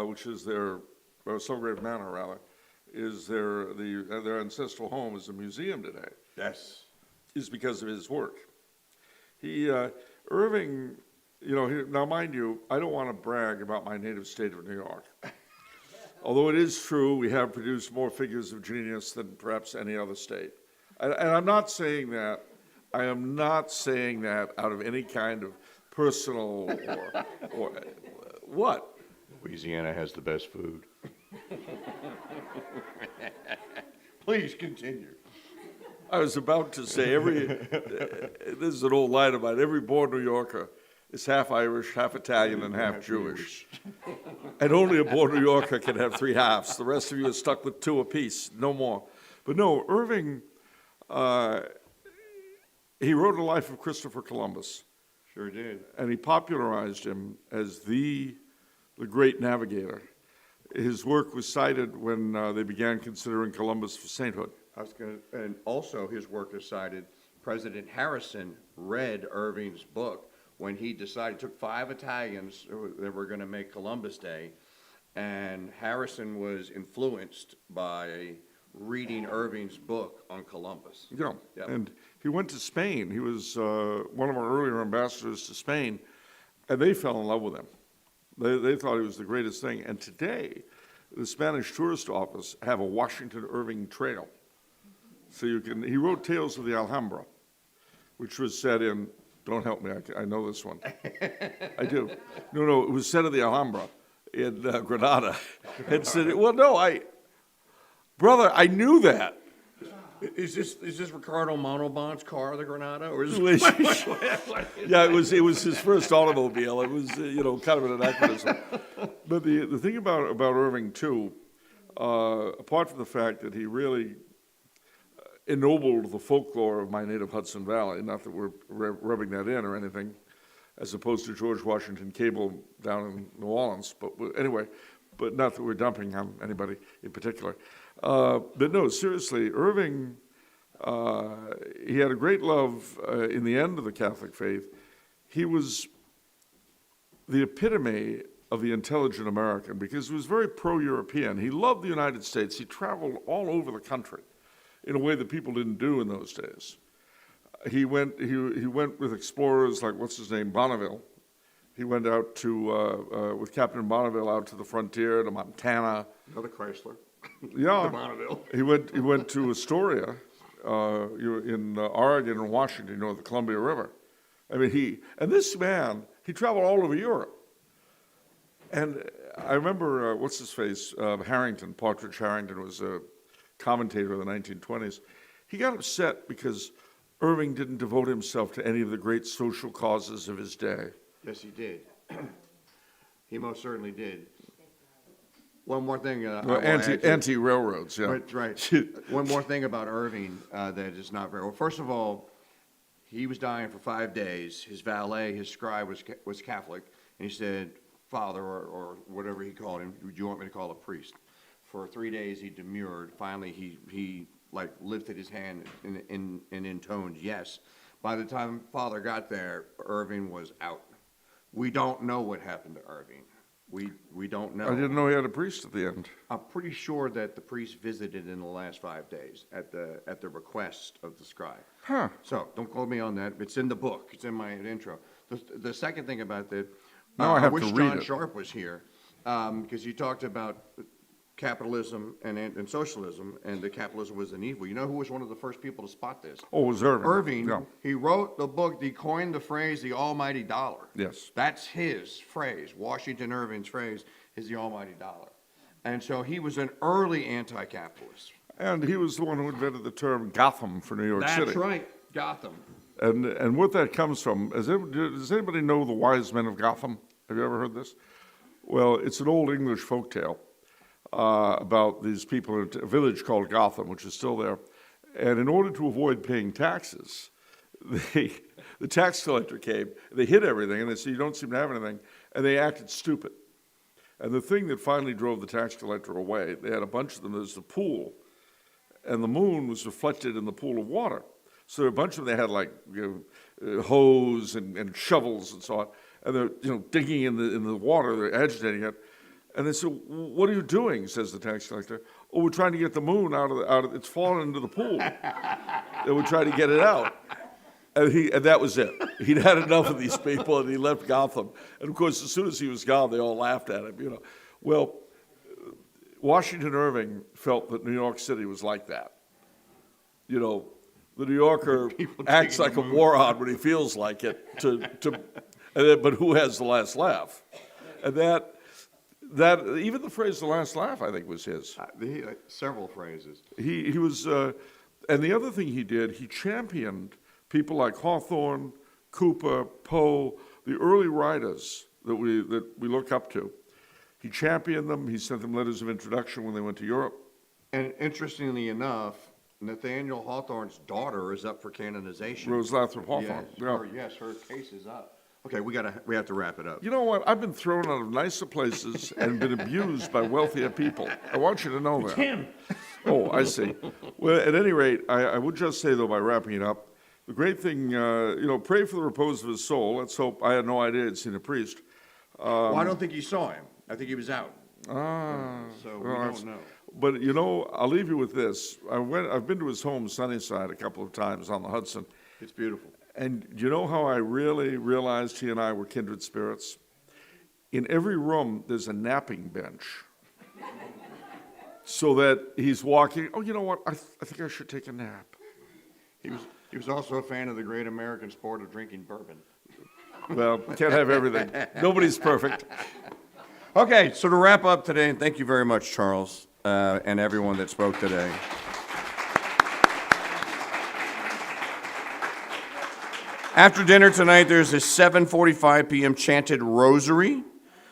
which is or Sulgrave Manor rather, is their ancestral home is a museum today, Yes. is because of his work. Irving, now mind you, I don't want to brag about my native state of New York. Although it is true, we have produced more figures of genius than perhaps any other state. And I'm not saying that, I am not saying that out of any kind of personal or what? Louisiana has the best food. Please continue. I was about to say, this is an old line of mine, every born New Yorker is half Irish, half Italian, and half Jewish. And only a born New Yorker can have 3 halves. The rest of you are stuck with 2 apiece, no more. But no, Irving, he wrote a life of Christopher Columbus. Sure did. And he popularized him as the great navigator. His work was cited when they began considering Columbus for sainthood. And also his work is cited. President Harrison read Irving's book when he decided, took 5 Italians that were going to make Columbus Day, and Harrison was influenced by reading Irving's book on Columbus. Yeah, Yep. and he went to Spain. He was one of our earlier ambassadors to Spain, and they fell in love with him. They thought he was the greatest thing. And today, the Spanish tourist office have a Washington Irving trail. So he wrote Tales of the Alhambra, which was set in, don't help me, I know this one. I do. No, it was set in the Alhambra in Granada. And said, well, no, brother, I knew that. Is this Ricardo Montalban's car, the Granada, or is Yeah, it was his first automobile. It was kind of an anachronism. But the thing about Irving too, apart from the fact that he really ennobled the folklore of my native Hudson Valley, not that we're rubbing that in or anything, as opposed to George Washington Cable down in New Orleans. But anyway, but not that we're dumping on anybody in particular. But no, seriously, Irving, he had a great love in the end of the Catholic faith. He was the epitome of the intelligent American because he was very pro-European. He loved the United States. He traveled all over the country in a way that people didn't do in those days. He went with explorers like, what's his name, Bonneville. He went out to, with Captain Bonneville out to the frontier, to Montana. another Chrysler? Yeah. Bonneville. He went to Astoria, in Oregon and Washington, the Columbia River. I mean, this man, he traveled all over Europe. And I remember, what's his face, Harrington, Partridge Harrington was a commentator of the 1920s. He got upset because Irving didn't devote himself to any of the great social causes of his day. Yes, he did. He most certainly did. One more thing. Anti-railroads, yeah. Right. One more thing about Irving that is not very well. First of all, he was dying for 5 days. His valet, his scribe, was Catholic, and he said, "Father," or whatever he called him. "Would you want me to call a priest?" For 3 days, he demurred. Finally, he like lifted his hand and intoned yes. By the time Father got there, Irving was out. We don't know what happened to Irving. We don't know. I didn't know he had a priest at the end. I'm pretty sure that the priest visited in the last 5 days at the request of the scribe. Huh. So don't quote me on that. It's in the book. It's in my intro. The second thing about that, Now I have wish to read John it. Sharp was here because you talked about capitalism and socialism, and that capitalism was an evil. You know who was one of the first people to spot this? Oh, it was Irving. Irving. Yeah. He wrote the book. He coined the phrase "the almighty dollar." Yes. That's his phrase. Washington Irving's phrase is the almighty dollar. And so he was an early anti-capitalist. And he was the one who invented the term Gotham for New York City. That's right, Gotham. And what that comes from, does anybody know the Wise Men of Gotham? Have you ever heard this? Well, it's an old English folktale about these people in a village called Gotham, which is still there. And in order to avoid paying taxes, the tax collector came, they hid everything, and they said, "You don't seem to have anything," and they acted stupid. And the thing that finally drove the tax collector away, they had a bunch of them, there's a pool, and the moon was reflected in the pool of water. So a bunch of them, they had like hose and shovels and so on, and they're digging in the water, they're agitating it. And they said, "What are you doing?" says the tax collector. "Oh, we're trying to get the moon out of it's fallen into the pool." And we're trying to get it out. And that was it. He'd had enough of these people, and he left Gotham. And of course, as soon as he was gone, they all laughed at him. Well, Washington Irving felt that New York City was like that. The New Yorker acts like a moron when he feels like it. But who has the last laugh? And that even the phrase "the last laugh" I think was his. Several phrases. He was, and the other thing he did, he championed people like Hawthorne, Cooper, Poe, the early writers that we look up to. He championed them. He sent them letters of introduction when they went to Europe. And interestingly enough, Nathaniel Hawthorne's daughter is up for canonization. Rose Lathrop Hawthorne. Yes, her case is up. Okay, we have to wrap it up. You know what? I've been thrown out of nicer places and been abused by wealthier people. I want you to know that. Tim. Oh, I see. Well, at any rate, I would just say, though, by wrapping it up, the great thing, pray for the repose of his soul. Let's hope. I had no idea I'd seen a priest. Well, I don't think you saw him. I think he was out. Well, remarks. no. But, I'll leave you with this. I've been to his home, Sunnyside, a couple of times on the Hudson. It's beautiful. And you know how I really realized he and I were kindred spirits? In every room, there's a napping bench. So that he's walking, oh, you know what, I think I should take a nap. He was also a fan of the great American sport of drinking bourbon. Well, can't have everything. Nobody's perfect. Okay, so to wrap up today, and thank you very much, Charles, and everyone that spoke today. After dinner tonight, there's a 7:45 p.m. chanted rosary,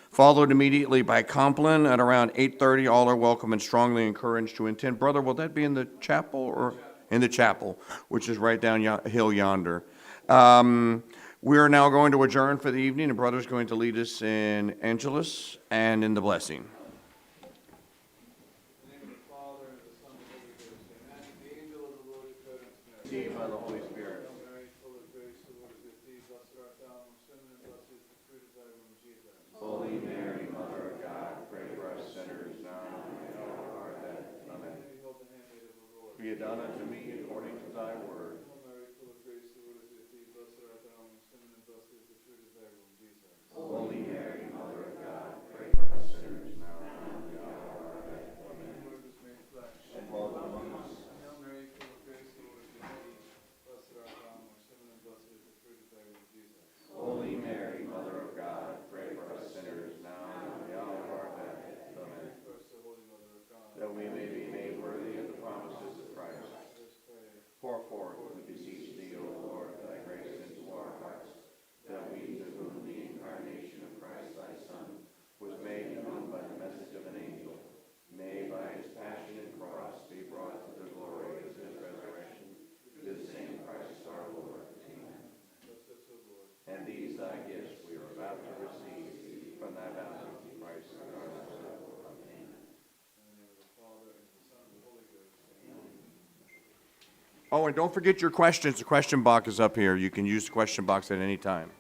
followed immediately by Compline at around 8:30. All are welcome and strongly encouraged to attend. Brother, will that be in the chapel or in the chapel, which is right down hill yonder? We are now going to adjourn for the evening, and Brother's going to lead us in Angelus and in the blessing. Received by the Holy Spirit. Holy Mary, Mother of God, pray for us sinners now and at the hour of our death. Amen. Be it done unto me according to thy word. Holy Mary, Mother of God, pray for us sinners now and at the hour of our death. Amen. And dwell among us. Holy Mary, Mother of God, pray for us sinners now and at the hour of our death. Amen. That we may be made worthy of the promises of Christ. Pour forth, we beseech thee, O Lord, thy grace into our hearts, that we, to whom the incarnation of Christ thy Son was made known by the message of an angel, may by his passion and cross be brought to the glory of his resurrection, through the same Christ our Lord. Amen. And these thy gifts we are about to receive from thy bounty, Christ our Lord. Amen. Oh, and don't forget your questions. The question box is up here. You can use the question box at any time.